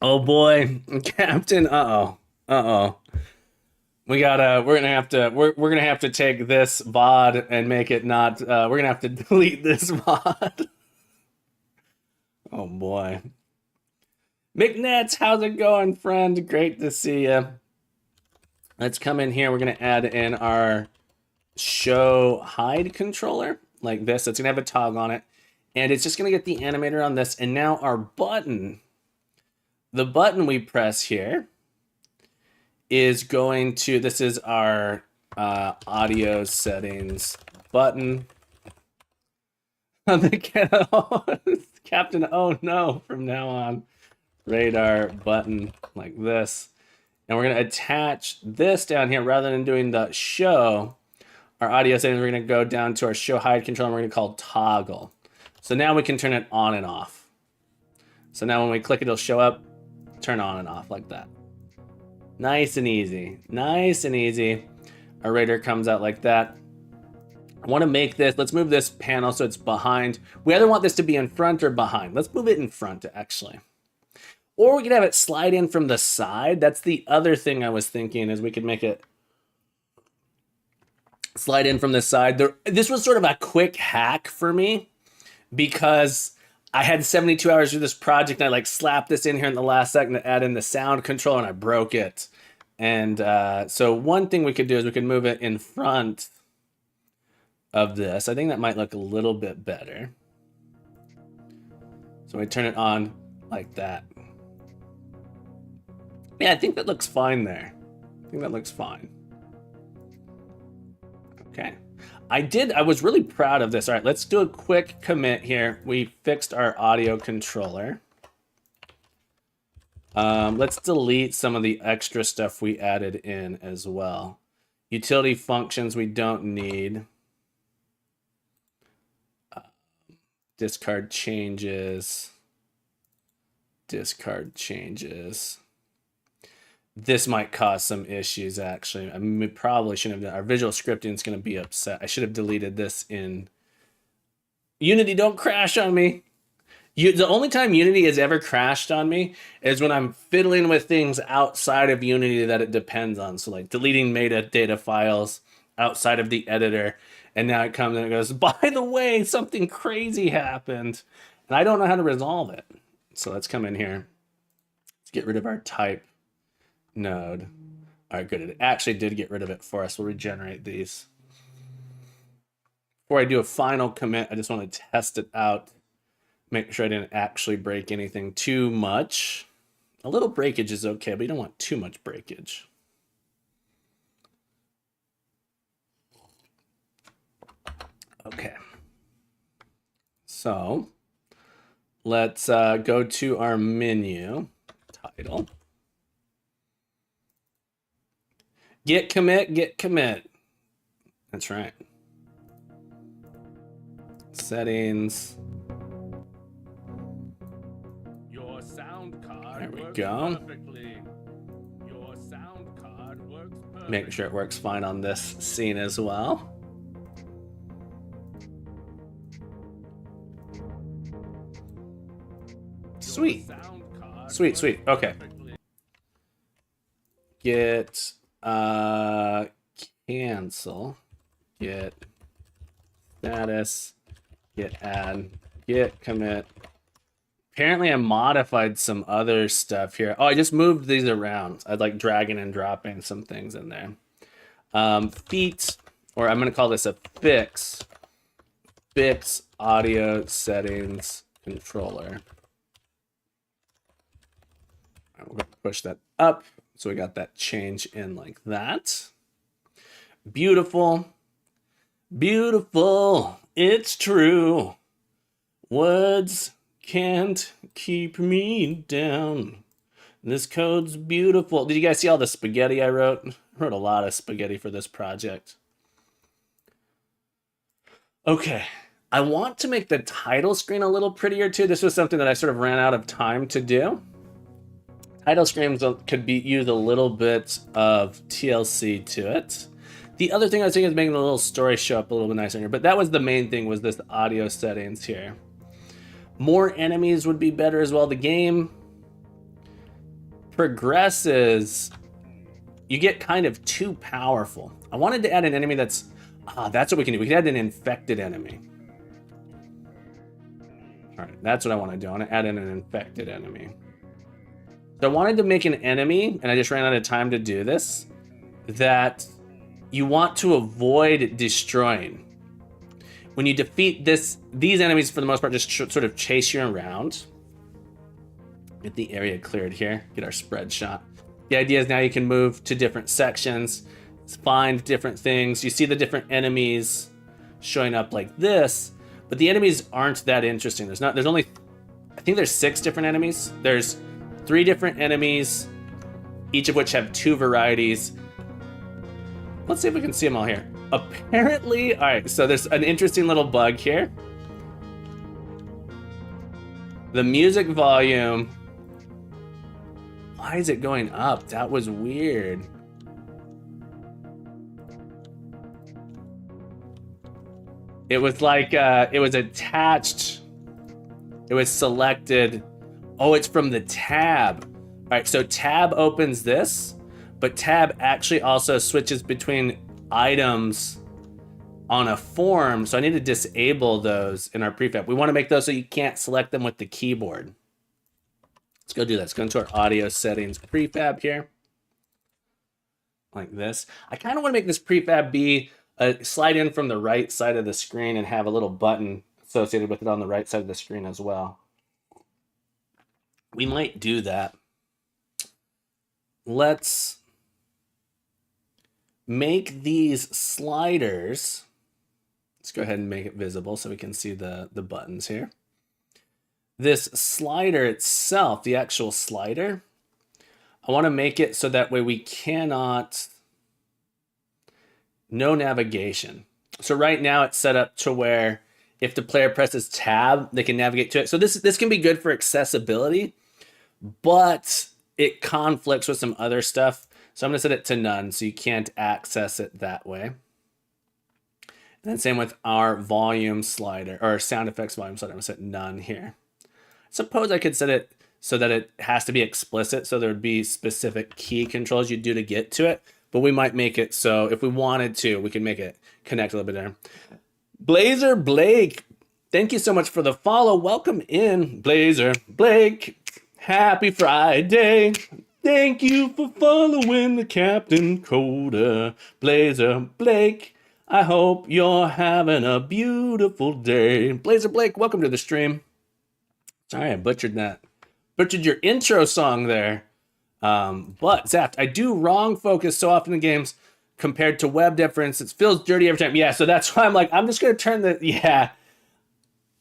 Oh boy, Captain. We're gonna have to take this VOD and make it not. We're gonna have to delete this VOD. Oh boy, McNets, how's it going, friend? Great to see you. Let's come in here. We're gonna add in our show hide controller like this. It's gonna have a toggle on it, and it's just gonna get the animator on this. And now our button, the button we press here, is going to, this is our audio settings button. Captain, oh no, from now on, radar button like this. And we're going to attach this down here rather than doing the show. Our audio settings, we're going to go down to our show hide control, and we're going to call toggle. So now we can turn it on and off. So now when we click it, it'll show up, turn on and off like that. Nice and easy. Nice and easy. Our radar comes out like that. I want to make this, let's move this panel so it's behind. We either want this to be in front or behind. Let's move it in front, actually. Or we could have it slide in from the side. That's the other thing I was thinking, is we could make it slide in from the side. This was sort of a quick hack for me because I had 72 hours to do this project, and I like slapped this in here in the last second to add in the sound control, and I broke it. And so one thing we could do is we could move it in front of this. I think that might look a little bit better. So we turn it on like that. Yeah, I think that looks fine there. I think that looks fine. Okay. I was really proud of this. All right, let's do a quick commit here. We fixed our audio controller. Let's delete some of the extra stuff we added in as well. Utility functions we don't need. Discard changes. Discard changes. This might cause some issues, actually. I mean, we probably shouldn't have done. Our visual scripting is going to be upset. I should have deleted this in Unity. Don't crash on me. The only time Unity has ever crashed on me is when I'm fiddling with things outside of Unity that it depends on. So like deleting metadata files outside of the editor. And now it comes and it goes, by the way, something crazy happened. And I don't know how to resolve it. So let's come in here. Let's get rid of our type node. All right, good. It actually did get rid of it for us. We'll regenerate these. Before I do a final commit, I just want to test it out. Make sure I didn't actually break anything too much. A little breakage is okay, but you don't want too much breakage. Okay. So let's go to our menu title. Git commit, git commit. That's right. Settings. Your sound card There we works go. perfectly. Your sound card works perfectly. Make sure it works fine on this scene as well. Sweet. Sweet, sweet. Okay. Get cancel. Get status. Get add. Get commit. Apparently I modified some other stuff here. Oh, I just moved these around. I'd like dragging and dropping some things in there. Feet, or I'm going to call this a fix. Fix audio settings controller. All right, we're going to push that up. So we got that change in like that. Beautiful. Beautiful. It's true. Words can't keep me down. This code's beautiful. Did you guys see all the spaghetti I wrote? I wrote a lot of spaghetti for this project. Okay. I want to make the title screen a little prettier too. This was something that I sort of ran out of time to do. Title screens could use a little bit of TLC to it. The other thing I was thinking is making the little story show up a little bit nicer here, but that was the main thing, was this audio settings here. More enemies would be better as well. The game progresses. You get kind of too powerful. I wanted to add an enemy that's what we can do. We can add an infected enemy. All right, that's what I want to do. I want to add in an infected enemy. So I wanted to make an enemy, and I just ran out of time to do this, that you want to avoid destroying. When you defeat these enemies, for the most part, just sort of chase you around. Get the area cleared here. Get our spread shot. The idea is now you can move to different sections, find different things. You see the different enemies showing up like this, but the enemies aren't that interesting. There's only, I think there's 6 different enemies. There's 3 different enemies, each of which have 2 varieties. Let's see if we can see them all here. Apparently, all right, so there's an interesting little bug here. The music volume, why is it going up? That was weird. It was like, it was attached. It was selected. Oh, it's from the tab. All right, so tab opens this, but tab actually also switches between items on a form. So I need to disable those in our prefab. We want to make those so you can't select them with the keyboard. Let's go do that. Let's go into our audio settings prefab here. Like this. I kind of want to make this prefab be a slide in from the right side of the screen and have a little button associated with it on the right side of the screen as well. We might do that. Let's make these sliders. Let's go ahead and make it visible so we can see the buttons here. This slider itself, the actual slider, I want to make it so that way we cannot, no navigation. So right now it's set up to where if the player presses tab, they can navigate to it. So this can be good for accessibility, but it conflicts with some other stuff. So I'm going to set it to none so you can't access it that way. And then same with our volume slider, or sound effects volume slider. I'm going to set none here. Suppose I could set it so that it has to be explicit, so there would be specific key controls you do to get to it. But we might make it so if we wanted to, we can make it connect a little bit there. Blazer Blake, thank you so much for the follow. Welcome in, Blazer Blake. Happy Friday. Thank you for following the Captain Coda. Blazer Blake, I hope you're having a beautiful day. Blazer Blake, welcome to the stream. Sorry, I butchered that. Butchered your intro song there. But Zaft, I do wrong focus so often in games. compared to web dev, for instance, feels dirty every time. Yeah, so that's why I'm like, I'm just going to turn the, yeah.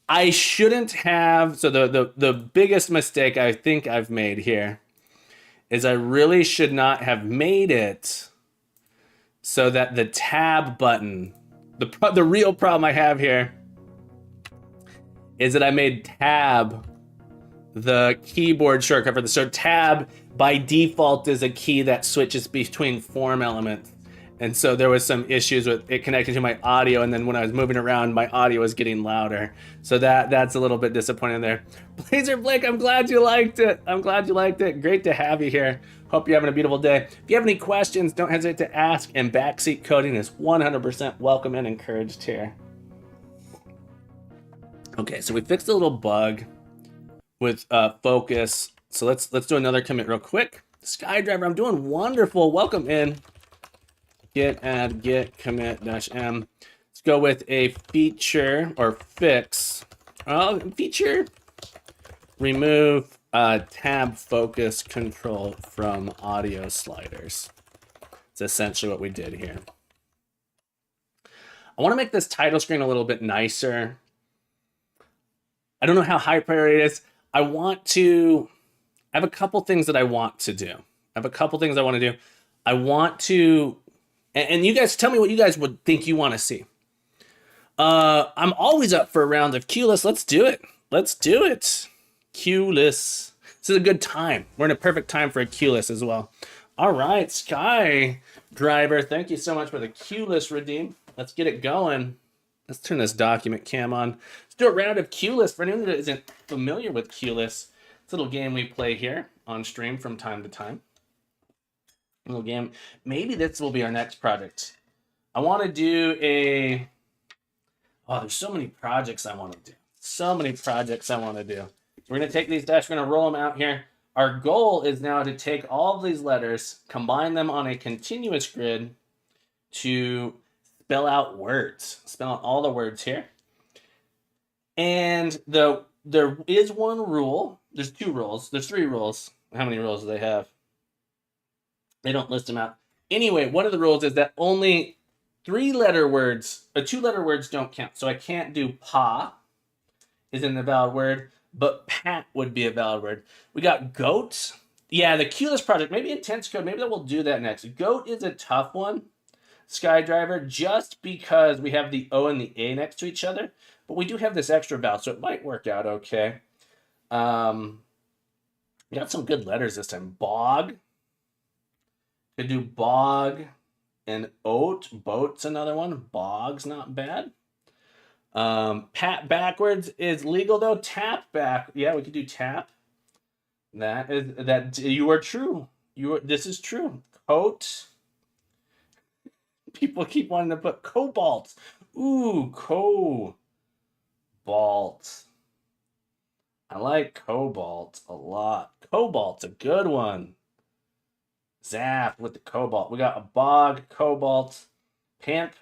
I shouldn't have, so the biggest mistake I think I've made here is I really should not have made it so that the tab button, the real problem I have here is that I made tab the keyboard shortcut for the, so tab by default is a key that switches between form elements. And so there was some issues with it connecting to my audio, and then when I was moving around, my audio was getting louder. So that's a little bit disappointing there. Blazer Blake, I'm glad you liked it. I'm glad you liked it. Great to have you here. Hope you're having a beautiful day. If you have any questions, don't hesitate to ask, and backseat coding is 100% welcome and encouraged here. Okay, so we fixed a little bug with focus. So let's do another commit real quick. Skydriver, I'm doing wonderful. Welcome in. Git add git commit -m. Let's go with a feature or fix. Feature remove tab focus control from audio sliders. It's essentially what we did here. I want to make this title screen a little bit nicer. I don't know how high priority it is. I have a couple things that I want to do. I want to, and you guys tell me what you guys would think you want to see. I'm always up for a round of Q-list. Let's do it. Q-list. This is a good time. We're in a perfect time for a Q-list as well. All right, Sky Driver, thank you so much for the Q-list redeem. Let's get it going. Let's turn this document cam on. Let's do a round of Q-list. For anyone that isn't familiar with Q-list, it's a little game we play here on stream from time to time. A little game. Maybe this will be our next project. I want to do a... Oh, there's so many projects I want to do. We're going to take these dash, we're going to roll them out here. Our goal is now to take all of these letters, combine them on a continuous grid to spell out words. Spell out all the words here. And there is one rule. There's two rules. There's three rules. How many rules do they have? They don't list them out. Anyway, one of the rules is that only two-letter words don't count. So I can't do pa isn't a valid word, but pat would be a valid word. We got goat. Yeah, the Q-list project, maybe intense code. Maybe we'll do that next. Goat is a tough one, Skydriver, just because we have the O and the A next to each other. But we do have this extra vowel, so it might work out okay. We got some good letters this time. Bog. Could do bog and oat. Boat's another one. Bog's not bad. Pat backwards is legal though. Tap back. Yeah, we could do tap. You are true. This is true. Coat. People keep wanting to put cobalt. Ooh, cobalt. I like cobalt a lot. Cobalt's a good one. Zap with the cobalt. We got a bog, cobalt, pimp,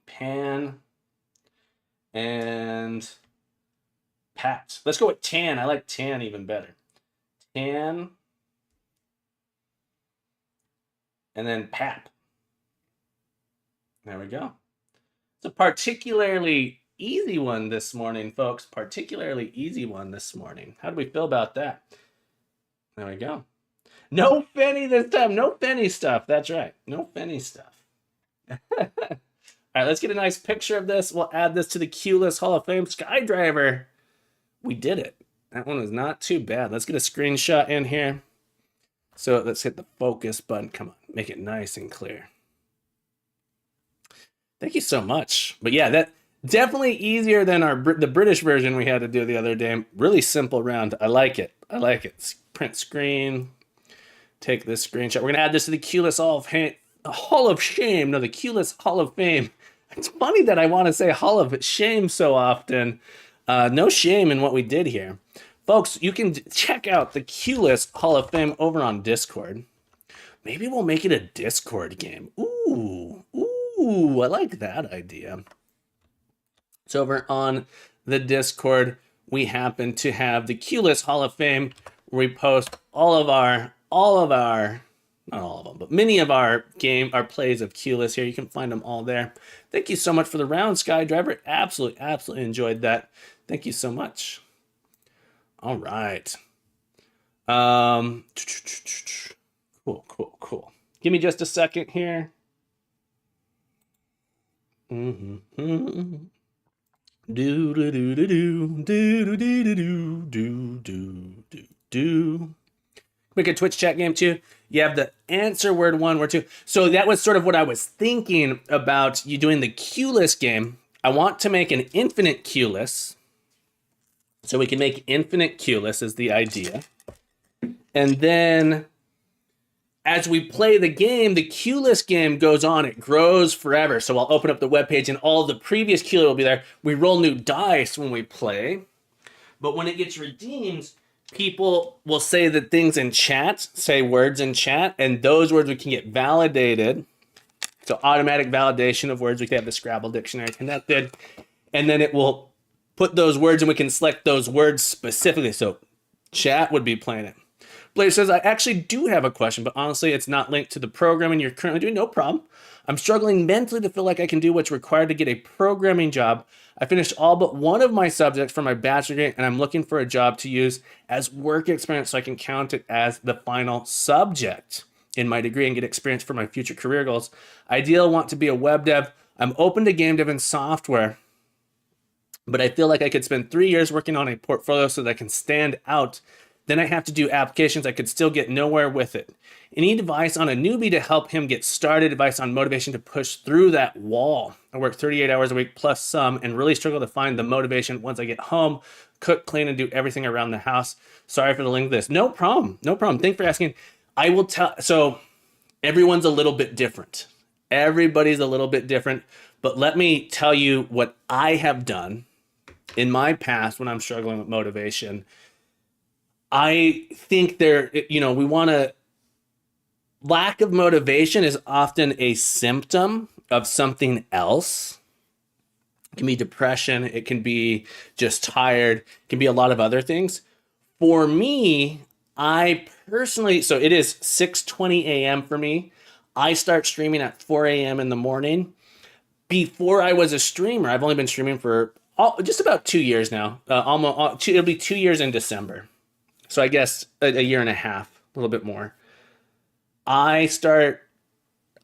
pan, and pat. Let's go with tan. I like tan even better. Tan, and then pap. There we go. It's a particularly easy one this morning, folks. Particularly easy one this morning. How do we feel about that? There we go. No Fenny this time. No Fenny stuff. That's right. No Fenny stuff. All right, let's get a nice picture of this. We'll add this to the Q-list Hall of Fame. Skydriver. We did it. That one was not too bad. Let's get a screenshot in here. So let's hit the focus button. Come on. Make it nice and clear. Thank you so much. But yeah, that definitely easier than the British version we had to do the other day. Really simple round. I like it. Print screen. Take this screenshot. We're going to add this to the Q-list Hall of Shame. No, the Q-list Hall of Fame. It's funny that I want to say Hall of Shame so often. No shame in what we did here. Folks, you can check out the Q-list Hall of Fame over on Discord. Maybe we'll make it a Discord game. Ooh, I like that idea. So over on the Discord, we happen to have the Q-list Hall of Fame where we post all of our not all of them, but many of our plays of Keyless here. You can find them all there. Thank you so much for the round, Skydriver. Absolutely enjoyed that. Thank you so much. All right. Cool. Give me just a second here. Do do do do do do do do do do. Make a Twitch chat game too. You have the answer word 1, word 2. So that was sort of what I was thinking about you doing the Keyless game. I want to make an infinite Keyless. So we can make infinite Keyless is the idea. And then as we play the game, the Keyless game goes on. It grows forever. So I'll open up the webpage and all the previous Keyless will be there. We roll new dice when we play. But when it gets redeemed, people will say the things in chat, say words in chat, and those words we can get validated. So automatic validation of words. We can have the Scrabble dictionary connected. And then it will put those words and we can select those words specifically. So chat would be playing it. Blair says, I actually do have a question, but honestly, it's not linked to the programming you're currently doing. No problem. I'm struggling mentally to feel like I can do what's required to get a programming job. I finished all but one of my subjects for my bachelor degree, and I'm looking for a job to use as work experience so I can count it as the final subject in my degree and get experience for my future career goals. Ideally, I want to be a web dev. I'm open to game dev and software, but I feel like I could spend 3 years working on a portfolio so that I can stand out. Then I have to do applications. I could still get nowhere with it. Any advice on a newbie to help him get started? Advice on motivation to push through that wall? I work 38 hours a week plus some and really struggle to find the motivation once I get home, cook, clean, and do everything around the house. Sorry for the link to this. No problem. Thanks for asking. I will tell. So everyone's a little bit different. Everybody's a little bit different. But let me tell you what I have done in my past when I'm struggling with motivation. I think lack of motivation is often a symptom of something else. It can be depression. It can be just tired. It can be a lot of other things. For me, I personally, so it is 6:20 a.m. for me. I start streaming at 4 a.m. in the morning. Before I was a streamer, I've only been streaming for just about 2 years now. It'll be 2 years in December. So I guess a year and a half, a little bit more. I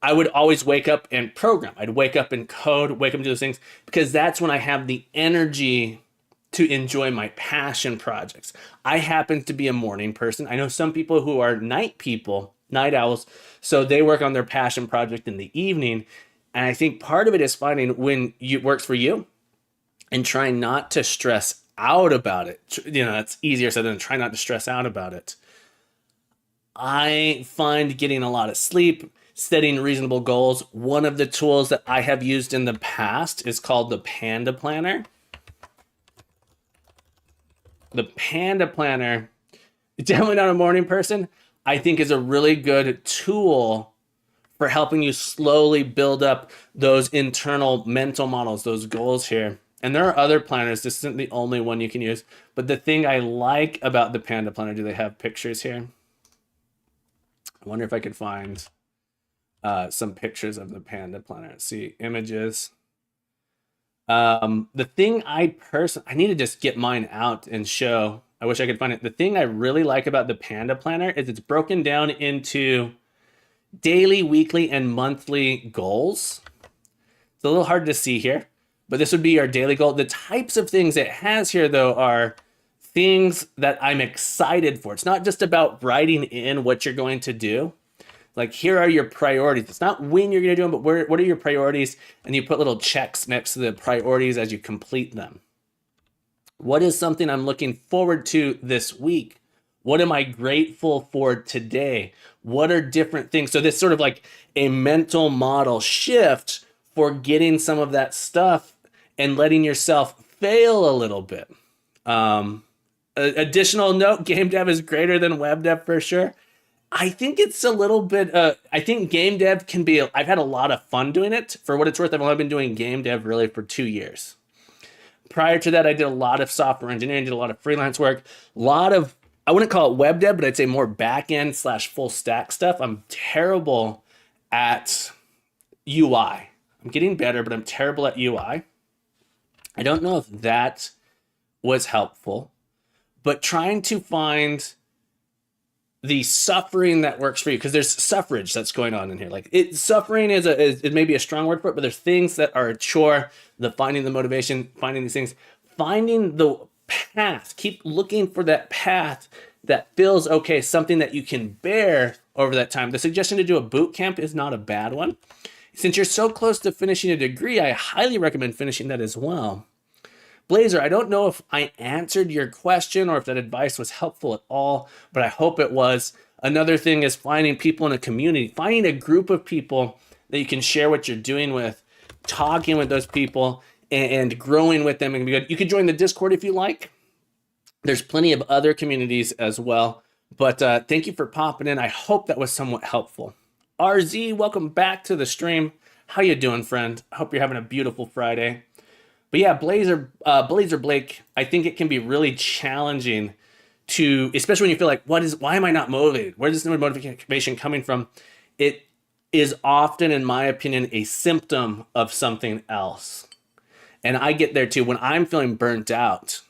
would always wake up and program. I'd wake up and code, wake up and do those things, because that's when I have the energy to enjoy my passion projects. I happen to be a morning person. I know some people who are night people, night owls, so they work on their passion project in the evening. And I think part of it is finding when it works for you and trying not to stress out about it. It's easier said than try not to stress out about it. I find getting a lot of sleep, setting reasonable goals. One of the tools that I have used in the past is called the Panda Planner. The Panda Planner, definitely not a morning person, I think is a really good tool for helping you slowly build up those internal mental models, those goals here. And there are other planners. This isn't the only one you can use. But the thing I like about the Panda Planner, do they have pictures here? I wonder if I could find some pictures of the Panda Planner. Let's see, images. The thing I need to just get mine out and show. I wish I could find it. The thing I really like about the Panda Planner is it's broken down into daily, weekly, and monthly goals. It's a little hard to see here, but this would be our daily goal. The types of things it has here, though, are things that I'm excited for. It's not just about writing in what you're going to do. Like, here are your priorities. It's not when you're going to do them, but what are your priorities? And you put little checks next to the priorities as you complete them. What is something I'm looking forward to this week? What am I grateful for today? What are different things? So this sort of like a mental model shift for getting some of that stuff and letting yourself fail a little bit. Additional note, game dev is greater than web dev for sure. I think it's a little bit, I think game dev can be, I've had a lot of fun doing it. For what it's worth, I've only been doing game dev really for 2 years. Prior to that, I did a lot of software engineering, did a lot of freelance work, a lot of I wouldn't call it web dev, but I'd say more back end / full stack stuff. I'm terrible at UI. I'm getting better, but I'm terrible at UI. I don't know if that was helpful, but trying to find the suffering that works for you, because there's suffrage that's going on in here. Like suffering is it may be a strong word for it, but there's things that are a chore, the finding the motivation, finding these things, finding the path, keep looking for that path that feels okay, something that you can bear over that time. The suggestion to do a boot camp is not a bad one. Since you're so close to finishing a degree, I highly recommend finishing that as well. Blazer, I don't know if I answered your question or if that advice was helpful at all, but I hope it was. Another thing is finding people in a community, finding a group of people that you can share what you're doing with, talking with those people and growing with them. And be good. You could join the Discord if you like. There's plenty of other communities as well. But thank you for popping in. I hope that was somewhat helpful. RZ, welcome back to the stream. How you doing, friend? I hope you're having a beautiful Friday. But yeah, Blazer Blake, I think it can be really challenging to, especially when you feel like, why am I not motivated? Where is this motivation coming from? It is often, in my opinion, a symptom of something else. And I get there too. When I'm feeling burnt out,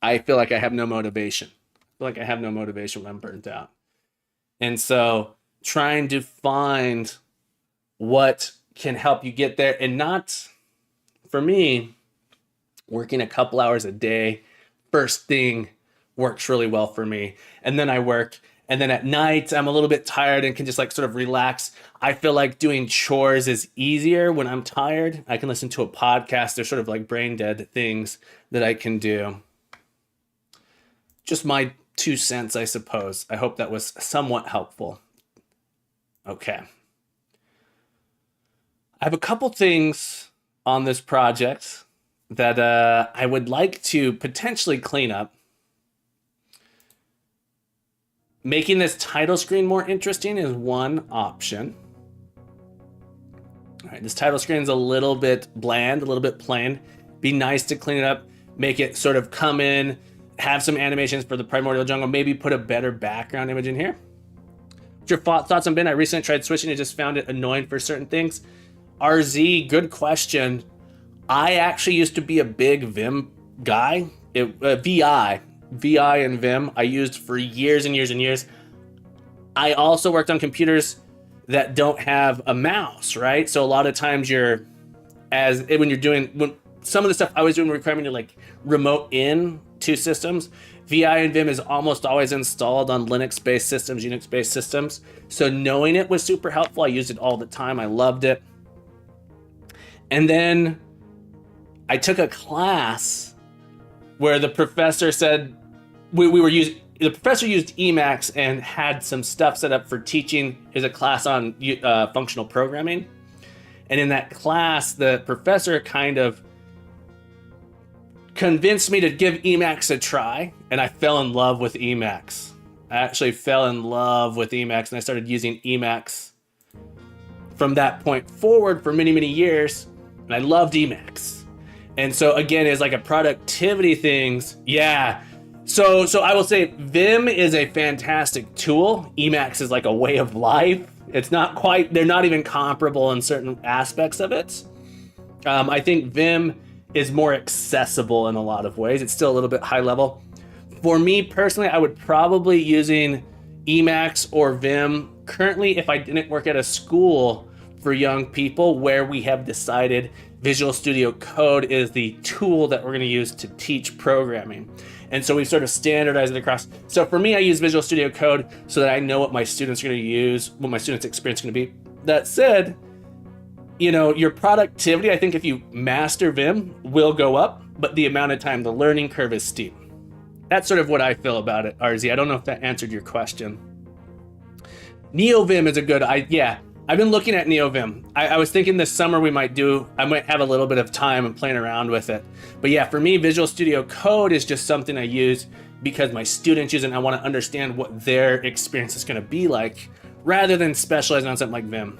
I feel like I have no motivation. I feel like I have no motivation when I'm burnt out. And so trying to find what can help you get there, and not, for me, working a couple hours a day, first thing works really well for me. And then I work, and then at night I'm a little bit tired and can just like sort of relax. I feel like doing chores is easier when I'm tired. I can listen to a podcast. They're sort of like brain dead things that I can do. Just my 2 cents, I suppose. I hope that was somewhat helpful. Okay. I have a couple things on this project that I would like to potentially clean up. Making this title screen more interesting is one option. All right, this title screen is a little bit bland, a little bit plain. Be nice to clean it up, make it sort of come in, have some animations for the Primordial Jungle, maybe put a better background image in here. What's your thoughts on Bin? I recently tried switching and just found it annoying for certain things. RZ, good question. I actually used to be a big Vim guy. VI and Vim I used for years and years and years. I also worked on computers that don't have a mouse, right? So a lot of times when some of the stuff I was doing requiring me to like remote in to systems, VI and Vim is almost always installed on Linux-based systems, Unix-based systems. So knowing it was super helpful. I used it all the time. I loved it. And then I took a class where the professor said the professor used Emacs and had some stuff set up for teaching. Is a class on functional programming. And in that class, the professor kind of convinced me to give Emacs a try, and I fell in love with Emacs. I actually fell in love with Emacs, and I started using Emacs from that point forward for many, many years. And I loved Emacs. And so again, it's like a productivity things. Yeah. So I will say Vim is a fantastic tool. Emacs is like a way of life. It's not quite, they're not even comparable in certain aspects of it. I think Vim is more accessible in a lot of ways. It's still a little bit high level. For me personally, I would probably using Emacs or Vim currently if I didn't work at a school for young people where we have decided Visual Studio Code is the tool that we're going to use to teach programming. And so we've sort of standardized it across. So for me, I use Visual Studio Code so that I know what my students are going to use, what my students' experience is going to be. That said, your productivity, I think if you master Vim, will go up, but the amount of time, the learning curve is steep. That's sort of what I feel about it, RZ. I don't know if that answered your question. NeoVim is a good, I've been looking at NeoVim. I was thinking this summer I might have a little bit of time and playing around with it. But yeah, for me, Visual Studio Code is just something I use because my students use it and I want to understand what their experience is going to be like rather than specializing on something like Vim.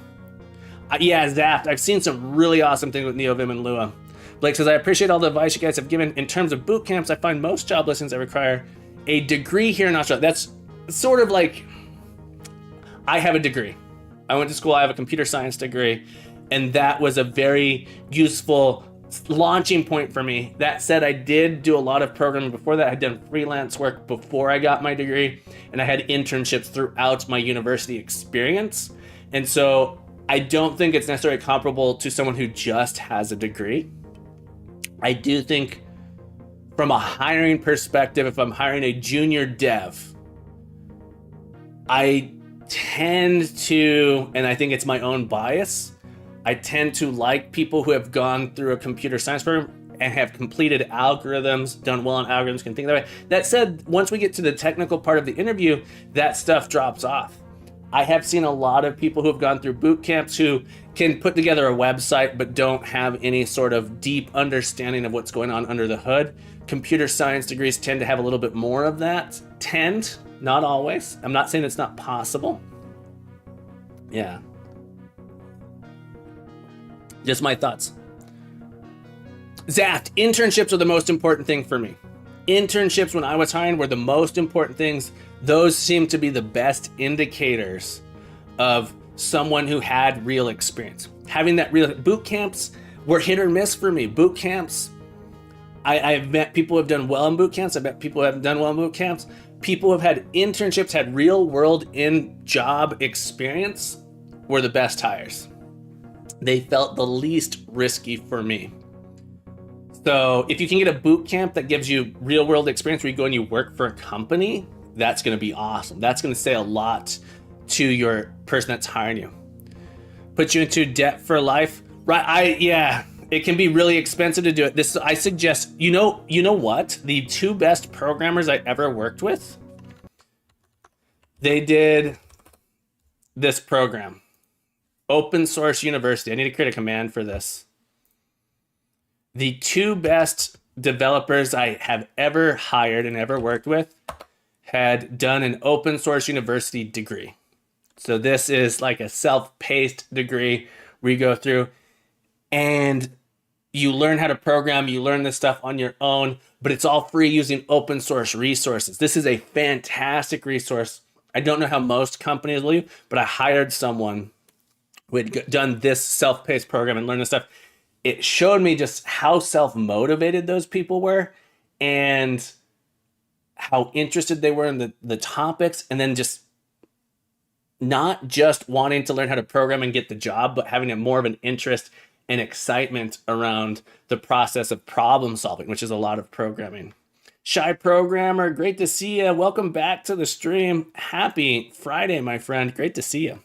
Zaft, I've seen some really awesome things with NeoVim and Lua. Blake says, I appreciate all the advice you guys have given. In terms of boot camps, I find most job listings that require a degree here in Australia, that's sort of like, I have a degree. I went to school, I have a computer science degree, and that was a very useful launching point for me. That said, I did do a lot of programming before that. I had done freelance work before I got my degree, and I had internships throughout my university experience. And so I don't think it's necessarily comparable to someone who just has a degree. I do think from a hiring perspective, if I'm hiring a junior dev, I tend to, and I think it's my own bias, I tend to like people who have gone through a computer science program and have completed algorithms, done well on algorithms, can think that way. That said, once we get to the technical part of the interview, that stuff drops off. I have seen a lot of people who have gone through boot camps who can put together a website but don't have any sort of deep understanding of what's going on under the hood. Computer science degrees tend to have a little bit more of that. Tend, not always. I'm not saying it's not possible. Yeah. Just my thoughts. Zaft, internships are the most important thing for me. Internships when I was hiring were the most important things. Those seem to be the best indicators of someone who had real experience. Having that real, boot camps were hit or miss for me. Boot camps, I've met people who have done well in boot camps. I've met people who haven't done well in boot camps. People who have had internships, had real world in job experience, were the best hires. They felt the least risky for me. So if you can get a boot camp that gives you real world experience where you go and you work for a company, that's going to be awesome. That's going to say a lot to your person that's hiring you. Put you into debt for life, right? It can be really expensive to do it. This, I suggest, you know what? The two best programmers I ever worked with, they did this program, Open Source University. I need to create a command for this. The two best developers I have ever hired and ever worked with had done an Open Source University degree. So this is like a self-paced degree where you go through and you learn how to program, you learn this stuff on your own, but it's all free using open source resources. This is a fantastic resource. I don't know how most companies will use, but I hired someone who had done this self-paced program and learned this stuff. It showed me just how self-motivated those people were and how interested they were in the topics, and then just not just wanting to learn how to program and get the job, but having more of an interest and excitement around the process of problem solving, which is a lot of programming. Shy Programmer, great to see you. Welcome back to the stream. Happy Friday, my friend. Great to see you.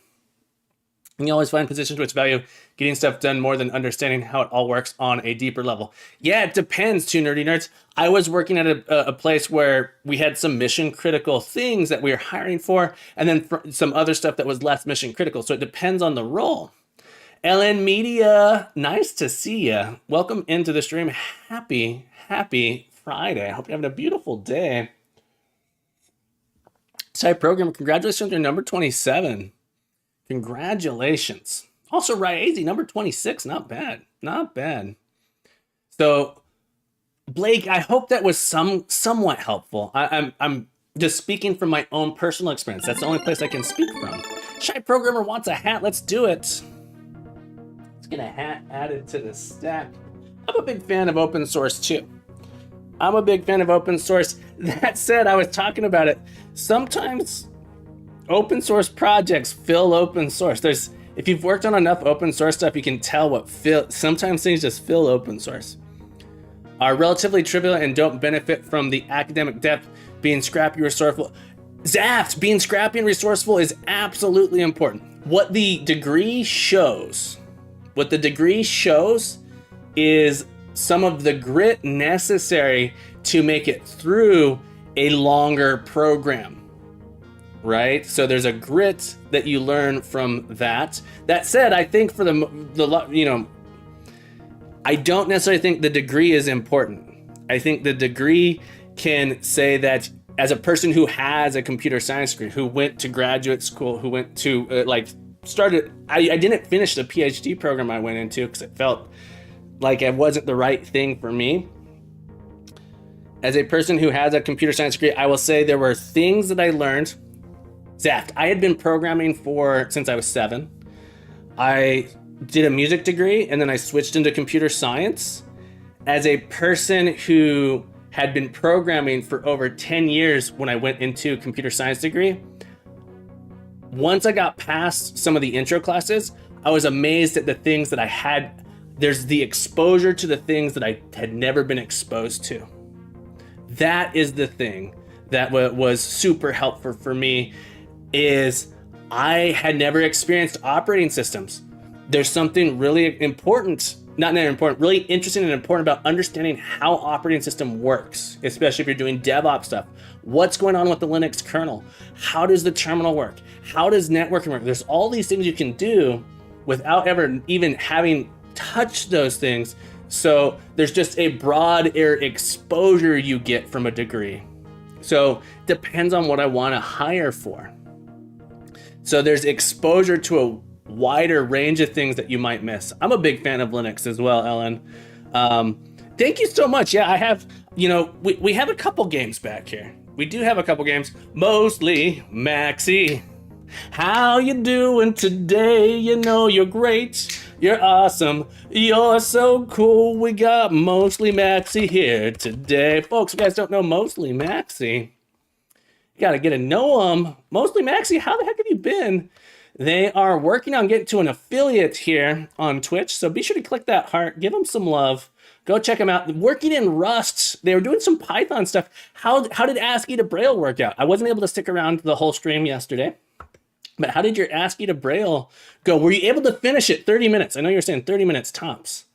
And you always find positions which value getting stuff done more than understanding how it all works on a deeper level. Yeah, it depends, Two Nerdy Nerds. I was working at a place where we had some mission critical things that we were hiring for, and then some other stuff that was less mission critical. So it depends on the role. LN Media, nice to see you. Welcome into the stream. Happy Friday. I hope you're having a beautiful day. Site Program, congratulations on number 27. Congratulations. Also, Ryazy, number 26. Not bad. Not bad. So, Blake, I hope that was somewhat helpful. I'm just speaking from my own personal experience. That's the only place I can speak from. Shy Programmer wants a hat. Let's do it. Let's get a hat added to the stack. I'm a big fan of open source, too. I'm a big fan of open source. That said, I was talking about it. Sometimes open source projects fill open source. If you've worked on enough open source stuff, you can tell sometimes things just fill open source. Are relatively trivial and don't benefit from the academic depth. Being scrappy, resourceful. Zaft, being scrappy and resourceful is absolutely important. What the degree shows is some of the grit necessary to make it through a longer program. Right? So there's a grit that you learn from that. That said, I think for I don't necessarily think the degree is important. I think the degree can say that as a person who has a computer science degree, who went to graduate school, who went to I didn't finish the PhD program I went into because it felt like it wasn't the right thing for me. As a person who has a computer science degree, I will say there were things that I learned. Zaft, I had been programming since I was 7. I did a music degree and then I switched into computer science. As a person who had been programming for over 10 years when I went into computer science degree, once I got past some of the intro classes, I was amazed at the things that I had. There's the exposure to the things that I had never been exposed to. That is the thing that was super helpful for me, is I had never experienced operating systems. There's something really important, really interesting and important about understanding how operating system works, especially if you're doing DevOps stuff. What's going on with the Linux kernel? How does the terminal work? How does networking work? There's all these things you can do without ever even having touched those things. So there's just a broader exposure you get from a degree. So depends on what I want to hire for. So there's exposure to a wider range of things that you might miss. I'm a big fan of Linux as well, Ellen. Thank you so much. Yeah, I have, we have a couple games back here. We do have a couple games, mostly Maxi. How you doing today? You're great. You're awesome. You're so cool. We got Mostly Maxi here today. Folks, if you guys don't know Mostly Maxi, you got to get to know them. Mostly Maxi, how the heck have you been? They are working on getting to an affiliate here on Twitch, so be sure to click that heart. Give them some love. Go check them out. Working in Rust. They were doing some Python stuff. How did ASCII to Braille work out? I wasn't able to stick around the whole stream yesterday. But how did your ASCII to Braille go? Were you able to finish it 30 minutes? I know you're saying 30 minutes tops.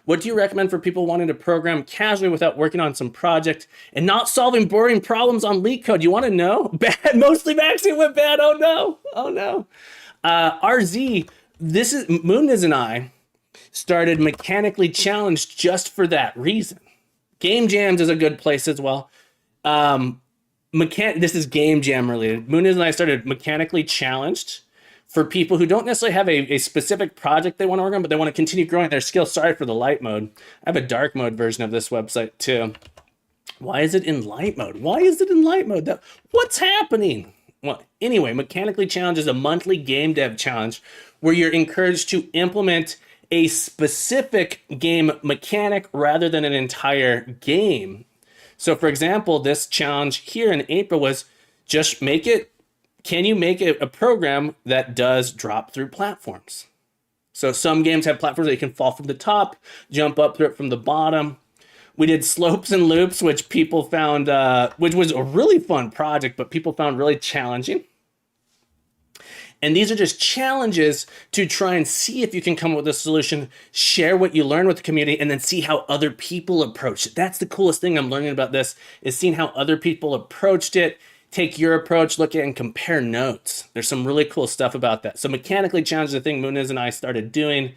What do you recommend for people wanting to program casually without working on some project and not solving boring problems on leak code? You want to know? Bad. Mostly Maxi went bad. Oh no. Oh no. RZ, Mooniz and I started Mechanically Challenged just for that reason. Game Jams is a good place as well. This is Game Jam related. Mooniz and I started Mechanically Challenged for people who don't necessarily have a specific project they want to work on, but they want to continue growing their skills. Sorry for the light mode. I have a dark mode version of this website too. Why is it in light mode? What's happening? Well, anyway, Mechanically Challenged is a monthly game dev challenge where you're encouraged to implement a specific game mechanic rather than an entire game. So for example, this challenge here in April was just can you make a program that does drop through platforms? So some games have platforms that you can fall from the top, jump up through it from the bottom. We did slopes and loops, which people found, which was a really fun project, but people found really challenging. And these are just challenges to try and see if you can come up with a solution, share what you learn with the community, and then see how other people approach it. That's the coolest thing I'm learning about this, is seeing how other people approached it, take your approach, look at it, and compare notes. There's some really cool stuff about that. So Mechanically Challenged is the thing Mooniz and I started doing,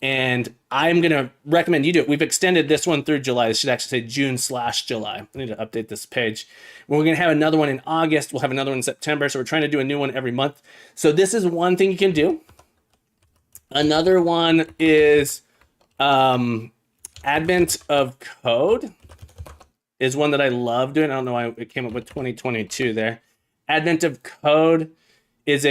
and I'm going to recommend you do it. We've extended this one through July. This should actually say June/July. I need to update this page. We're going to have another one in August. We'll have another one in September. So we're trying to do a new one every month. So this is one thing you can do. Another one is Advent of Code is one that I love doing. I don't know why it came up with 2022 there. Advent of Code is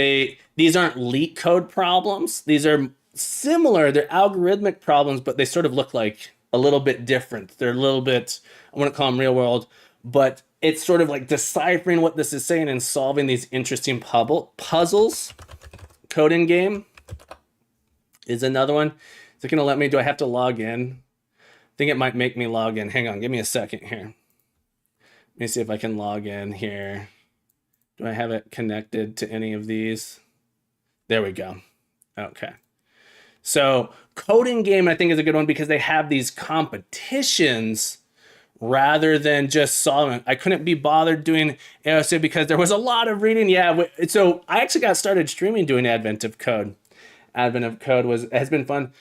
these aren't leak code problems. These are similar. They're algorithmic problems, but they sort of look like a little bit different. They're a little bit, I want to call them real world, but it's sort of like deciphering what this is saying and solving these interesting puzzles. Coding game is another one. Is it going to let me? Do I have to log in? I think it might make me log in. Hang on, give me a second here. Let me see if I can log in here. Do I have it connected to any of these? There we go. Okay. So coding game, I think, is a good one because they have these competitions rather than just solving. I couldn't be bothered doing AOC because there was a lot of reading. Yeah, so I actually got started streaming doing Advent of Code. Advent of Code has been fun.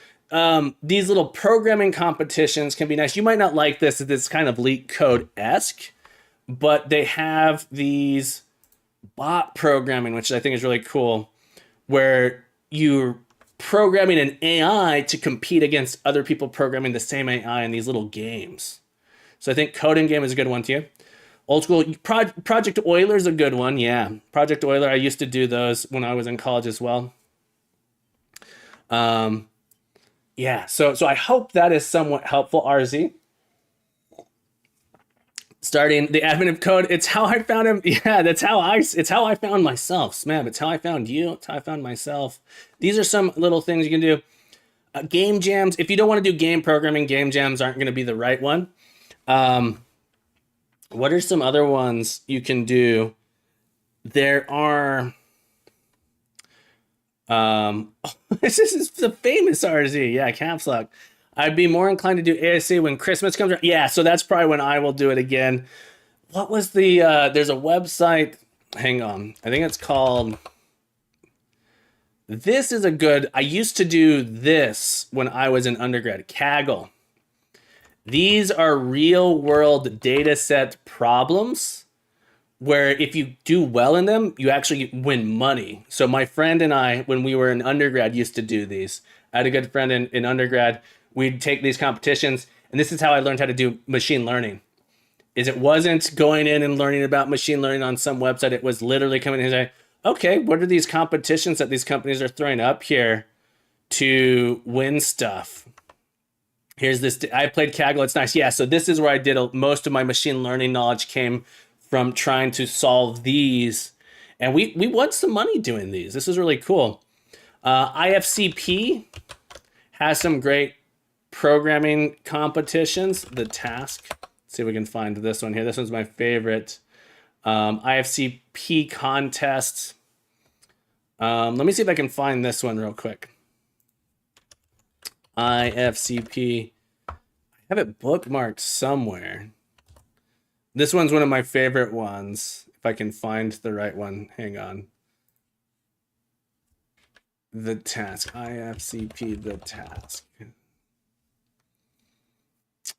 These little programming competitions can be nice. You might not like this. It's kind of leak code-esque, but they have these bot programming, which I think is really cool, where you're programming an AI to compete against other people programming the same AI in these little games. So I think coding game is a good one too. Old school Project Euler is a good one. Yeah, Project Euler. I used to do those when I was in college as well. Yeah. So I hope that is somewhat helpful. RZ. Starting the admin of code. It's how I found him. Yeah, it's how I found myself. Smab. It's how I found you. It's how I found myself. These are some little things you can do. Game jams. If you don't want to do game programming, game jams aren't going to be the right one. What are some other ones you can do? There are. This is the famous RZ. Yeah, caps lock. I'd be more inclined to do ASC when Christmas comes around. Yeah, so that's probably when I will do it again. What was the, there's a website, hang on. I think it's called, this is a good, I used to do this when I was in undergrad, Kaggle. These are real world data set problems where if you do well in them, you actually win money. So my friend and I, when we were in undergrad, used to do these. I had a good friend in undergrad. We'd take these competitions, and this is how I learned how to do machine learning. Is it wasn't going in and learning about machine learning on some website. It was literally coming in and saying, okay, what are these competitions that these companies are throwing up here to win stuff? Here's this. I played Kaggle. It's nice. Yeah, so this is where I did most of my machine learning knowledge came from trying to solve these. And we won some money doing these. This is really cool. IFCP has some great programming competitions. The task. Let's see if we can find this one here. This one's my favorite. IFCP contests. Let me see if I can find this one real quick. IFCP. I have it bookmarked somewhere. This one's one of my favorite ones. If I can find the right one. Hang on. The task. IFCP, the task.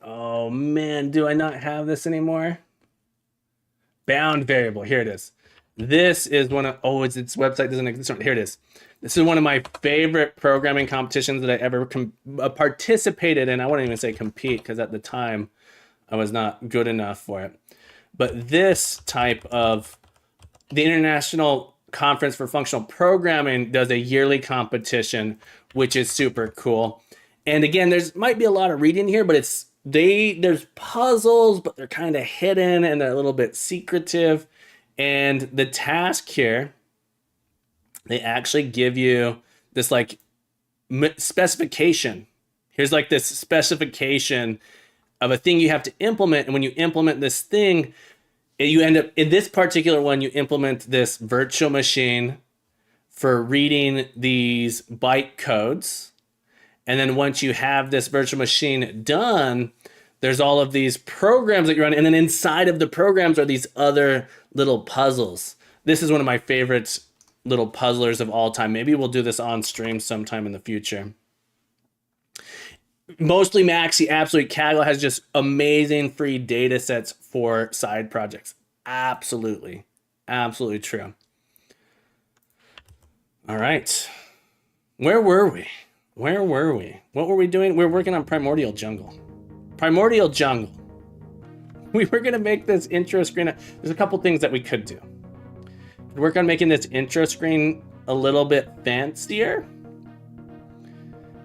Oh man, do I not have this anymore? Bound variable. Here it is. This is one of, its website doesn't exist. Here it is. This is one of my favorite programming competitions that I ever participated in. I wouldn't even say compete because at the time I was not good enough for it. But this type of, the International Conference for Functional Programming does a yearly competition, which is super cool. And again, there's might be a lot of reading here, but there's puzzles, but they're kind of hidden and they're a little bit secretive. And the task here, they actually give you this like specification. Here's like this specification of a thing you have to implement. And when you implement this thing, you end up, in this particular one, you implement this virtual machine for reading these byte codes. And then once you have this virtual machine done, there's all of these programs that you run. And then inside of the programs are these other little puzzles. This is one of my favorite little puzzlers of all time. Maybe we'll do this on stream sometime in the future. Mostly Maxi, absolute Kaggle has just amazing free data sets for side projects. Absolutely. Absolutely true. All right. Where were we? What were we doing? We were working on Primordial Jungle. Primordial Jungle. We were going to make this intro screen. There's a couple things that we could do. Work on making this intro screen a little bit fancier.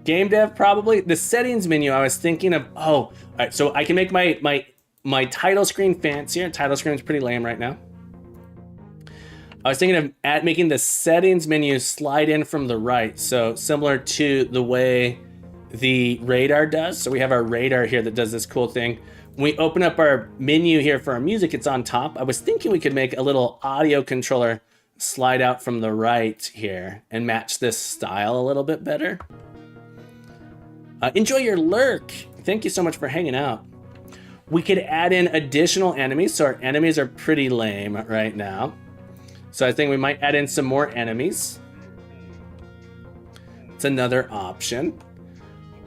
Game dev, probably. The settings menu, I was thinking of, all right, so I can make my title screen fancier. Title screen is pretty lame right now. I was thinking of making the settings menu slide in from the right. So similar to the way the radar does. So we have our radar here that does this cool thing. When we open up our menu here for our music, it's on top. I was thinking we could make a little audio controller slide out from the right here and match this style a little bit better. Enjoy your lurk. Thank you so much for hanging out. We could add in additional enemies. So our enemies are pretty lame right now. So I think we might add in some more enemies. It's another option.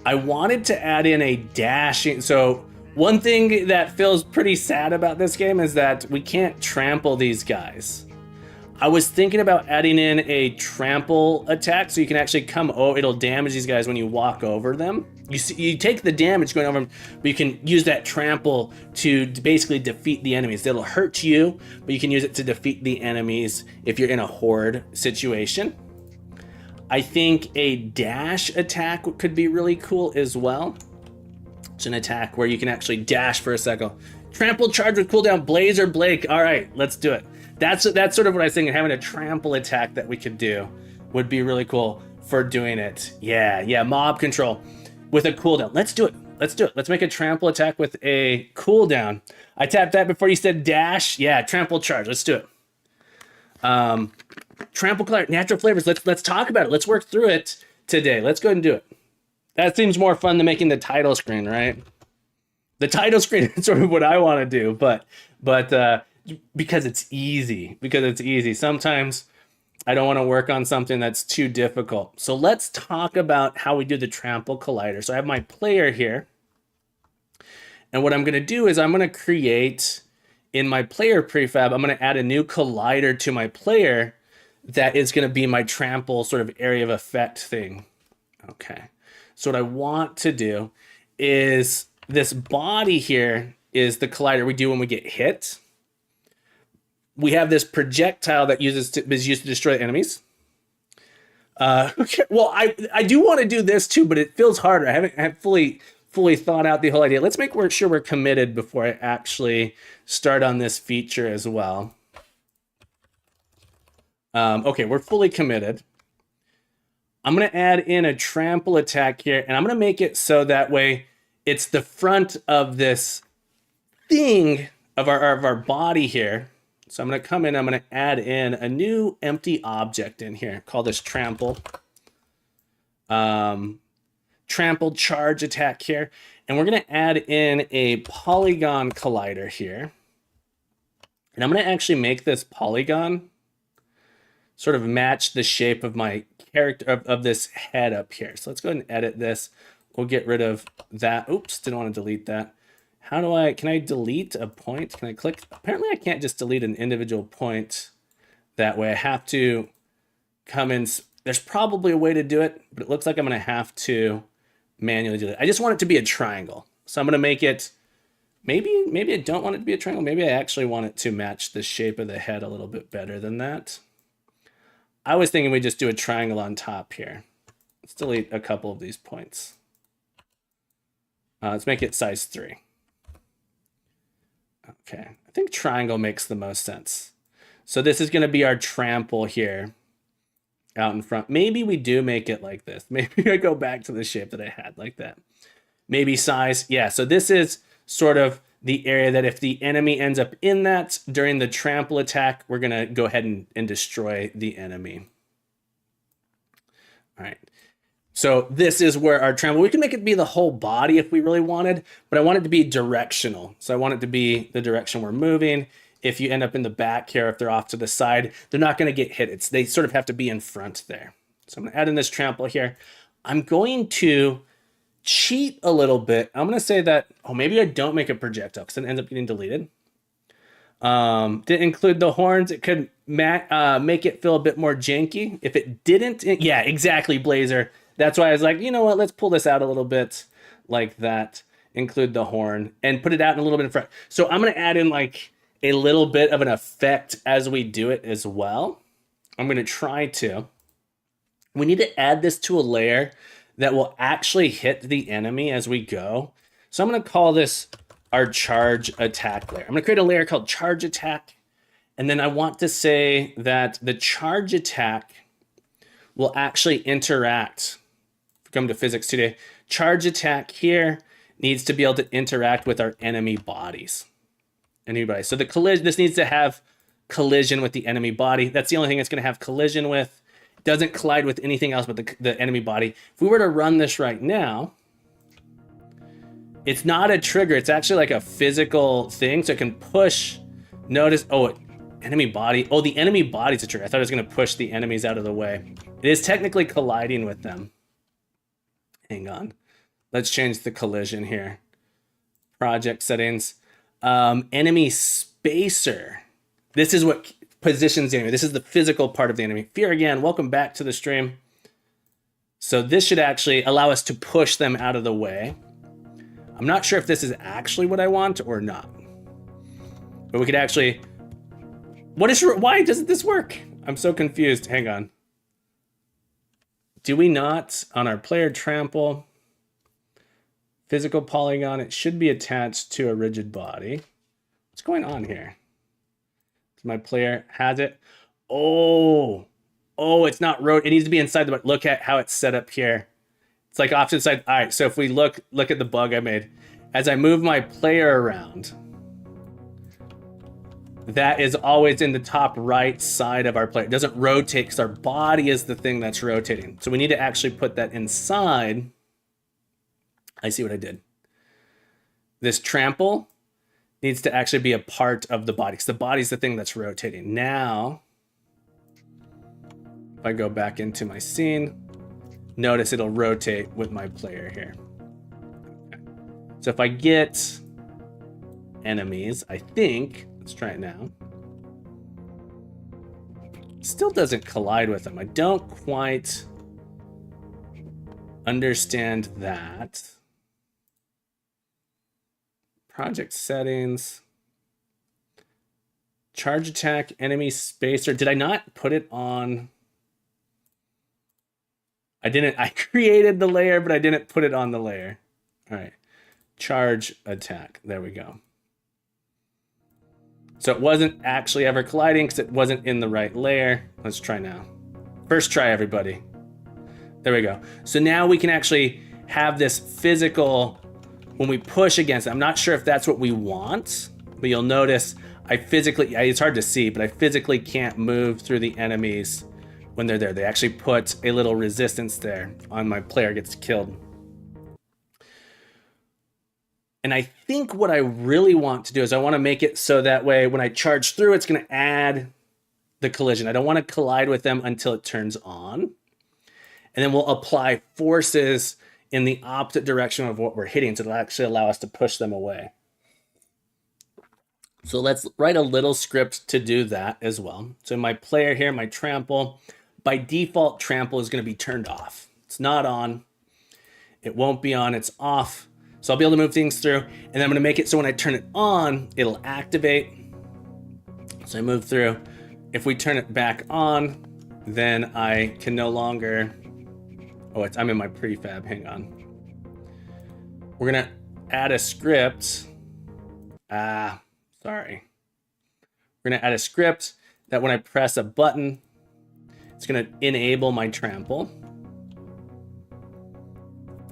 I wanted to add in a dashing. So one thing that feels pretty sad about this game is that we can't trample these guys. I was thinking about adding in a trample attack so you can actually come, it'll damage these guys when you walk over them. you take the damage going over them, but you can use that trample to basically defeat the enemies. It'll hurt you, but you can use it to defeat the enemies if you're in a horde situation. I think a dash attack could be really cool as well. It's an attack where you can actually dash for a second. Trample charge with cooldown, Blaze or Blake. All right, let's do it. That's sort of what I was thinking. Having a trample attack that we could do would be really cool for doing it. Yeah, mob control with a cooldown. Let's do it. Let's make a trample attack with a cooldown. I tapped that before you said dash. Yeah, trample charge. Let's do it. Trample color, natural flavors. Let's talk about it. Let's work through it today. Let's go ahead and do it. That seems more fun than making the title screen, right? The title screen is sort of what I want to do, but because it's easy. Sometimes I don't want to work on something that's too difficult. So let's talk about how we do the trample collider. So I have my player here. And what I'm going to do is I'm going to create in my player prefab, I'm going to add a new collider to my player that is going to be my trample sort of area of effect thing. Okay. So what I want to do is this body here is the collider we do when we get hit. We have this projectile that is used to destroy enemies. Okay, well, I do want to do this too, but it feels harder. I haven't fully thought out the whole idea. Let's make sure we're committed before I actually start on this feature as well. Okay, we're fully committed. I'm going to add in a trample attack here, and I'm going to make it so that way it's the front of this thing of our body here. So I'm going to come in, I'm going to add in a new empty object in here. Call this trample. Trample charge attack here. And we're going to add in a polygon collider here. And I'm going to actually make this polygon sort of match the shape of my character of this head up here. So let's go ahead and edit this. We'll get rid of that. Oops, didn't want to delete that. Can I delete a point? Can I click? Apparently I can't just delete an individual point that way. I have to come in. There's probably a way to do it, but it looks like I'm going to have to manually delete it. I just want it to be a triangle. So I'm going to make it, maybe I don't want it to be a triangle. Maybe I actually want it to match the shape of the head a little bit better than that. I was thinking we just do a triangle on top here. Let's delete a couple of these points. Let's make it size 3. Okay, I think triangle makes the most sense. So this is going to be our trample here out in front. Maybe we do make it like this. Maybe I go back to the shape that I had like that. Maybe size. Yeah, so this is sort of the area that if the enemy ends up in that during the trample attack, we're going to go ahead and destroy the enemy. All right. So this is where our trample, we can make it be the whole body if we really wanted, but I want it to be directional. So I want it to be the direction we're moving. If you end up in the back here, if they're off to the side, they're not going to get hit. They sort of have to be in front there. So I'm going to add in this trample here. I'm going to cheat a little bit. I'm going to say that, maybe I don't make a projectile because it ends up getting deleted. Didn't include the horns. It could make it feel a bit more janky. If it didn't, yeah, exactly, Blazer. That's why I was like, you know what, let's pull this out a little bit like that, include the horn, and put it out in a little bit in front. So I'm going to add in like a little bit of an effect as we do it as well. I'm going to try to. We need to add this to a layer that will actually hit the enemy as we go. So I'm going to call this our charge attack layer. I'm going to create a layer called charge attack. And then I want to say that the charge attack will actually interact. Come to physics today. Charge attack here needs to be able to interact with our enemy bodies. So the collision, this needs to have collision with the enemy body. That's the only thing it's going to have collision with. It doesn't collide with anything else but the enemy body. If we were to run this right now, it's not a trigger. It's actually like a physical thing. So it can push. Notice, enemy body. Oh, the enemy body's a trigger. I thought it was going to push the enemies out of the way. It is technically colliding with them. Hang on. Let's change the collision here. Project settings. Enemy spacer. This is what positions the enemy. This is the physical part of the enemy. Fear again. Welcome back to the stream. So this should actually allow us to push them out of the way. I'm not sure if this is actually what I want or not. But we could actually... Why doesn't this work? I'm so confused. Hang on. Do we not, on our player trample, physical polygon, it should be attached to a rigid body. What's going on here? My player has it. Oh, it's not road. It needs to be inside the button. Look at how it's set up here. It's like off to the side. All right, so if we look at the bug I made. As I move my player around, that is always in the top right side of our player. It doesn't rotate because our body is the thing that's rotating. So we need to actually put that inside. I see what I did. This trample needs to actually be a part of the body because the body's the thing that's rotating. Now, if I go back into my scene, notice it'll rotate with my player here. Okay. So if I get enemies, I think, let's try it now. Still doesn't collide with them. I don't quite understand that. Project settings. Charge attack, enemy spacer. Did I not put it on? I didn't. I created the layer, but I didn't put it on the layer. All right. Charge attack. There we go. So it wasn't actually ever colliding because it wasn't in the right layer. Let's try now. First try, everybody. There we go. So now we can actually have this physical, when we push against it. I'm not sure if that's what we want, but you'll notice I physically, it's hard to see, but I physically can't move through the enemies when they're there. They actually put a little resistance there on my player gets killed. And I think what I really want to do is I want to make it so that way when I charge through, it's going to add the collision. I don't want to collide with them until it turns on. And then we'll apply forces in the opposite direction of what we're hitting. So it'll actually allow us to push them away. So let's write a little script to do that as well. So my player here, my trample, by default, trample is going to be turned off. It's not on. It won't be on. It's off. So I'll be able to move things through, and then I'm gonna make it so when I turn it on, it'll activate. So I move through. If we turn it back on, then I can no longer, I'm in my prefab, hang on. We're gonna add a script. Sorry. We're gonna add a script that when I press a button, it's gonna enable my trample.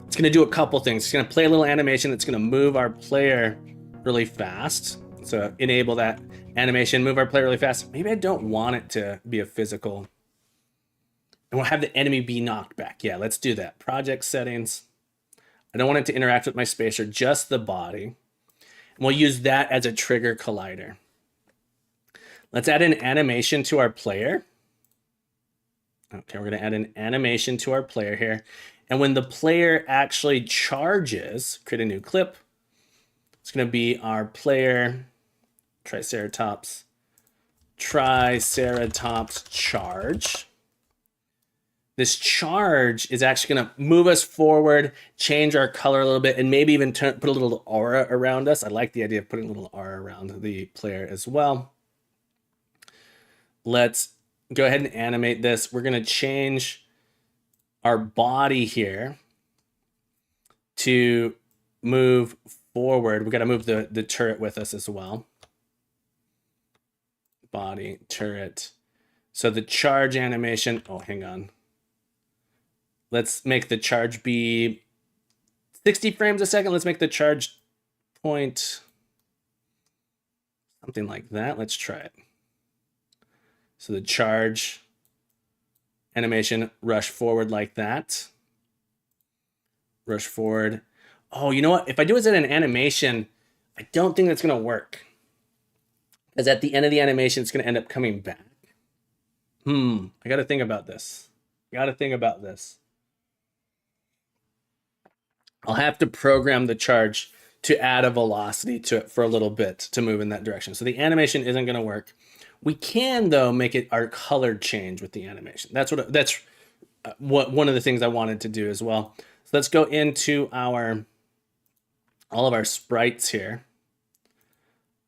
It's going to do a couple things. It's going to play a little animation that's going to move our player really fast. So enable that animation, move our player really fast. Maybe I don't want it to be a physical. And we'll have the enemy be knocked back. Yeah, let's do that. Project settings. I don't want it to interact with my spacer, just the body. And we'll use that as a trigger collider. Let's add an animation to our player. Okay, we're going to add an animation to our player here. And when the player actually charges, create a new clip. It's going to be our player, Triceratops charge. This charge is actually going to move us forward, change our color a little bit, and maybe even put a little aura around us. I like the idea of putting a little aura around the player as well. Let's go ahead and animate this. We're going to change our body here to move forward. We got to move the turret with us as well. Body, turret. So the charge animation, hang on. Let's make the charge be 60 frames a second. Let's make the charge point something like that. Let's try it. So the charge animation, rush forward like that. Rush forward. Oh, you know what? If I do it as an animation, I don't think that's going to work. Because at the end of the animation, it's going to end up coming back. I got to think about this. I'll have to program the charge to add a velocity to it for a little bit to move in that direction. So the animation isn't going to work. We can, though, make it our color change with the animation. That's one of the things I wanted to do as well. So let's go into all of our sprites here.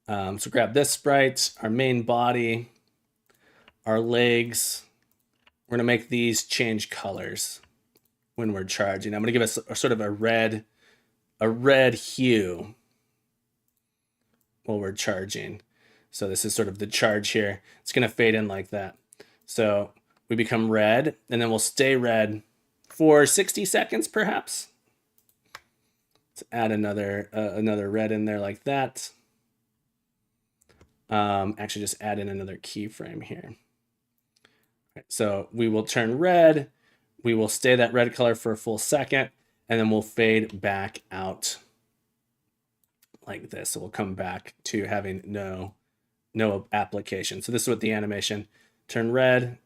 So grab this sprite, our main body, our legs. We're gonna make these change colors when we're charging. I'm gonna give us a sort of a red hue while we're charging. So this is sort of the charge here. It's gonna fade in like that. So we become red, and then we'll stay red for 60 seconds, perhaps. Let's add another red in there like that. Actually, just add in another keyframe here. Right, so we will turn red. We will stay that red color for a full second, and then we'll fade back out like this. So we'll come back to having no application. So this is what the animation: turn red,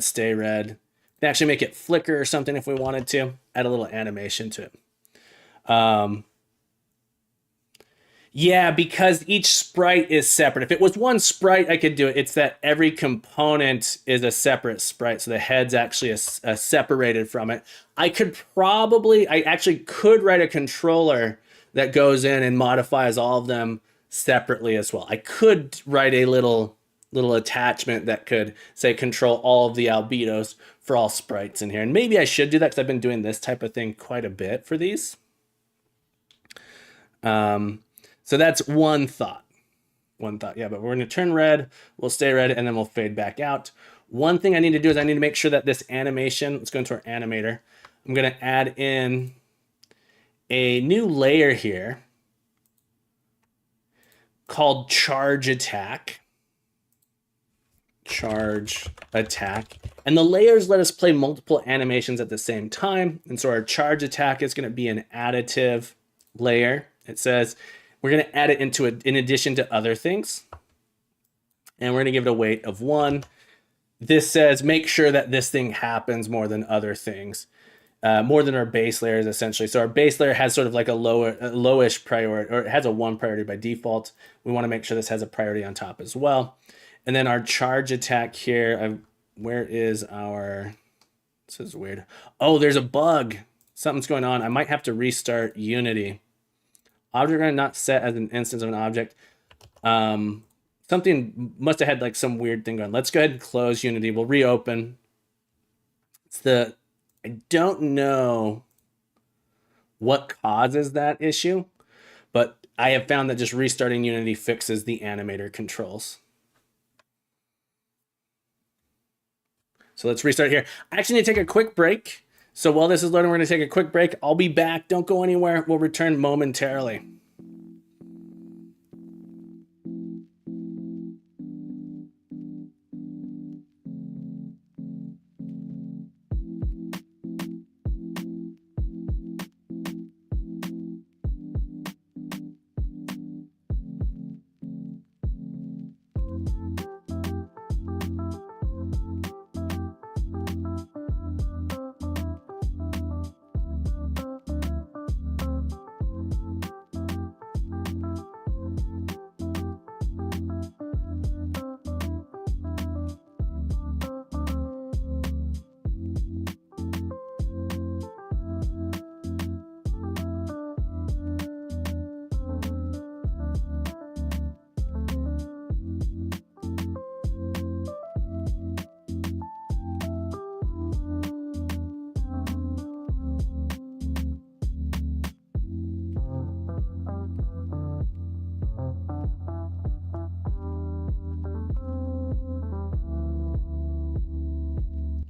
stay red. We can actually make it flicker or something if we wanted to. Add a little animation to it. Yeah, because each sprite is separate. If it was one sprite, I could do it. It's that every component is a separate sprite. So the head's actually separated from it. I actually could write a controller that goes in and modifies all of them separately as well. I could write a little attachment that could say control all of the albedos for all sprites in here. And maybe I should do that because I've been doing this type of thing quite a bit for these. So that's one thought. Yeah, but we're going to turn red, we'll stay red, and then we'll fade back out. One thing I need to do is I need to make sure that this animation, let's go into our animator. I'm going to add in a new layer here called charge attack. And the layers let us play multiple animations at the same time. And so our charge attack is going to be an additive layer. It says we're going to add it in addition to other things. And we're going to give it a weight of 1. This says make sure that this thing happens more than other things, more than our base layers essentially. So our base layer has sort of like a lowish priority, or it has a 1 priority by default. We want to make sure this has a priority on top as well. And then our charge attack here, where is our, this is weird. Oh, there's a bug. Something's going on. I might have to restart Unity. Object are not set as an instance of an object. Something must have had like some weird thing going. Let's go ahead and close Unity. We'll reopen. I don't know what causes that issue, but I have found that just restarting Unity fixes the animator controls. So let's restart here. I actually need to take a quick break. So while this is loading, we're going to take a quick break. I'll be back. Don't go anywhere. We'll return momentarily.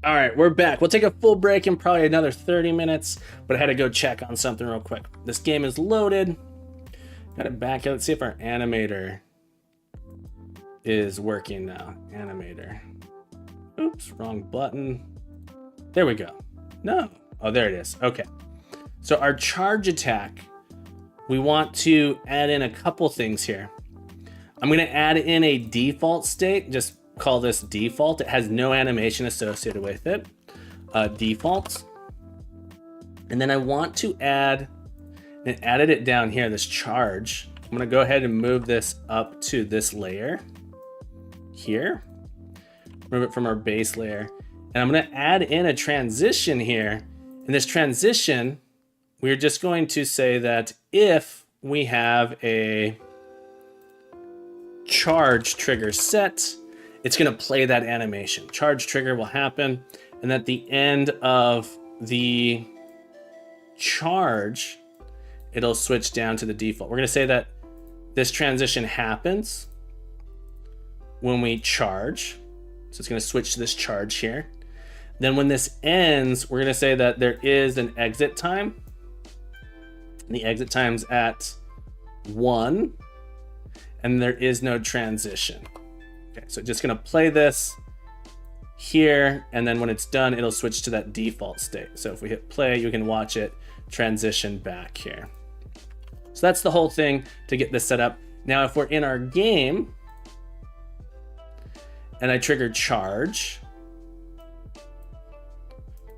All right, we're back. We'll take a full break in probably another 30 minutes, but I had to go check on something real quick. This game is loaded. Got it back. Let's see if our animator is working now. Animator. Oops, wrong button. There we go. No. Oh, there it is. Okay. So our charge attack, we want to add in a couple things here. I'm going to add in a default state. Just call this default. It has no animation associated with it. Default. And then I want to add, and added it down here, this charge. I'm going to go ahead and move this up to this layer here. Remove it from our base layer. And I'm going to add in a transition here. In this transition, we're just going to say that if we have a charge trigger set, it's going to play that animation. Charge trigger will happen, and at the end of the charge, it'll switch down to the default. We're going to say that this transition happens when we charge. So it's going to switch to this charge here. Then when this ends, we're going to say that there is an exit time. And the exit time's at 1, and there is no transition. Okay, so just going to play this here, and then when it's done, it'll switch to that default state. So if we hit play, you can watch it transition back here. So that's the whole thing to get this set up. Now, if we're in our game and I trigger charge,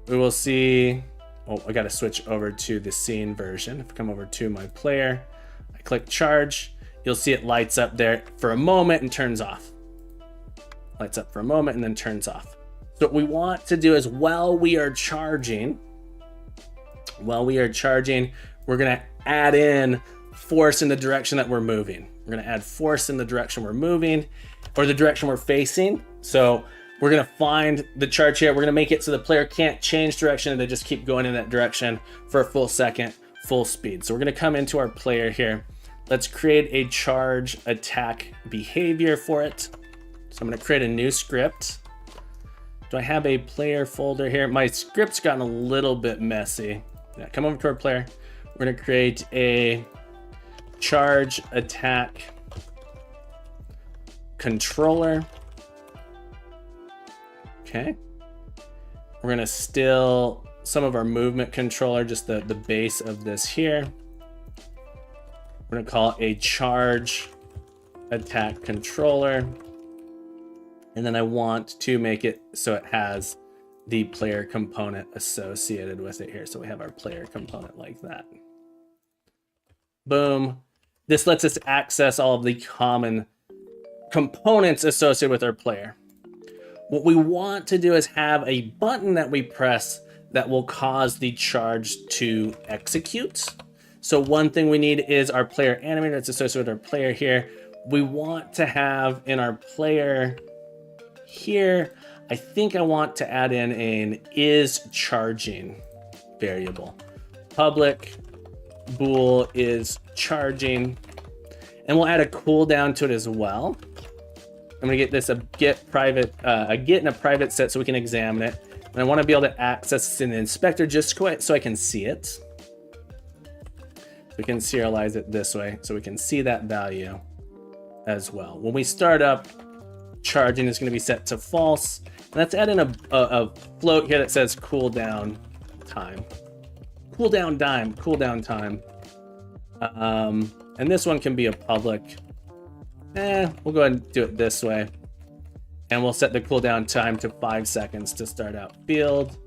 we will see, oh, I got to switch over to the scene version. If I come over to my player, I click charge, you'll see it lights up there for a moment and turns off. Lights up for a moment and then turns off. So what we want to do is while we are charging, we're going to add in force in the direction that we're moving. We're going to add force in the direction we're moving or the direction we're facing. So we're going to find the charge here. We're going to make it so the player can't change direction and they just keep going in that direction for a full second, full speed. So we're going to come into our player here. Let's create a charge attack behavior for it. So I'm going to create a new script. Do I have a player folder here? My script's gotten a little bit messy. Yeah, come over to our player. We're going to create a charge attack controller. Okay. We're going to steal some of our movement controller, just the base of this here. We're going to call it a charge attack controller. And then I want to make it so it has the player component associated with it here. So we have our player component like that. Boom. This lets us access all of the common components associated with our player. What we want to do is have a button that we press that will cause the charge to execute. So one thing we need is our player animator that's associated with our player here. We want to have in our player here, I think I want to add in an is charging variable. Public bool is charging, and we'll add a cooldown to it as well. I'm gonna get this a get in a private set so we can examine it. And I want to be able to access this in the inspector just so I can see it. So we can serialize it this way so we can see that value as well. When we start up, charging is going to be set to false. And let's add in a float here that says cooldown time. Cooldown time. And this one can be a public. We'll go ahead and do it this way. And we'll set the cooldown time to 5 seconds to start out field,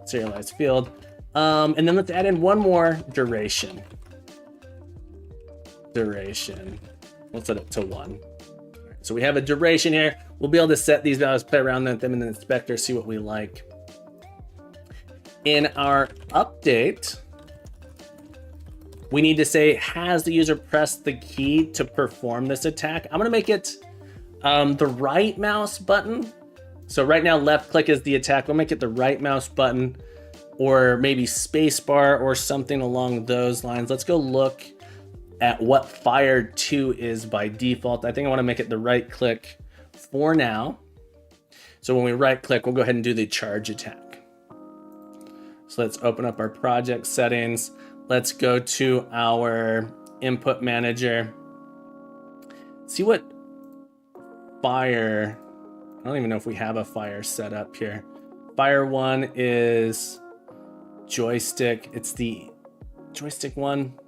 serialized field. And then let's add in one more duration. We'll set it to 1. So we have a duration here. We'll be able to set these values, play around with them in the inspector, see what we like. In our update, we need to say, has the user pressed the key to perform this attack? I'm gonna make it the right mouse button. So right now, left click is the attack. We'll make it the right mouse button, or maybe space bar or something along those lines. Let's go look at what Fire 2 is by default. I think I want to make it the right click for now. So when we right click, we'll go ahead and do the charge attack. So let's open up our project settings. Let's go to our input manager. See what fire, I don't even know if we have a fire set up here. Fire 1 is joystick. It's the joystick one.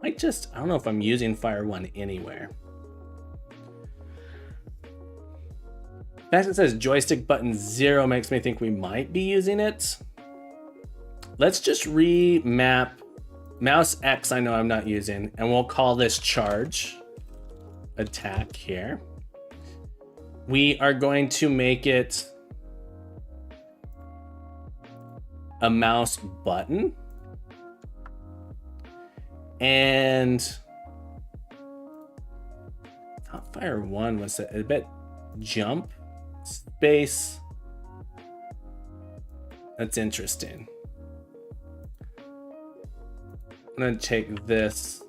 I don't know if I'm using Fire 1 anywhere. The fact that it says joystick button 0 makes me think we might be using it. Let's just remap mouse X, I know I'm not using, and we'll call this charge attack here. We are going to make it a mouse button. And Hot Fire 1 was a bit jump space. That's interesting. I'm gonna take this,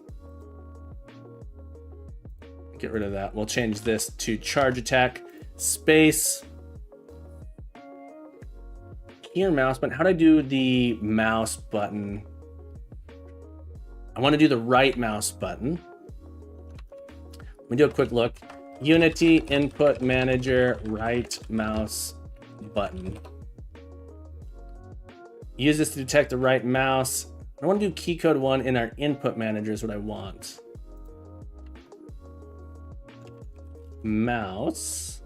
get rid of that. We'll change this to charge attack space. Here, mouse button. How do I do the mouse button? I want to do the right mouse button. Let me do a quick look. Unity input manager, right mouse button. Use this to detect the right mouse. I want to do key code 1 in our input manager is what I want. Mouse.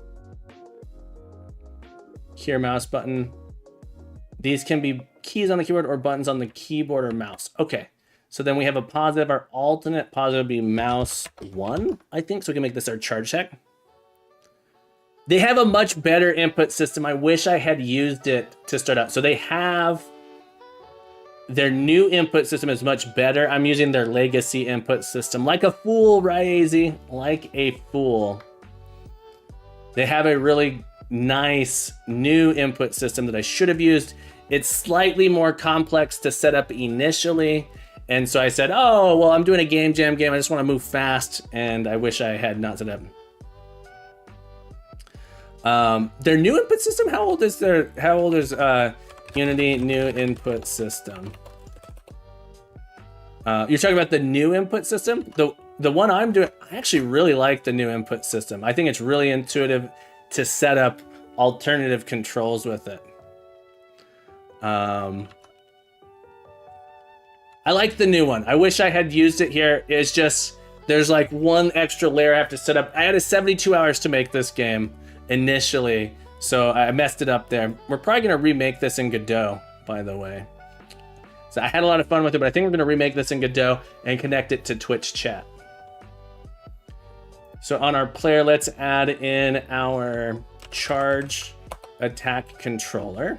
Here, mouse button. These can be keys on the keyboard or buttons on the keyboard or mouse. Okay, so then we have a positive. Our alternate positive would be mouse 1, I think. So we can make this our charge tech. They have a much better input system. I wish I had used it to start out. So they have, their new input system is much better. I'm using their legacy input system. Like a fool, right, like a fool. They have a really nice new input system that I should have used. It's slightly more complex to set up initially. And so I said, oh, well, I'm doing a game jam game. I just want to move fast. And I wish I had not set up. Their new input system, how old is Unity new input system? You're talking about the new input system? The one I'm doing, I actually really like the new input system. I think it's really intuitive to set up alternative controls with it. I like the new one. I wish I had used it here. It's just, there's like one extra layer I have to set up. I had 72 hours to make this game initially, so I messed it up there. We're probably gonna remake this in Godot, by the way. So I had a lot of fun with it, but I think we're gonna remake this in Godot and connect it to Twitch chat. So on our player, let's add in our charge attack controller.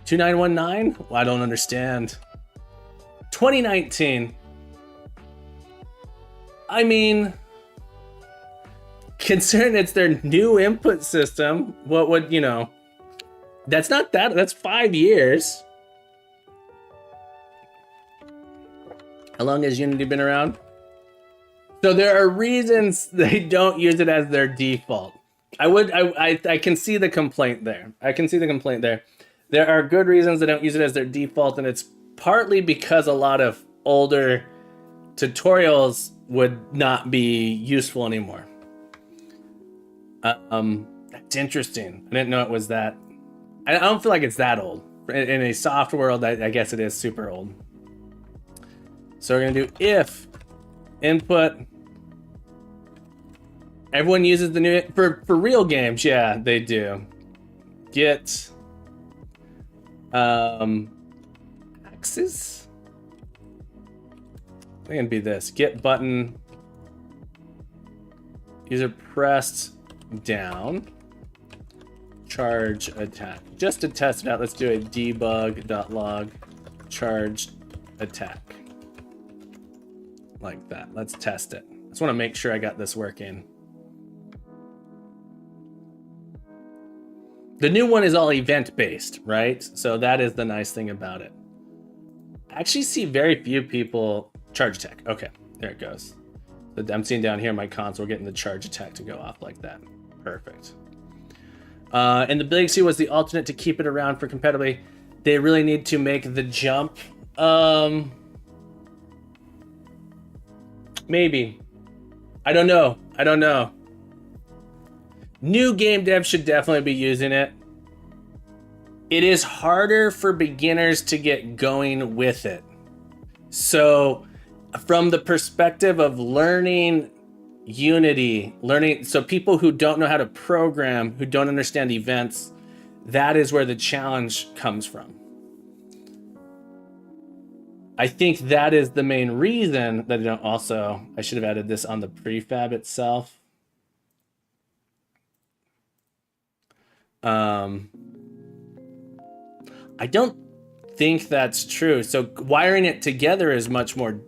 2919? Well, I don't understand. 2019. I mean, considering it's their new input system, what would, you know, that's 5 years. How long has Unity been around? So there are reasons they don't use it as their default. I can see the complaint there. There are good reasons they don't use it as their default, and it's partly because a lot of older tutorials would not be useful anymore. That's interesting. I didn't know it was that. I don't feel like it's that old. In a soft world, I guess it is super old. So we're gonna do if input. Everyone uses the new for real games. Yeah, they do. Get axes. I think it'd be this. Get button. User pressed down. Charge attack. Just to test it out, let's do a debug.log charge attack. Like that. Let's test it. I just want to make sure I got this working. The new one is all event-based, right? So that is the nice thing about it. I actually see very few people charge attack. Okay, there it goes. So I'm seeing down here in my console, getting the charge attack to go off like that. Perfect. And the big C was the alternate to keep it around for competitively. They really need to make the jump. Maybe. I don't know. New game devs should definitely be using it. It is harder for beginners to get going with it. So from the perspective of learning Unity, so people who don't know how to program, who don't understand events, that is where the challenge comes from. I think that is the main reason that I should have added this on the prefab itself. I don't think that's true. So wiring it together is much more.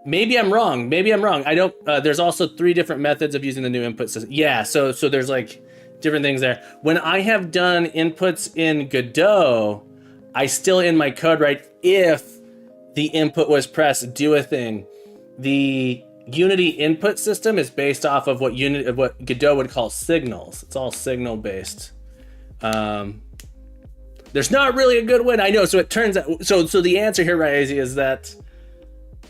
Maybe I'm wrong. I don't. There's also 3 different methods of using the new input system. Yeah. So there's like different things there. When I have done inputs in Godot, I still in my code write if the input was pressed, do a thing. The Unity input system is based off of what Godot would call signals. It's all signal based. There's not really a good way. I know. So it turns out. So the answer here, Raizi, is that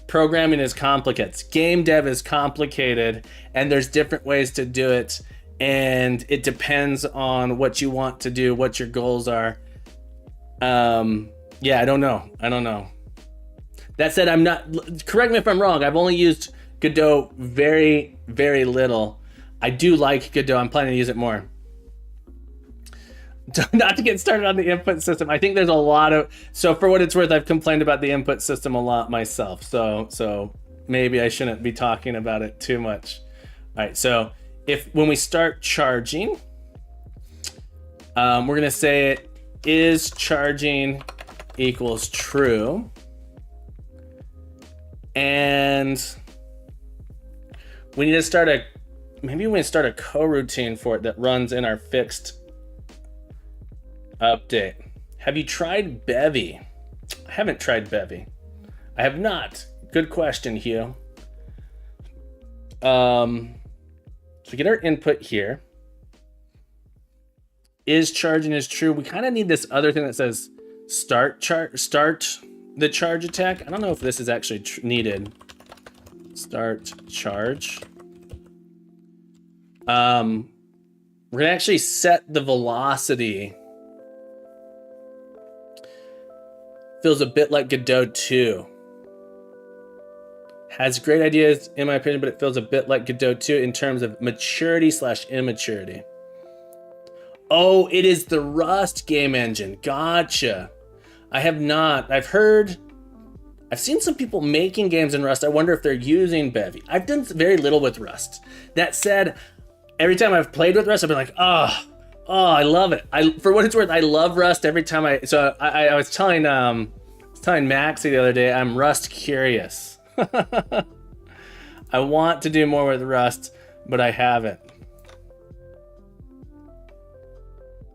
programming is complicated. Game dev is complicated, and there's different ways to do it, and it depends on what you want to do, what your goals are. Yeah, I don't know. That said, I'm not. Correct me if I'm wrong. I've only used Godot very, very little. I do like Godot. I'm planning to use it more. Not to get started on the input system. I think there's a lot of. So for what it's worth, I've complained about the input system a lot myself. So maybe I shouldn't be talking about it too much. All right. So when we start charging, we're gonna say it is charging equals true. And we need to start a coroutine for it that runs in our fixed update. Have you tried Bevy? I haven't tried Bevy. I have not. Good question, Hugh. So we get our input here. Is charging is true. We kind of need this other thing that says start the charge attack. I don't know if this is actually needed. Start charge. We're gonna actually set the velocity. Feels a bit like Godot 2. Has great ideas in my opinion, but it feels a bit like Godot 2 in terms of maturity/immaturity. Oh, it is the Rust game engine. Gotcha. I have not. I've seen some people making games in Rust. I wonder if they're using Bevy. I've done very little with Rust. That said, every time I've played with Rust, I've been like, oh, I love it. For what it's worth, I love Rust every time I was telling Maxie the other day, I'm Rust curious. I want to do more with Rust, but I haven't.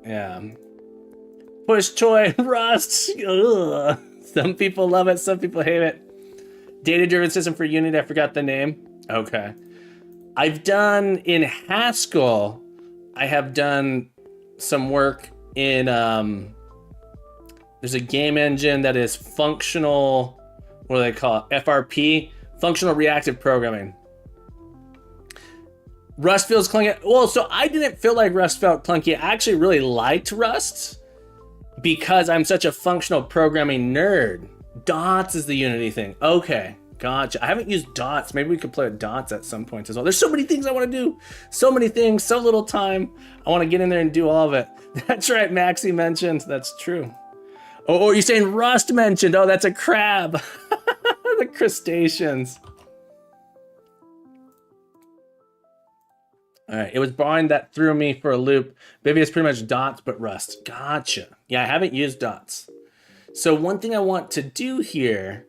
Yeah. Push toy Rust. Ugh. Some people love it, some people hate it. Data-driven system for Unity, I forgot the name. Okay. I've done in Haskell, I have done some work in, there's a game engine that is functional, what do they call it? FRP, functional reactive programming. Rust feels clunky. Well, so I didn't feel like Rust felt clunky. I actually really liked Rust because I'm such a functional programming nerd. Dots is the Unity thing. Okay, gotcha. I haven't used dots. Maybe we could play with dots at some point as well. There's so many things I want to do. So many things, so little time. I want to get in there and do all of it. That's right, Maxie mentioned. That's true. Oh, you're saying Rust mentioned. Oh, that's a crab. The crustaceans. All right, it was Barn that threw me for a loop. Maybe it's pretty much dots, but Rust. Gotcha. Yeah, I haven't used dots. So one thing I want to do here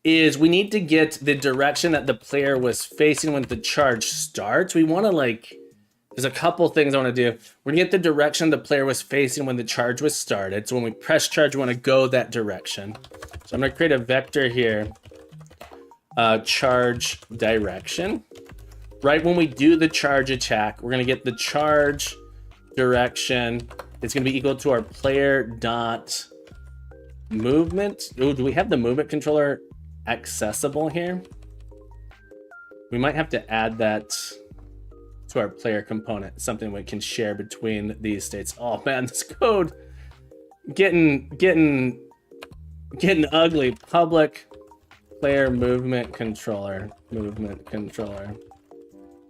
is we need to get the direction that the player was facing when the charge starts. We want to there's a couple things I want to do. We're gonna get the direction the player was facing when the charge was started. So when we press charge, we want to go that direction. So I'm gonna create a vector here. Charge direction. Right when we do the charge attack, we're gonna get the charge direction. It's gonna be equal to our player dot movement. Oh, do we have the movement controller accessible here? We might have to add that to our player component, something we can share between these states. Oh man, this code getting ugly. Public player movement controller.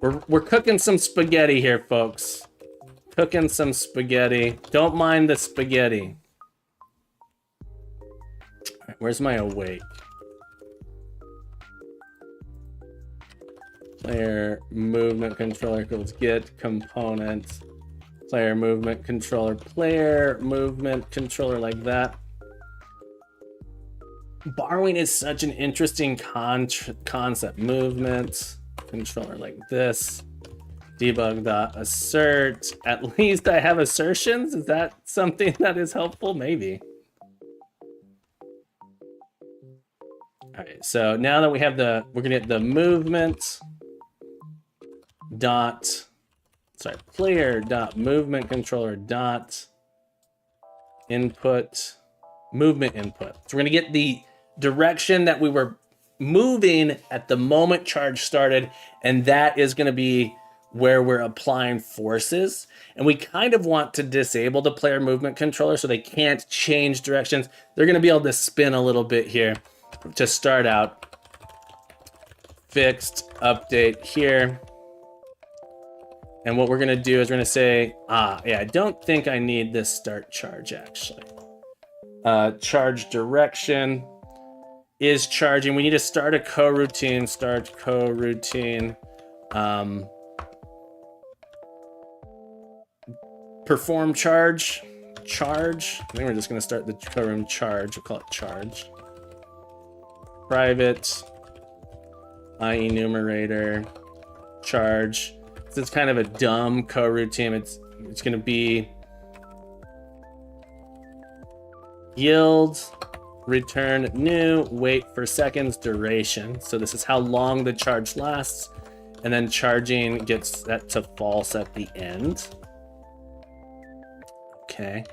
We're cooking some spaghetti here, folks. Cooking some spaghetti. Don't mind the spaghetti. All right, where's my awake? Player movement controller equals get component player movement controller like that. Borrowing is such an interesting concept. Movement controller like this. Debug.assert. At least I have assertions. Is that something that is helpful? Maybe. All right, so now that we have we're gonna get the movement dot, player dot movement controller dot input, movement input. So we're gonna get the direction that we were moving at the moment charge started, and that is gonna be where we're applying forces. And we kind of want to disable the player movement controller so they can't change directions. They're gonna be able to spin a little bit here to start out. Fixed update here. And what we're gonna do is we're gonna say, yeah, I don't think I need this start charge actually. Charge direction is charging. We need to start a coroutine, start coroutine. Perform charge. I think we're just gonna start the coroutine charge. We'll call it charge. Private enumerator charge. So it's kind of a dumb coroutine. It's gonna be yield return new wait for seconds duration. So this is how long the charge lasts, and then charging gets set to false at the end. Okay, and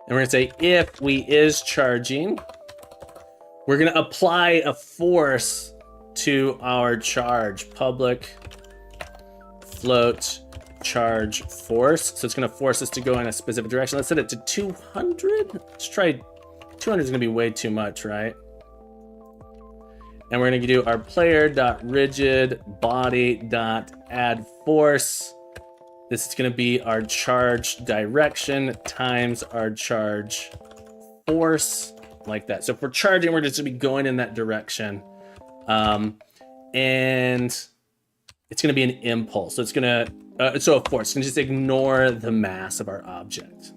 we're gonna say if we is charging, we're gonna apply a force to our charge. Public float charge force. So it's gonna force us to go in a specific direction. Let's set it to 200. Let's try 200 is gonna be way too much, right? And we're gonna do our player.rigid body.add force. This is gonna be our charge direction times our charge force, like that. So if we're charging, we're just gonna be going in that direction. And it's gonna be an impulse. So it's gonna, so of course, it's gonna just ignore the mass of our object.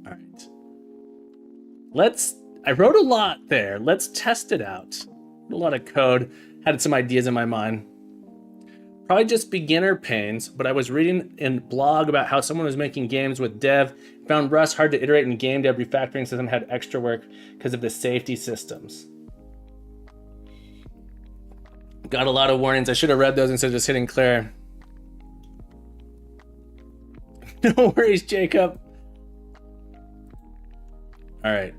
All right. I wrote a lot there. Let's test it out. A lot of code, had some ideas in my mind. Probably just beginner pains, but I was reading in blog about how someone was making games with dev, found Rust hard to iterate, and game dev refactoring system had extra work because of the safety systems. Got a lot of warnings. I should have read those instead of just hitting clear. No worries, Jacob. All right.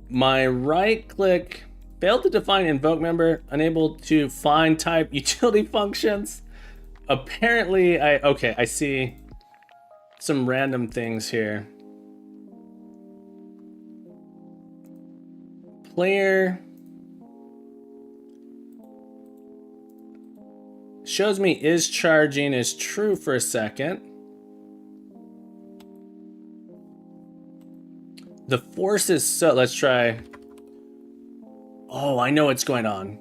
My right click failed to define invoke member, unable to find type utility functions. Apparently, I see some random things here. Player shows me is charging is true for a second. The force is so, let's try. Oh, I know what's going on.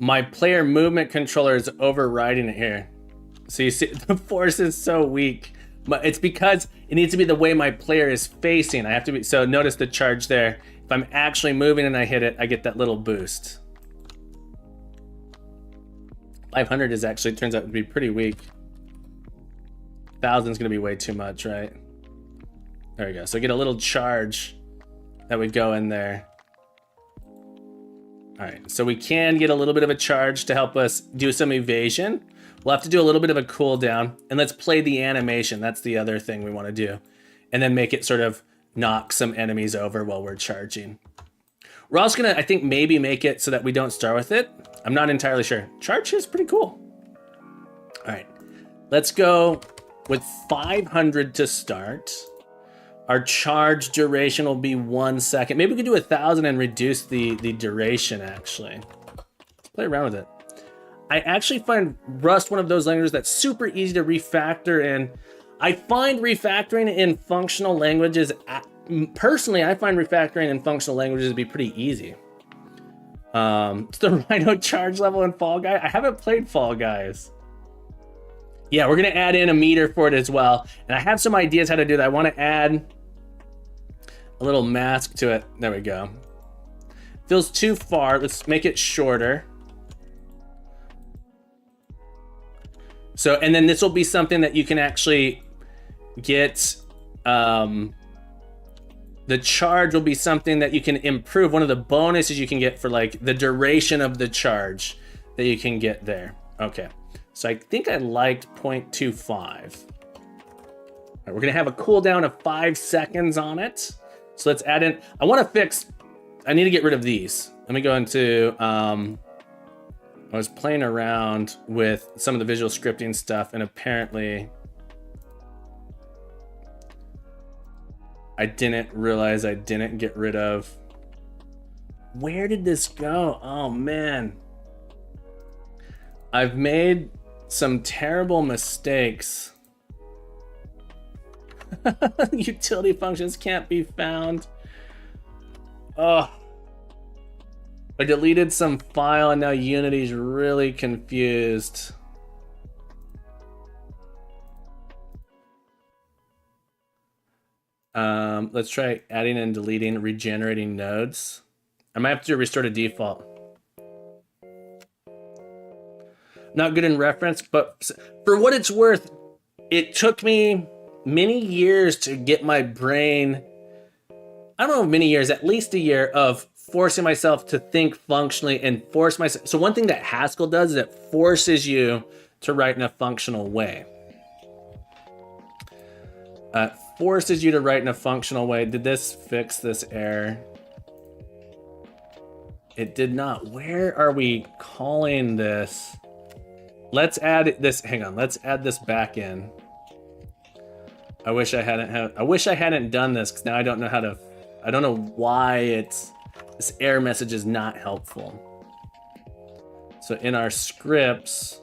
My player movement controller is overriding it here. So you see, the force is so weak. But it's because it needs to be the way my player is facing. I have to be, so notice the charge there. If I'm actually moving and I hit it, I get that little boost. 500 is actually, turns out to be pretty weak. 1,000 is gonna be way too much, right? There we go. So get a little charge that would go in there. All right, so we can get a little bit of a charge to help us do some evasion. We'll have to do a little bit of a cooldown, and let's play the animation. That's the other thing we want to do. And then make it sort of knock some enemies over while we're charging. We're also gonna, I think, maybe make it so that we don't start with it. I'm not entirely sure. Charge is pretty cool. All right, let's go with 500 to start. Our charge duration will be 1 second. Maybe we could do 1,000 and reduce the duration, actually. Let's play around with it. I actually find Rust one of those languages that's super easy to refactor in. I find refactoring in functional languages, personally, I find refactoring in functional languages to be pretty easy. It's the Rhino charge level in Fall Guy. I haven't played Fall Guys. Yeah, we're gonna add in a meter for it as well. And I have some ideas how to do that. I want to add a little mask to it. There we go. Feels too far. Let's make it shorter. So, and then this will be something that you can actually get, the charge will be something that you can improve. One of the bonuses you can get for like the duration of the charge that you can get there. Okay, so I think I liked 0.25. All right, we're gonna have a cooldown of 5 seconds on it. So let's add in, I need to get rid of these. Let me go into, I was playing around with some of the visual scripting stuff, and apparently I didn't realize I didn't get rid of. Where did this go? Oh man. I've made some terrible mistakes. Utility functions can't be found. Oh. I deleted some file and now Unity's really confused. Let's try adding and deleting regenerating nodes. I might have to restore to default. Not good in reference, but for what it's worth, it took me many years to get my brain, I don't know, many years, at least a year of forcing myself to think functionally and force myself. So one thing that Haskell does is it forces you to write in a functional way. Forces you to write in a functional way. Did this fix this error? It did not. Where are we calling this? Let's add this. Hang on. Let's add this back in. I wish I hadn't done this because now I don't know how to. I don't know why this error message is not helpful. So in our scripts,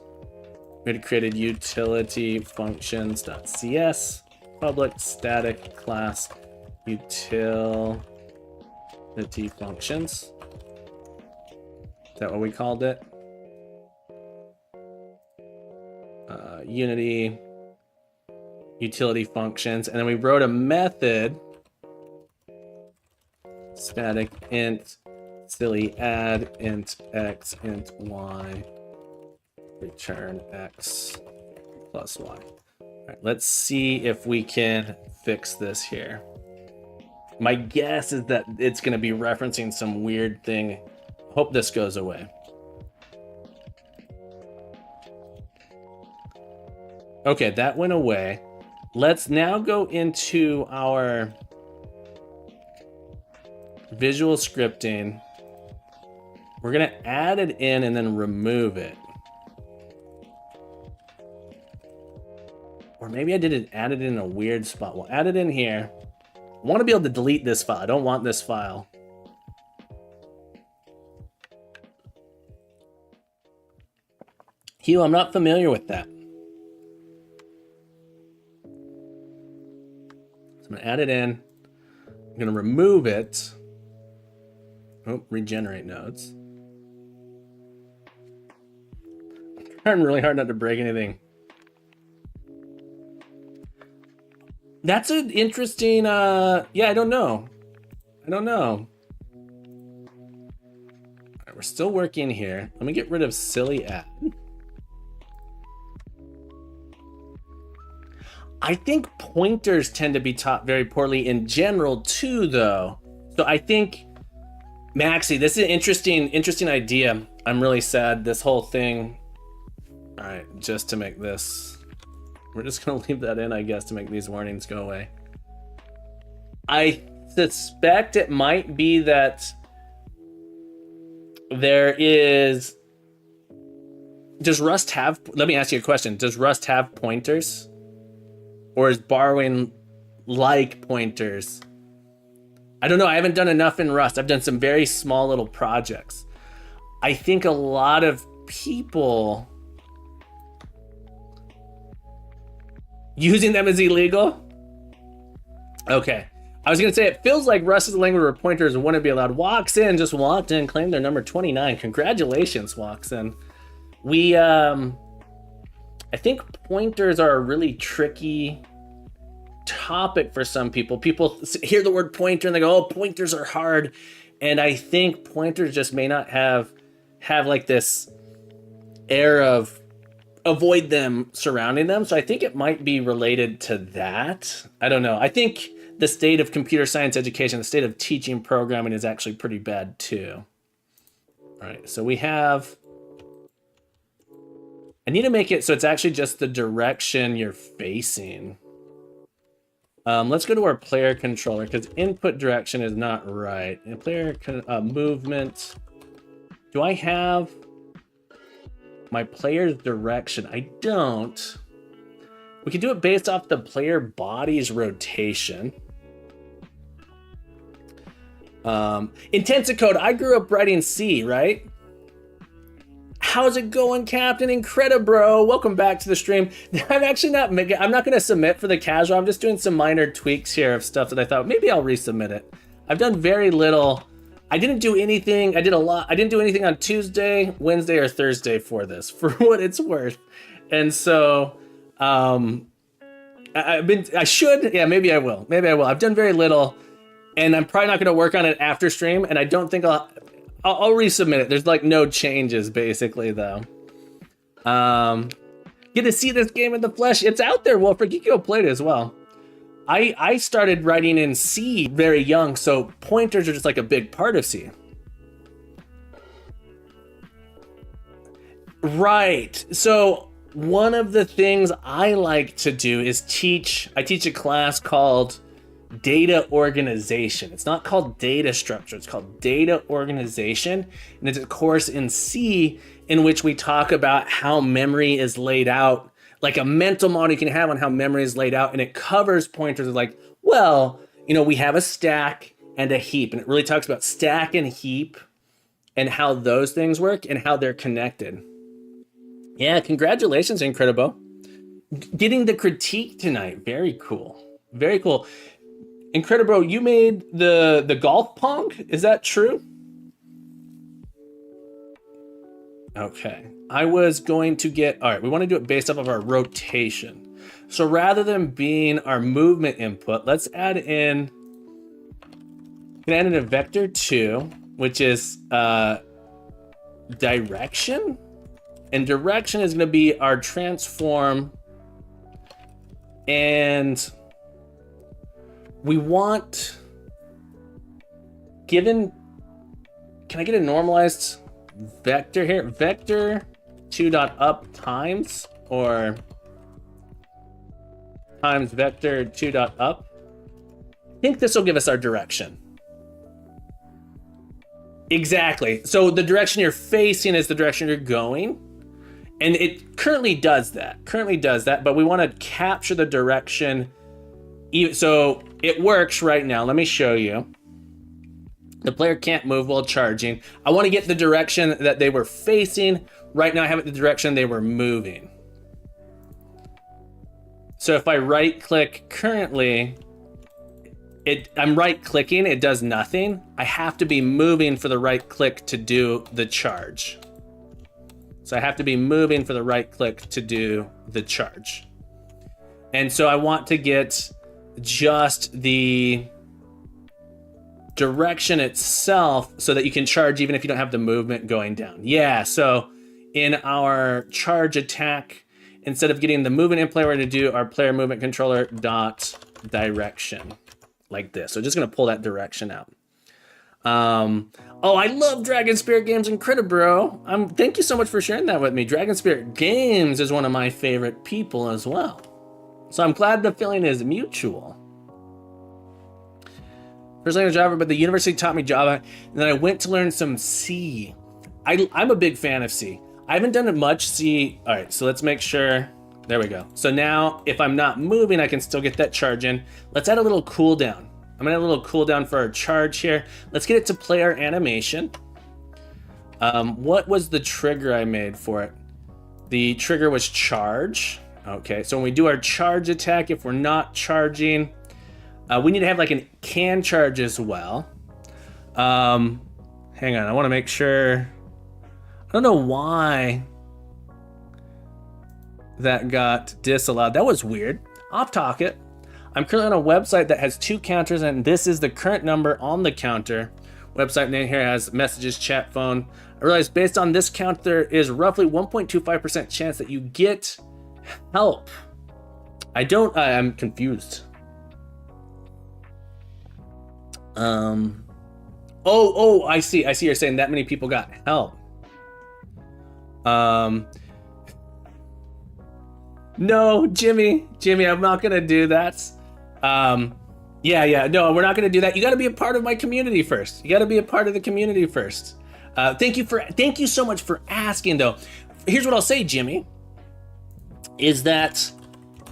we had created utility functions.cs, public static class utility functions. Is that what we called it? Unity utility functions, and then we wrote a method, static int silly add int x int y return x plus y. All right, let's see if we can fix this here. My guess is that it's going to be referencing some weird thing. Hope this goes away. Okay, that went away. Let's now go into our visual scripting. We're gonna add it in and then remove it. Or maybe I didn't add it in a weird spot. We'll add it in here. I want to be able to delete this file. I don't want this file. Hugh, I'm not familiar with that. So I'm gonna add it in. I'm gonna remove it. Oh, regenerate nodes. I'm trying really hard not to break anything. That's an interesting, yeah, I don't know. All right, we're still working here. Let me get rid of silly add. I think pointers tend to be taught very poorly in general too, though. So I think, Maxi, this is an interesting idea. I'm really sad this whole thing. All right, just to make this, we're just gonna leave that in, I guess, to make these warnings go away. I suspect it might be that there is, does Rust have, let me ask you a question. Does Rust have pointers? Or is borrowing like pointers? I don't know. I haven't done enough in Rust. I've done some very small little projects. I think a lot of people using them is illegal. Okay. I was going to say, it feels like Rust is a language where pointers wouldn't be allowed. Walks in, just walked in, claimed their number 29. Congratulations, Walks in. I think pointers are a really tricky topic for some people. People hear the word pointer and they go, "Oh, pointers are hard," and I think pointers just may not have like this air of avoid them surrounding them. So I think it might be related to that. I don't know. I think the state of computer science education, the state of teaching programming is actually pretty bad too. All right, so we have, I need to make it so it's actually just the direction you're facing. Let's go to our player controller because input direction is not right. And player movement. Do I have my player's direction? I don't. We can do it based off the player body's rotation. Intensive code. I grew up writing C, right? How's it going, Captain Incredibro? Welcome back to the stream. I'm actually not making, I'm not going to submit for the casual. I'm just doing some minor tweaks here of stuff that I thought maybe I'll resubmit it. I've done very little. I didn't do anything. I didn't do anything on Tuesday, Wednesday, or Thursday for this, for what it's worth. And so, I should, yeah, maybe I will. Maybe I will. I've done very little, and I'm probably not going to work on it after stream, and I don't think I'll resubmit it. There's like no changes basically though. Get to see this game in the flesh. It's out there, Wolfric. You can go play it as well. I started writing in C very young, so pointers are just like a big part of C. Right. So one of the things I like to do is I teach a class called data organization. It's not called data structure, it's called data organization. And it's a course in C in which we talk about how memory is laid out, like a mental model you can have on how memory is laid out. And it covers pointers like, well, we have a stack and a heap. And it really talks about stack and heap and how those things work and how they're connected. Yeah, congratulations, Incredible. Getting the critique tonight. Very cool. Very cool. Incredible, you made the golf pong? Is that true? Okay. I was going to get, all right, we want to do it based off of our rotation. So rather than being our movement input, let's add in a vector 2, which is direction. And direction is going to be our transform. And we want, can I get a normalized vector here? Vector 2.up times, or times vector 2.up. I think this will give us our direction. Exactly. So the direction you're facing is the direction you're going. And it currently does that, but we want to capture the direction. So it works right now. Let me show you. The player can't move while charging. I want to get the direction that they were facing. Right now I have it the direction they were moving. So if I right click currently, I'm right clicking, it does nothing. I have to be moving for the right click to do the charge. So I have to be moving for the right click to do the charge. And so I want to get just the direction itself so that you can charge even if you don't have the movement going down. Yeah, so in our charge attack, instead of getting the movement in play, we're going to do our player movement controller dot direction like this. So just going to pull that direction out. Oh, I love Dragon Spirit Games Incredibro. Thank you so much for sharing that with me. Dragon Spirit Games is one of my favorite people as well. So I'm glad the feeling is mutual. First language Java, but the university taught me Java, and then I went to learn some C. I'm a big fan of C. I haven't done much C. All right, so let's make sure. There we go. So now if I'm not moving, I can still get that charge in. Let's add a little cooldown. I'm gonna add a little cooldown for our charge here. Let's get it to player animation. What was the trigger I made for it? The trigger was charge. Okay, so when we do our charge attack, if we're not charging, we need to have like a can charge as well. Hang on, I wanna make sure. I don't know why. that got disallowed. That was weird. Off target. I'm currently on a website that has 2 counters, and this is the current number on the counter. Website name here has messages, chat, phone. I realize based on this count, there is roughly 1.25% chance that you get help. I'm confused. I see you're saying that many people got help. No, Jimmy, I'm not gonna do that. No, we're not gonna do that. You gotta be a part of my community first. You gotta be a part of the community first. Thank you so much for asking though. Here's what I'll say, Jimmy, is that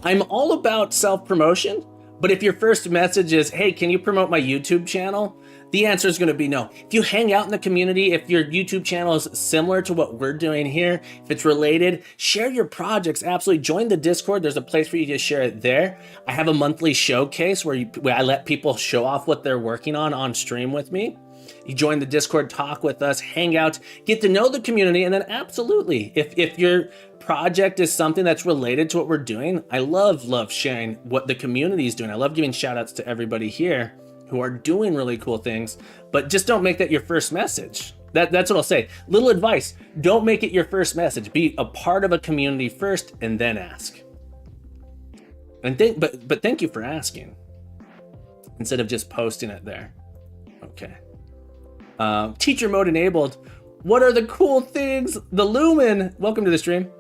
I'm all about self-promotion, but if your first message is, hey, can you promote my YouTube channel? The answer is going to be no. If you hang out in the community, if your YouTube channel is similar to what we're doing here, if it's related, share your projects. Absolutely. Join the Discord. There's a place for you to share it there. I have a monthly showcase where I let people show off what they're working on stream with me. You join the Discord, talk with us, hang out, get to know the community, and then absolutely, if your project is something that's related to what we're doing, I love sharing what the community is doing. I love giving shout outs to everybody here who are doing really cool things, but just don't make that your first message. That's what I'll say. Little advice, don't make it your first message. Be a part of a community first and then ask. But thank you for asking instead of just posting it there. Okay. Teacher mode enabled. What are the cool things? The Lumen. Welcome to the stream.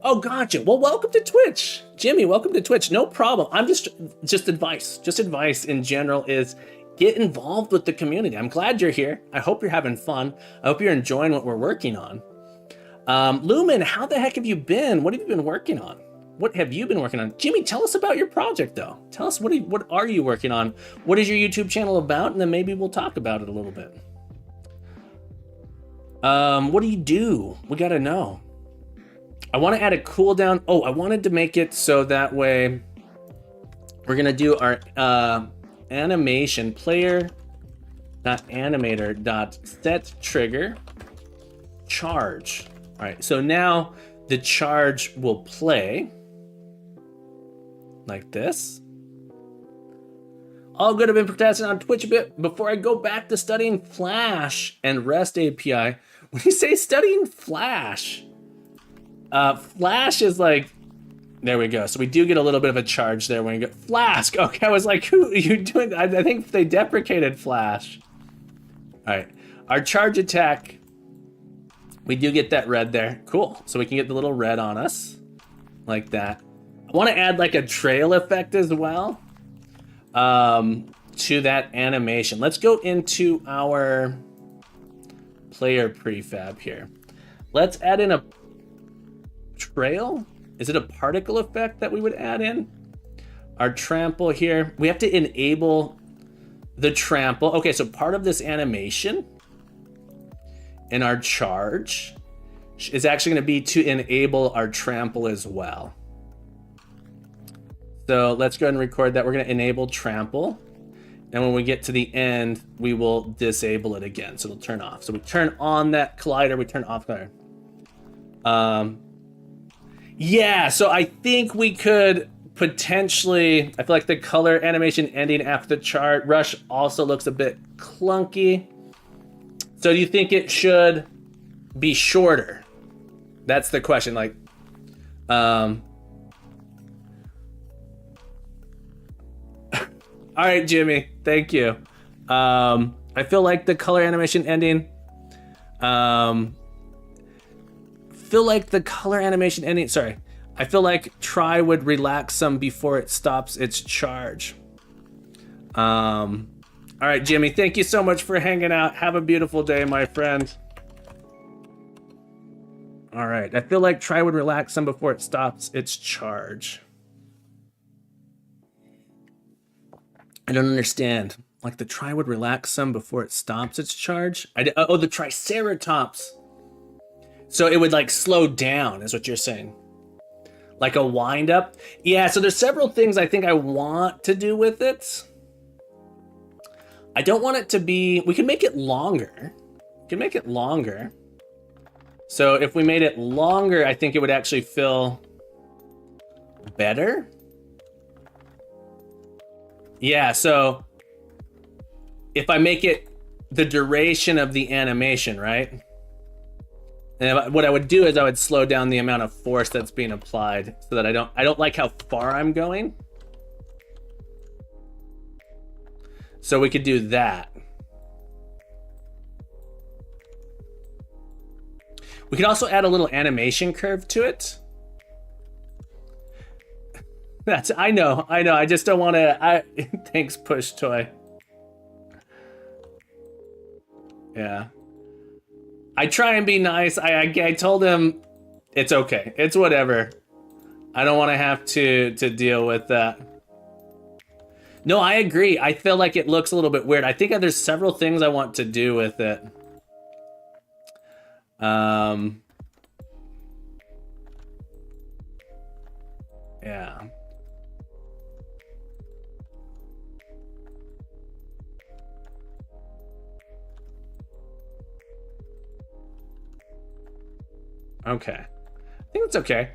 Oh, gotcha. Well, welcome to Twitch. Jimmy, welcome to Twitch. No problem. I'm just advice. Just advice in general is get involved with the community. I'm glad you're here. I hope you're having fun. I hope you're enjoying what we're working on. Lumen, how the heck have you been? What have you been working on? What have you been working on? Jimmy, tell us about your project though. Tell us what are you working on? What is your YouTube channel about? And then maybe we'll talk about it a little bit. What do you do? We gotta know. I want to add a cooldown. Oh, I wanted to make it so that way we're gonna do our animation player.animator.set trigger charge. All right, so now the charge will play like this. All good. I've been protesting on Twitch a bit before I go back to studying Flash and REST API. When you say studying Flash, Flash is like, there we go. So we do get a little bit of a charge there when you go Flask. Okay, I was like, who are you doing? I think they deprecated Flash. All right, our charge attack, we do get that red there. Cool. So we can get the little red on us like that. I want to add like a trail effect as well to that animation. Let's go into our player prefab here. Let's add in a trail. Is it a particle effect that we would add in? Our trample here. We have to enable the trample. Okay, so part of this animation in our charge is actually going to be to enable our trample as well. So let's go ahead and record that. We're going to enable trample. And when we get to the end, we will disable it again. So it'll turn off. So we turn on that collider, we turn off collider. Yeah, so I think we could potentially, I feel like the color animation ending after the chart rush also looks a bit clunky. So do you think it should be shorter? That's the question. Like, all right, Jimmy, thank you. I feel like the color animation ending, sorry. I feel like try would relax some before it stops its charge. All right, Jimmy, thank you so much for hanging out. Have a beautiful day, my friend. All right, I feel like try would relax some before it stops its charge. I don't understand. Like the try would relax some before it stops its charge? Oh, the Triceratops. So it would like slow down is what you're saying. Like a wind up? Yeah, so there's several things I think I want to do with it. I don't want it to be, we can make it longer. We can make it longer. So if we made it longer, I think it would actually feel better? Yeah, so if I make it the duration of the animation, right? And what I would do is I would slow down the amount of force that's being applied so that I don't like how far I'm going. So we could do that. We can also add a little animation curve to it. I know. I just don't want to. Thanks, Push Toy. Yeah. I try and be nice. I told him it's okay. It's whatever. I don't want to have to deal with that. No, I agree. I feel like it looks a little bit weird. I think there's several things I want to do with it. Yeah. Okay. I think it's okay.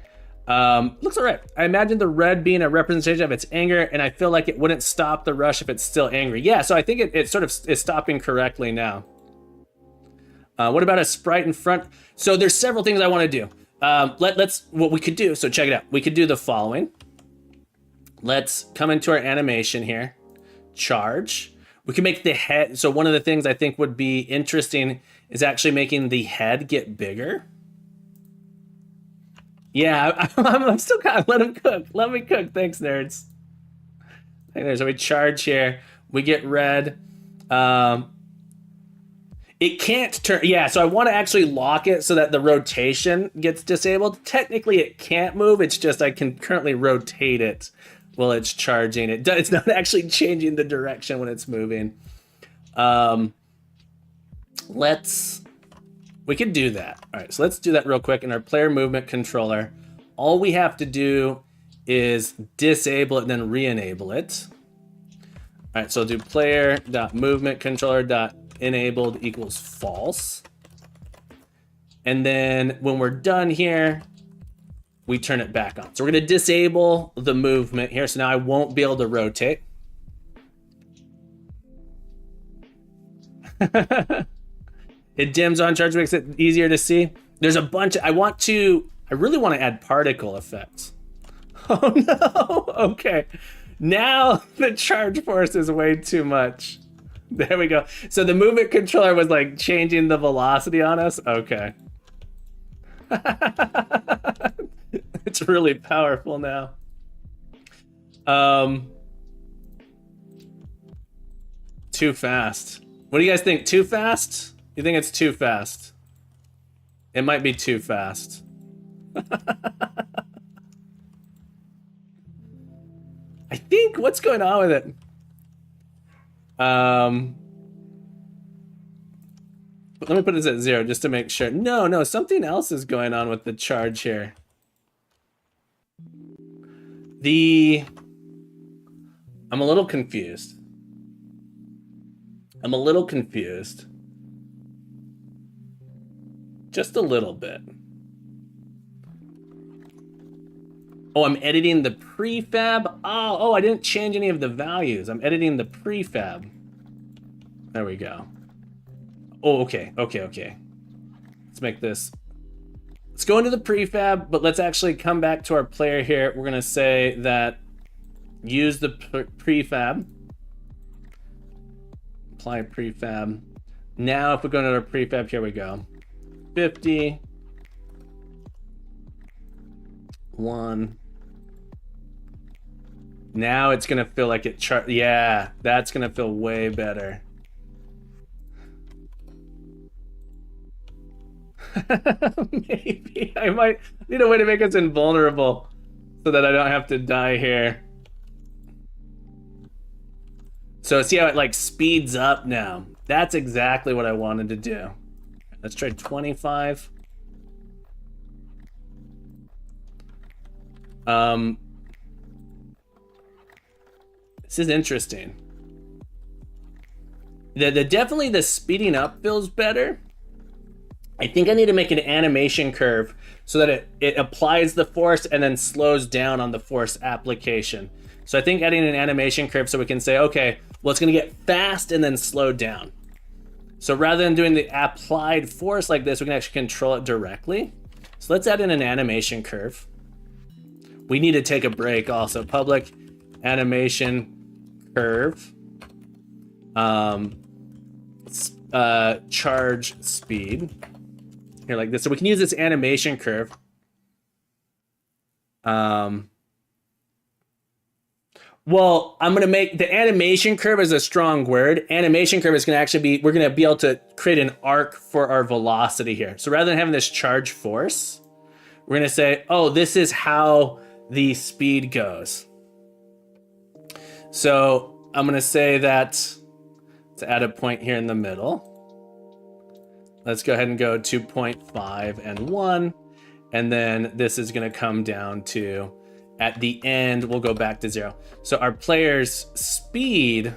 Looks all right. I imagine the red being a representation of its anger, and I feel like it wouldn't stop the rush if it's still angry. Yeah, so I think it sort of is stopping correctly now. What about a sprite in front? So there's several things I want to do. Let's what we could do. So check it out. We could do the following. Let's come into our animation here. Charge. We can make the head. So one of the things I think would be interesting is actually making the head get bigger. Yeah, I'm still kind of let him cook. Let me cook. Thanks, nerds. So we charge here. We get red. It can't turn. Yeah, so I want to actually lock it so that the rotation gets disabled. Technically, it can't move. It's just I can currently rotate it while it's charging. It's not actually changing the direction when it's moving. We could do that. All right, so let's do that real quick. In our player movement controller, all we have to do is disable it and then re-enable it. All right, so I'll do player.movementcontroller.enabled equals false. And then when we're done here, we turn it back on. So we're gonna disable the movement here. So now I won't be able to rotate. It dims on charge, makes it easier to see. There's a bunch. I really want to add particle effects. Oh no, okay. Now the charge force is way too much. There we go. So the movement controller was like changing the velocity on us. Okay. It's really powerful now. Too fast. What do you guys think? Too fast? You think it's too fast? It might be too fast. I think, what's going on with it? Let me put this at 0 just to make sure. No, something else is going on with the charge here. I'm a little confused. Just a little bit. Oh, I'm editing the prefab. Oh, I didn't change any of the values. I'm editing the prefab. There we go. Oh, okay. Let's make this. Let's go into the prefab, but let's actually come back to our player here. We're gonna say that use the prefab. Apply prefab. Now, if we go into our prefab, here we go. 50. 1. Now it's gonna feel like it yeah, that's gonna feel way better. Maybe I might need a way to make us invulnerable so that I don't have to die here. So see how it like speeds up now. That's exactly what I wanted to do. Let's try 25. This is interesting. Definitely the speeding up feels better. I think I need to make an animation curve so that it applies the force and then slows down on the force application. So I think adding an animation curve so we can say, okay, well, it's gonna get fast and then slow down. So rather than doing the applied force like this, we can actually control it directly. So let's add in an animation curve. We need to take a break also. Public animation curve. Charge speed. Here like this. So we can use this animation curve. Well, I'm going to make the animation curve is a strong word. Animation curve is going to actually be, we're going to be able to create an arc for our velocity here. So rather than having this charge force, we're going to say, oh, this is how the speed goes. So I'm going to say that to add a point here in the middle. Let's go ahead and go 2.5 and 1. And then this is going to come down to, at the end, we'll go back to 0. So our player's speed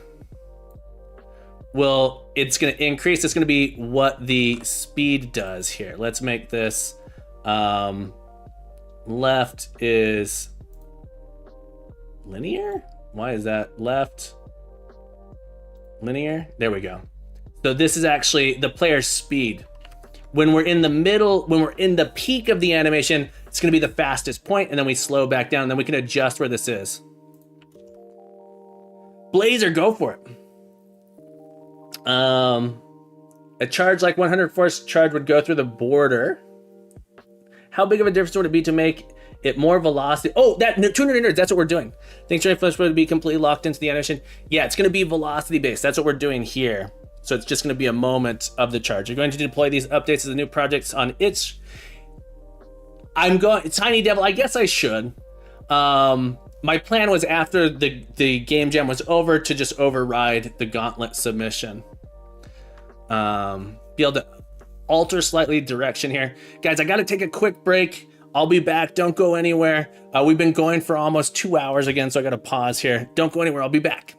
will, it's going to increase. It's going to be what the speed does here. Let's make this left is linear. Why is that left linear? There we go. So this is actually the player's speed. When we're in the middle, when we're in the peak of the animation, it's going to be the fastest point, and then we slow back down, and then we can adjust where this is. Blazer, go for it. A charge like 100 force charge would go through the border. How big of a difference would it be to make it more velocity? Oh, that 200 nerds, that's what we're doing. Thanks, Johnny Flash, would be completely locked into the animation. Yeah, it's going to be velocity based. That's what we're doing here. So it's just going to be a moment of the charge. You're going to deploy these updates as the new projects on its. I'm going Tiny Devil. I guess I should. My plan was after the game jam was over to just override the gauntlet submission. Be able to alter slightly direction here, guys. I got to take a quick break. I'll be back. Don't go anywhere. We've been going for almost 2 hours again, so I got to pause here. Don't go anywhere. I'll be back.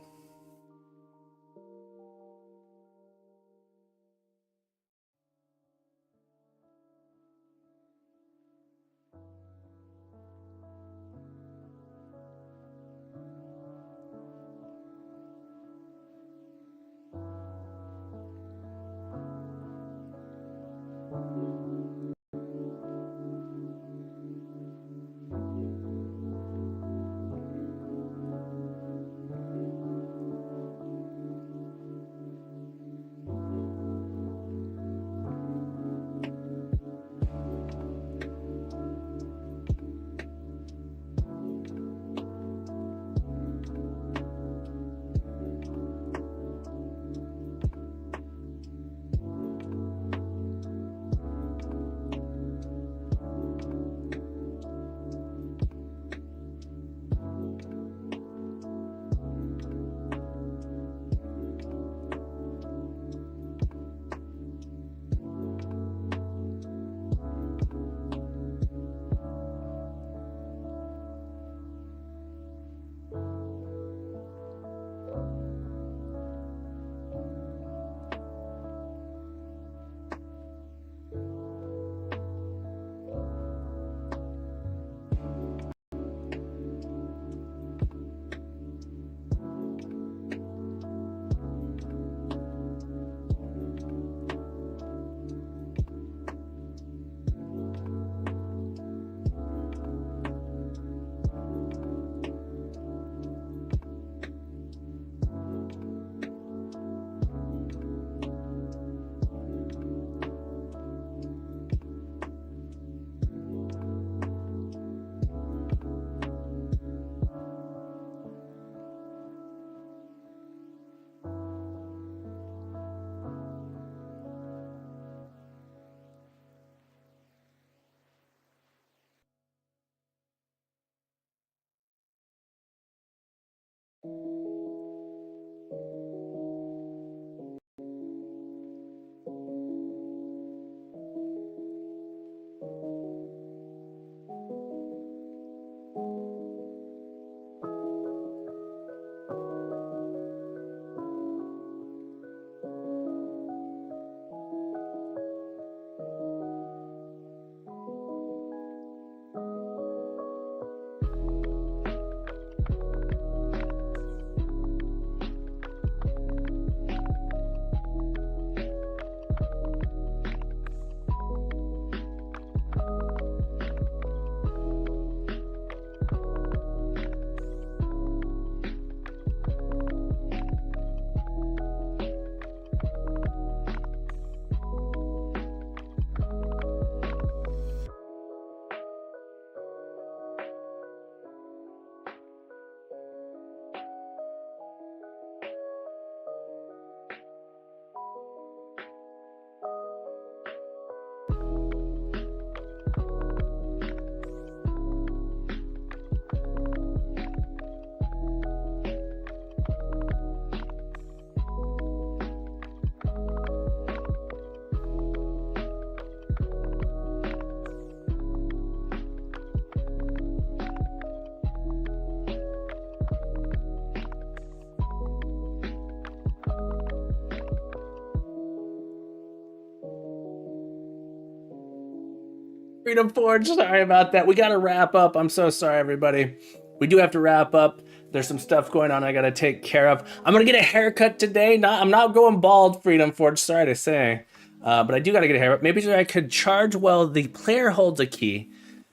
Freedom Forge, sorry about that. We got to wrap up. I'm so sorry, everybody. We do have to wrap up. There's some stuff going on I got to take care of. I'm going to get a haircut today. I'm not going bald, Freedom Forge, sorry to say. But I do got to get a haircut. Maybe I could charge while the player holds a key.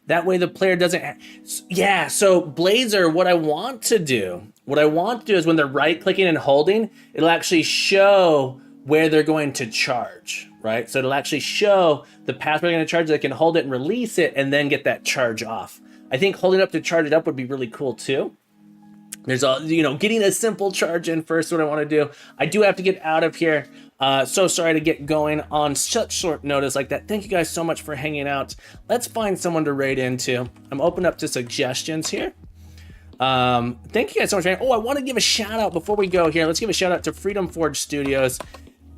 That way the player doesn't... Yeah, so Blazer, what I want to do is when they're right-clicking and holding, it'll actually show where they're going to charge, right? So it'll actually show the path where they're going to charge. They can hold it and release it and then get that charge off. I think holding up to charge it up would be really cool too. There's getting a simple charge in first, what I want to do. I do have to get out of here. So sorry to get going on such short notice like that. Thank you guys so much for hanging out. Let's find someone to raid into. I'm open up to suggestions here. Thank you guys so much. Oh, I want to give a shout out before we go here. Let's give a shout out to Freedom Forge Studios.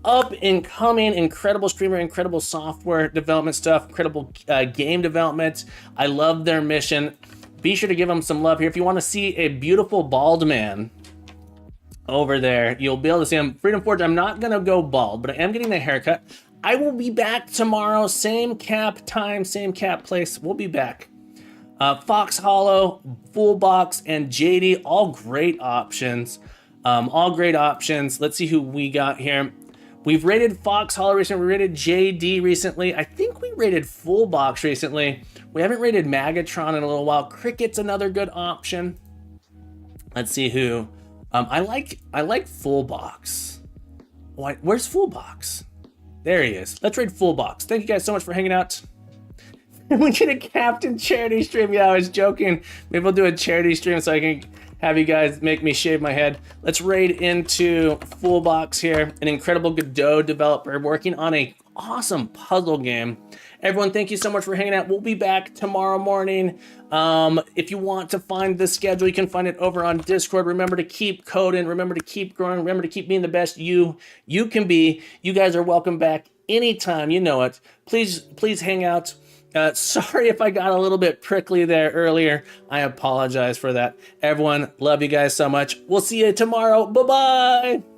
Up and coming, incredible streamer, incredible software development stuff, incredible game development. I love their mission. Be sure to give them some love here. If you want to see a beautiful bald man over there, you'll be able to see him. Freedom Forge, I'm not going to go bald, but I am getting a haircut. I will be back tomorrow. Same cap time, same cap place. We'll be back. Fox Hollow, Full Box, and JD, all great options. All great options. Let's see who we got here. We've rated Fox Hollow recently. We rated JD recently. I think we rated Full Box recently. We haven't rated Magatron in a little while. Cricket's another good option. Let's see who. I like Full Box. Where's Full Box? There he is. Let's raid Full Box. Thank you guys so much for hanging out. We did a Captain charity stream. Yeah, I was joking. Maybe we'll do a charity stream so I can have you guys make me shave my head. Let's raid into Full Box here, an incredible Godot developer working on an awesome puzzle game. Everyone, thank you so much for hanging out. We'll be back tomorrow morning. If you want to find the schedule, you can find it over on Discord. Remember to keep coding. Remember to keep growing. Remember to keep being the best you can be. You guys are welcome back anytime. You know it. Please hang out. Sorry if I got a little bit prickly there earlier. I apologize for that. Everyone, love you guys so much. We'll see you tomorrow. Bye-bye.